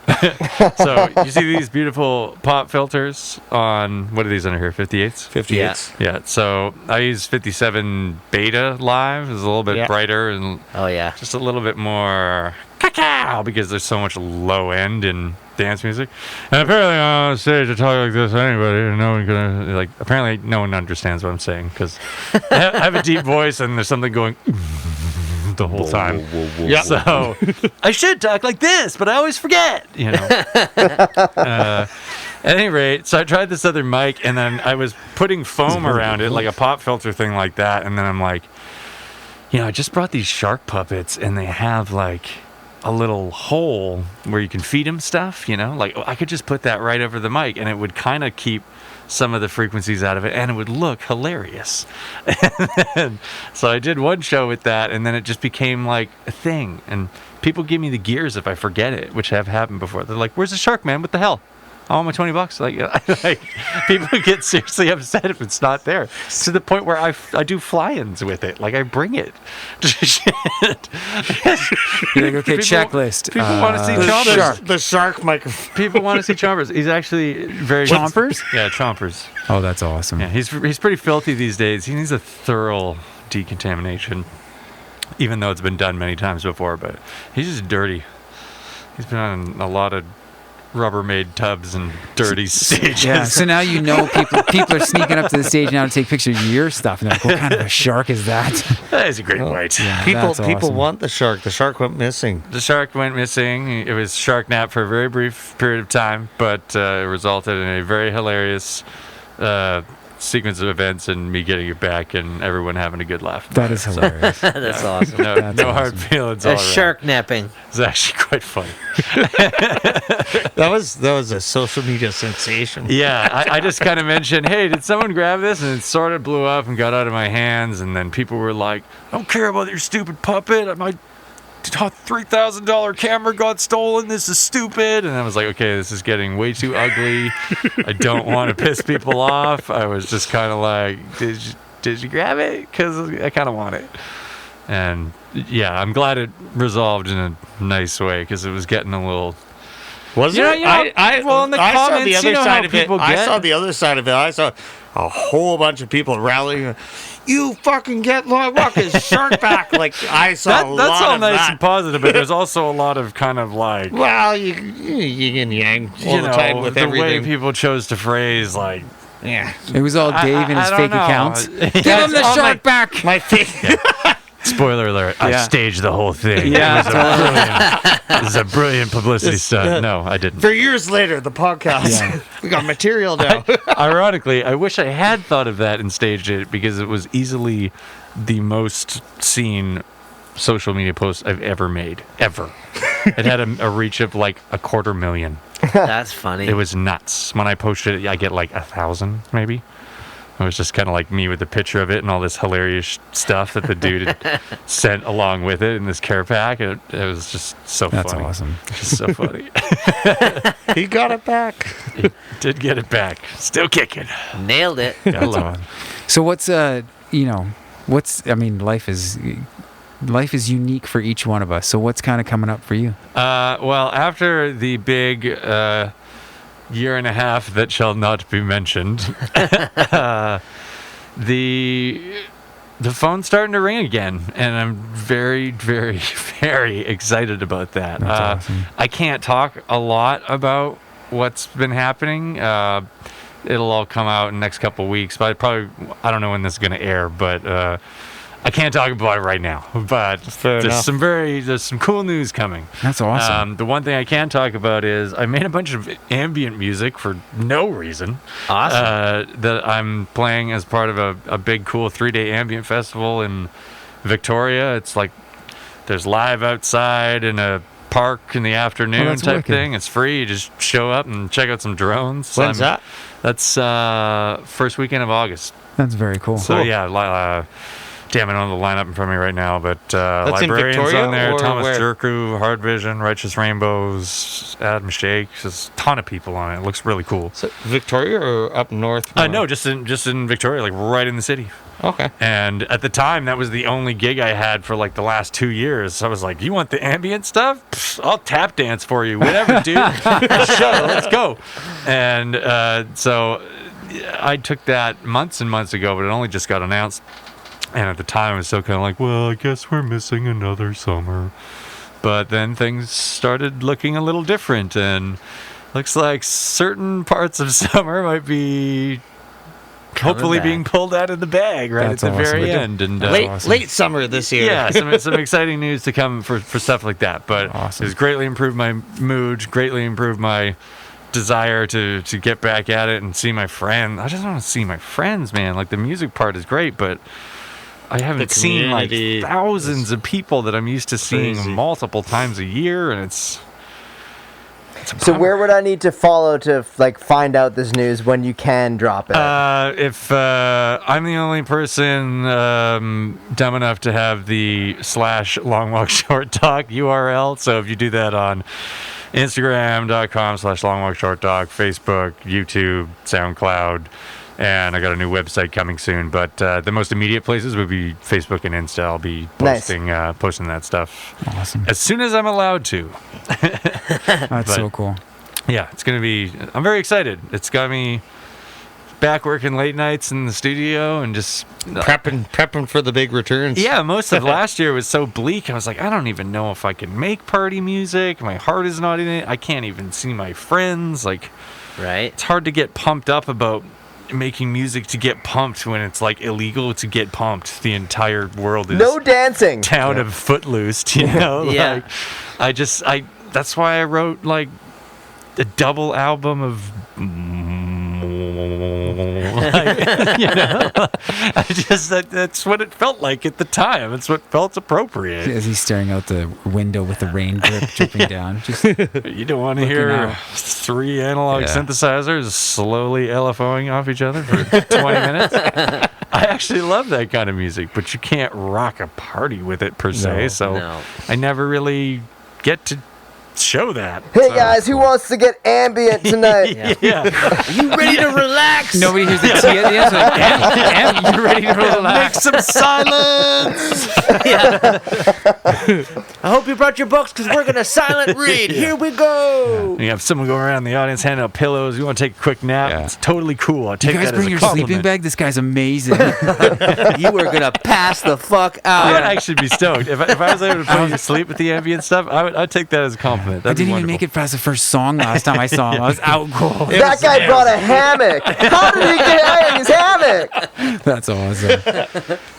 Speaker 2: So you see these beautiful pop filters on, what are these under here, 58s?
Speaker 1: 58s.
Speaker 2: Yeah, so I use 57 Beta Live. It's a little bit brighter and
Speaker 5: Oh yeah.
Speaker 2: just a little bit more cacao because there's so much low end in dance music. And apparently on stage I talk like this to anybody and no one can, like, apparently no one understands what I'm saying because I have a deep voice and there's something going the whole time.
Speaker 1: Yeah.
Speaker 2: So I should talk like this, but I always forget, you know. At any rate, so I tried this other mic, and then I was putting foam around it, like a pop filter thing like that, and then I'm like, you know, I just brought these shark puppets, and they have like a little hole where you can feed them stuff, you know? Like, I could just put that right over the mic, and it would kind of keep some of the frequencies out of it, and it would look hilarious. And so I did one show with that, and then it just became like a thing. And people give me the gears if I forget it, which have happened before. They're like, "Where's the shark, man? What the hell? I want my $20." Like people get seriously upset if it's not there, to the point where I do fly-ins with it. Like, I bring it.
Speaker 3: You're like, okay,
Speaker 2: People-
Speaker 3: checklist.
Speaker 2: people want to see
Speaker 3: the
Speaker 2: Chompers.
Speaker 3: shark.
Speaker 1: The shark microphone.
Speaker 2: People want to see Chompers. He's actually very
Speaker 3: Chompers?
Speaker 2: Yeah, Chompers.
Speaker 3: Oh, that's awesome.
Speaker 2: Yeah, he's pretty filthy these days. He needs a thorough decontamination, even though it's been done many times before. But he's just dirty. He's been on a lot of Rubbermaid tubs and dirty stages.
Speaker 3: Yeah, so now you know people are sneaking up to the stage now to take pictures of your stuff. And they're like, what kind of a shark is that?
Speaker 2: That is a great white.
Speaker 1: People
Speaker 3: That's awesome.
Speaker 1: want the shark. The shark went missing.
Speaker 2: The shark went missing. It was shark nap for a very brief period of time, but it resulted in a very hilarious sequence of events and me getting it back and everyone having a good laugh.
Speaker 3: That is hilarious.
Speaker 5: That's awesome.
Speaker 2: No,
Speaker 3: That's
Speaker 2: no hard
Speaker 3: awesome.
Speaker 2: feelings all
Speaker 5: A
Speaker 2: around.
Speaker 5: shark napping.
Speaker 2: It's actually quite funny.
Speaker 1: That was a social media sensation.
Speaker 2: Yeah, I just kind of mentioned, hey, did someone grab this? And it sort of blew up and got out of my hands. And then people were like, I don't care about your stupid puppet. My $3,000 camera got stolen. This is stupid. And I was like, okay, this is getting way too ugly. I don't want to piss people off. I was just kind of like, did you grab it? Because I kind of want it. And yeah, I'm glad it resolved in a nice way because it was getting a little.
Speaker 1: Was
Speaker 2: You know,
Speaker 1: it?
Speaker 2: you know, well, in the
Speaker 1: I saw
Speaker 2: comments,
Speaker 1: the other
Speaker 2: you know
Speaker 1: side
Speaker 2: how
Speaker 1: of it.
Speaker 2: people
Speaker 1: I
Speaker 2: get.
Speaker 1: saw the other side of it. I saw a whole bunch of people rallying. You fucking get Longwalk his shark back. Like, I saw a lot
Speaker 2: That's all
Speaker 1: of
Speaker 2: nice
Speaker 1: that.
Speaker 2: and positive, but there's also a lot of kind of like,
Speaker 1: Well, you yin and yang all
Speaker 2: you
Speaker 1: the
Speaker 2: know,
Speaker 1: time with
Speaker 2: the
Speaker 1: everything.
Speaker 2: way people chose to phrase like.
Speaker 1: Yeah.
Speaker 3: It was all Dave and his
Speaker 2: I
Speaker 3: fake
Speaker 2: don't know.
Speaker 3: accounts. Give
Speaker 2: Yeah,
Speaker 3: him the
Speaker 1: all
Speaker 3: shark back.
Speaker 1: My face.
Speaker 2: Spoiler alert! I
Speaker 3: Yeah.
Speaker 2: staged the whole thing.
Speaker 3: Yeah,
Speaker 2: It was a brilliant publicity stunt. No, I didn't.
Speaker 1: For years later, the podcast.
Speaker 3: Yeah.
Speaker 1: We got material now.
Speaker 2: Ironically, I wish I had thought of that and staged it because it was easily the most seen social media post I've ever made. Ever. It had a reach of like 250,000.
Speaker 5: That's funny.
Speaker 2: It was nuts. When I posted it, I get like 1,000 maybe. It was just kind of like me with a picture of it and all this hilarious stuff that the dude had sent along with it in this care pack. It was just so
Speaker 3: That's
Speaker 2: funny.
Speaker 3: awesome.
Speaker 2: Just so funny.
Speaker 1: He got it back.
Speaker 2: He did get it back. Still kicking.
Speaker 5: Nailed it.
Speaker 2: That's on.
Speaker 3: So what's life is unique for each one of us. So what's kind of coming up for you?
Speaker 2: Well, after the big year and a half that shall not be mentioned, the phone's starting to ring again, and I'm very, very, very excited about that.
Speaker 3: That's awesome.
Speaker 2: I can't talk a lot about what's been happening. It'll all come out in the next couple of weeks, but I don't know when this is going to air, but I can't talk about it right now. But there's
Speaker 1: enough.
Speaker 2: some cool news coming.
Speaker 3: That's awesome.
Speaker 2: The one thing I can talk about is I made a bunch of ambient music for no reason.
Speaker 5: Awesome.
Speaker 2: That I'm playing as part of a big, cool 3-day ambient festival in Victoria. It's like there's live outside in a park in the afternoon
Speaker 3: that's
Speaker 2: type
Speaker 3: wicked.
Speaker 2: thing. It's free. You just show up and check out some drones.
Speaker 1: When's that?
Speaker 2: That's first weekend of August.
Speaker 3: That's very cool.
Speaker 2: So yeah, damn, I don't know the lineup in front of me right now, but
Speaker 1: That's in
Speaker 2: Librarians
Speaker 1: Victoria
Speaker 2: on there,
Speaker 1: or
Speaker 2: Thomas
Speaker 1: where?
Speaker 2: Jerku, Hard Vision, Righteous Rainbows, Adam Shake. There's a ton of people on it. It looks really cool.
Speaker 1: So Victoria or up north?
Speaker 2: No, just in Victoria, like right in the city.
Speaker 1: Okay.
Speaker 2: And at the time, that was the only gig I had for like the last 2 years. So I was like, "You want the ambient stuff? Pfft, I'll tap dance for you, whatever, dude. Shut, let's go." And so I took that months and months ago, but it only just got announced. And at the time, I was still kind of like, "Well, I guess we're missing another summer." But then things started looking a little different, and looks like certain parts of summer might be hopefully
Speaker 5: back.
Speaker 2: being pulled out of the bag right
Speaker 3: That's
Speaker 2: at the
Speaker 3: awesome.
Speaker 2: very end. And
Speaker 1: Late summer this year.
Speaker 2: yeah, some exciting news to come for stuff like that. But
Speaker 3: Awesome.
Speaker 2: it's greatly improved my mood, greatly improved my desire to get back at it and see my friends. I just want to see my friends, man. Like the music part is great, but I haven't seen like
Speaker 1: community
Speaker 2: thousands of people that I'm used to seeing
Speaker 1: crazy.
Speaker 2: multiple times a year, and it's a
Speaker 4: So
Speaker 2: bummer.
Speaker 4: where would I need to follow to like find out this news when you can drop it?
Speaker 2: If I'm the only person dumb enough to have the /longwalkshortdock URL, so if you do that on Instagram.com/longwalkshortdock, Facebook, YouTube, SoundCloud, and I got a new website coming soon. But the most immediate places would be Facebook and Insta. I'll be
Speaker 4: Nice.
Speaker 2: posting that stuff
Speaker 3: Awesome.
Speaker 2: as soon as I'm allowed to.
Speaker 3: That's so cool.
Speaker 2: Yeah, it's gonna be. I'm very excited. It's got me back working late nights in the studio and just
Speaker 1: Prepping for the big returns.
Speaker 2: yeah. Most of last year was so bleak. I was like, I don't even know if I can make party music. My heart is not in it. I can't even see my friends. Like,
Speaker 5: Right?
Speaker 2: it's hard to get pumped up about making music to get pumped when it's like illegal to get pumped. The entire world is
Speaker 4: No dancing.
Speaker 2: town of Footloose, you know?
Speaker 5: Yeah.
Speaker 2: Like, that's why I wrote like a double album of like, you know, that's what it felt like at the time. It's what felt appropriate.
Speaker 3: As he's staring out the window with the rain dripping down. Just
Speaker 2: You don't want to hear
Speaker 3: out.
Speaker 2: 3 analog
Speaker 3: Yeah.
Speaker 2: synthesizers slowly LFOing off each other for 20 minutes. I actually love that kind of music, but you can't rock a party with it per se.
Speaker 1: No.
Speaker 2: So
Speaker 5: No.
Speaker 2: I never really get to show that.
Speaker 4: Hey
Speaker 2: So-
Speaker 4: guys, who wants to get ambient tonight?
Speaker 2: Yeah.
Speaker 5: You ready to relax?
Speaker 3: nobody hears the T at the end. So like, "Em, you're ready to
Speaker 2: Make
Speaker 3: relax."
Speaker 2: some silence.
Speaker 5: I hope you brought your books because we're going to silent read. Here we go.
Speaker 2: You have someone going around the audience handing out pillows. You want to take a quick nap?
Speaker 3: Yeah.
Speaker 2: It's totally cool. I
Speaker 3: You
Speaker 2: take
Speaker 3: guys
Speaker 2: that
Speaker 3: bring
Speaker 2: as a
Speaker 3: your
Speaker 2: compliment.
Speaker 3: sleeping bag. This guy's amazing.
Speaker 5: You are going to pass the fuck
Speaker 2: I would
Speaker 5: out.
Speaker 2: actually be stoked if I was able to put you to sleep with the ambient stuff. I'd take that as a compliment.
Speaker 3: I
Speaker 2: That'd be
Speaker 3: didn't even
Speaker 2: wonderful.
Speaker 3: make it past the first song last time I saw him. I was out cold.
Speaker 4: That guy brought a hammock. How did he get out of his hammock?
Speaker 3: That's awesome.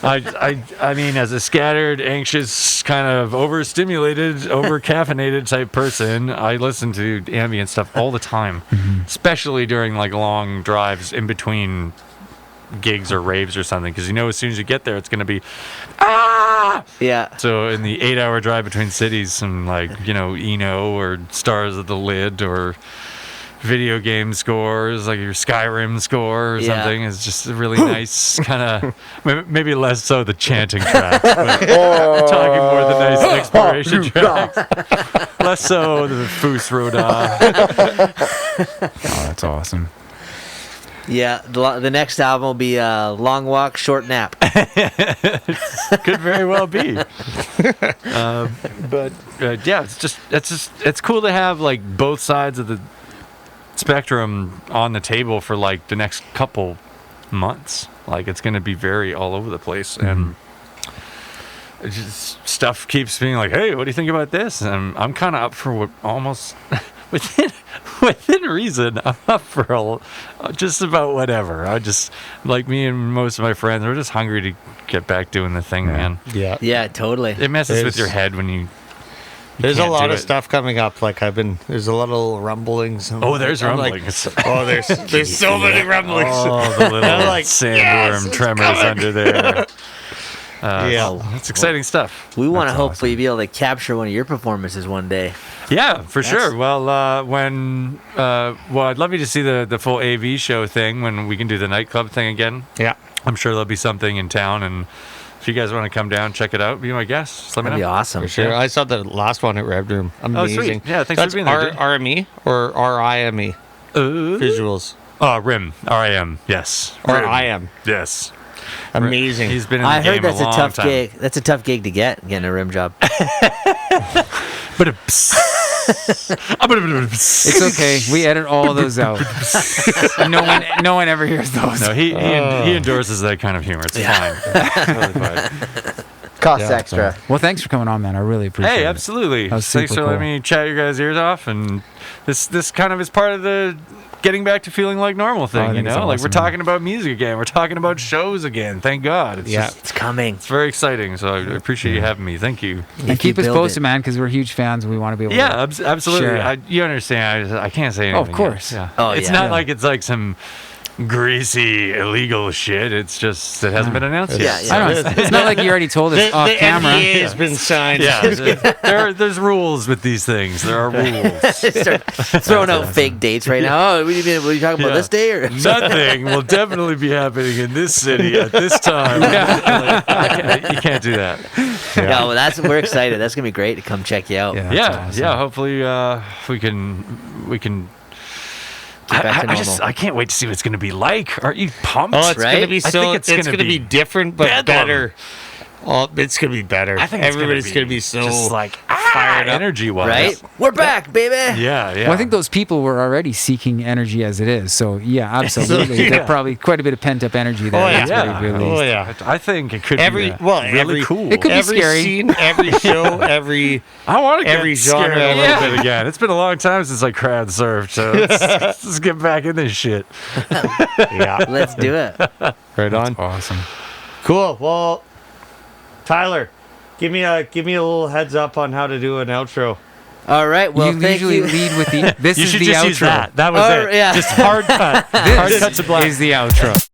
Speaker 2: I mean, as a scattered, anxious, kind of overstimulated, over-caffeinated type person, I listen to ambient stuff all the time, especially during like long drives in between gigs or raves or something, because you know as soon as you get there, it's going to be
Speaker 5: Yeah.
Speaker 2: So in the 8-hour drive between cities, some like, you know, Eno or Stars of the Lid or video game scores, like your Skyrim score or
Speaker 5: Yeah.
Speaker 2: something, is just a really nice kind of, maybe less so the chanting tracks, but talking more the nice exploration tracks. Less so the Fus Roda.
Speaker 3: Oh, that's awesome.
Speaker 5: Yeah. The next album will be Long Walk, Short Nap.
Speaker 2: Could very well be. But yeah, it's cool to have like both sides of the spectrum on the table for like the next couple months. Like it's going to be very all over the place, and it's just, stuff keeps being like, hey, what do you think about this? And I'm kind of up for what almost within reason. I'm up for just about whatever. I just, like me and most of my friends, we're just hungry to get back doing the thing, man.
Speaker 1: Yeah.
Speaker 5: Yeah, totally.
Speaker 2: It messes with
Speaker 1: There's-
Speaker 2: your head when you
Speaker 1: There's a
Speaker 2: can't
Speaker 1: lot
Speaker 2: do
Speaker 1: of
Speaker 2: it.
Speaker 1: stuff coming up. Like there's a little rumblings. and
Speaker 2: Oh, there's
Speaker 1: I'm like,
Speaker 2: rumblings.
Speaker 1: oh, there's so many rumblings.
Speaker 2: Oh, the little
Speaker 1: I'm like,
Speaker 2: sandworm
Speaker 1: yes, it's
Speaker 2: tremors
Speaker 1: coming.
Speaker 2: under there.
Speaker 1: Yeah.
Speaker 2: It's exciting stuff.
Speaker 5: We want to
Speaker 3: That's
Speaker 5: hopefully be able to capture one of your performances one day.
Speaker 2: Yeah, for sure. Well, I'd love you to see the full AV show thing when we can do the nightclub thing again.
Speaker 1: Yeah.
Speaker 2: I'm sure there'll be something in town, and if you guys want to come down, check it out, be my guest. Just let me
Speaker 5: That'd be
Speaker 2: know.
Speaker 5: awesome.
Speaker 1: For sure. I saw the last one at Red Room. Amazing.
Speaker 2: sweet. Yeah, thanks for
Speaker 1: That's
Speaker 2: being there, dude.
Speaker 1: RME or RIME visuals.
Speaker 2: RIM. RIM. Yes.
Speaker 1: Or
Speaker 2: RIM.
Speaker 1: IM.
Speaker 2: Yes.
Speaker 1: Amazing.
Speaker 2: He's been in the
Speaker 5: I heard
Speaker 2: game
Speaker 5: that's
Speaker 2: a
Speaker 5: a
Speaker 2: long
Speaker 5: tough
Speaker 2: time.
Speaker 5: gig. That's a tough gig to getting a rim job.
Speaker 2: But
Speaker 3: It's okay. We edit all of those out. No one ever hears those.
Speaker 2: no, he endorses that kind of humor. It's fine. Totally fine.
Speaker 4: Costs
Speaker 1: Yeah,
Speaker 4: extra.
Speaker 3: Well, thanks for coming on, man. I really appreciate it.
Speaker 2: Hey, absolutely.
Speaker 3: That was
Speaker 2: Thanks
Speaker 3: super
Speaker 2: for letting
Speaker 3: cool.
Speaker 2: me chat your guys' ears off, and this kind of is part of the getting back to feeling like normal thing.
Speaker 3: I
Speaker 2: You
Speaker 3: think it's
Speaker 2: know, like we're
Speaker 3: awesome,
Speaker 2: talking about music again. We're talking about shows again. Thank God. It's
Speaker 1: Yeah.
Speaker 2: just,
Speaker 5: It's coming.
Speaker 2: it's very exciting. So I appreciate you having me. Thank you.
Speaker 3: And keep us
Speaker 5: build
Speaker 3: posted,
Speaker 5: it.
Speaker 3: man, because we're huge fans. We want to be able
Speaker 2: Yeah,
Speaker 3: to.
Speaker 2: absolutely.
Speaker 3: Sure.
Speaker 2: You understand. I can't say anything.
Speaker 3: Oh, of course.
Speaker 2: Yet. Yeah.
Speaker 5: Oh,
Speaker 2: it's
Speaker 5: yeah.
Speaker 2: not
Speaker 3: Yeah.
Speaker 2: like it's like some greasy illegal shit. It's just it hasn't been announced yet.
Speaker 5: Yeah,
Speaker 3: I know. It's not like you already told us off
Speaker 1: the
Speaker 3: camera.
Speaker 1: NDA has been signed.
Speaker 2: Yeah, there's rules with these things. There are rules.
Speaker 5: Start throwing out fake dates right now. Oh, what do you mean? Were you talking about
Speaker 2: Yeah.
Speaker 5: this day or?
Speaker 2: Nothing will definitely be happening in this city at this time. You can't do that.
Speaker 5: No, well, we're excited. That's gonna be great to come check you out.
Speaker 3: Yeah.
Speaker 2: Yeah,
Speaker 3: That's awesome.
Speaker 2: yeah. Hopefully, we can.
Speaker 5: Get back to normal.
Speaker 2: I can't wait to see what it's going to be like. Aren't you pumped?
Speaker 1: Oh, it's
Speaker 5: Right?
Speaker 1: gonna be
Speaker 2: I
Speaker 1: so.
Speaker 2: think
Speaker 1: It's,
Speaker 2: it's
Speaker 1: gonna,
Speaker 2: gonna
Speaker 1: be
Speaker 2: be
Speaker 1: different, but
Speaker 2: bedlam.
Speaker 1: better. Oh, it's gonna be better.
Speaker 2: I think it's
Speaker 1: everybody's gonna be so
Speaker 2: just like
Speaker 1: fired up.
Speaker 2: energy wise,
Speaker 5: Right? We're back, baby.
Speaker 2: Yeah, yeah.
Speaker 3: Well, I think those people were already seeking energy as it is. So, yeah, absolutely.
Speaker 1: Yeah.
Speaker 3: There's probably quite a bit of pent up energy there.
Speaker 1: Oh, yeah.
Speaker 3: that's what he released.
Speaker 1: Oh yeah.
Speaker 2: I think it could
Speaker 1: Every
Speaker 2: be
Speaker 1: well,
Speaker 2: really cool.
Speaker 3: It could be
Speaker 1: every
Speaker 3: scary.
Speaker 1: scene, every show, every.
Speaker 2: I want to get
Speaker 1: every
Speaker 2: scared
Speaker 1: genre,
Speaker 2: a little
Speaker 1: yeah.
Speaker 2: bit again. It's been a long time since I crowd surfed, so let's get back in this shit.
Speaker 1: Yeah.
Speaker 5: Let's do it.
Speaker 1: Right on.
Speaker 3: Awesome.
Speaker 1: Cool. Well, Tyler, give me a little heads up on how to do an outro.
Speaker 5: All right. Well,
Speaker 3: you
Speaker 5: thank
Speaker 3: usually
Speaker 5: you.
Speaker 3: lead with the. This
Speaker 2: You
Speaker 3: is
Speaker 2: should
Speaker 3: the
Speaker 2: just
Speaker 3: outro.
Speaker 2: use that. That was
Speaker 5: Oh,
Speaker 2: it.
Speaker 5: yeah.
Speaker 2: Just hard cut. Hard
Speaker 3: This
Speaker 2: cut to black.
Speaker 3: is the outro.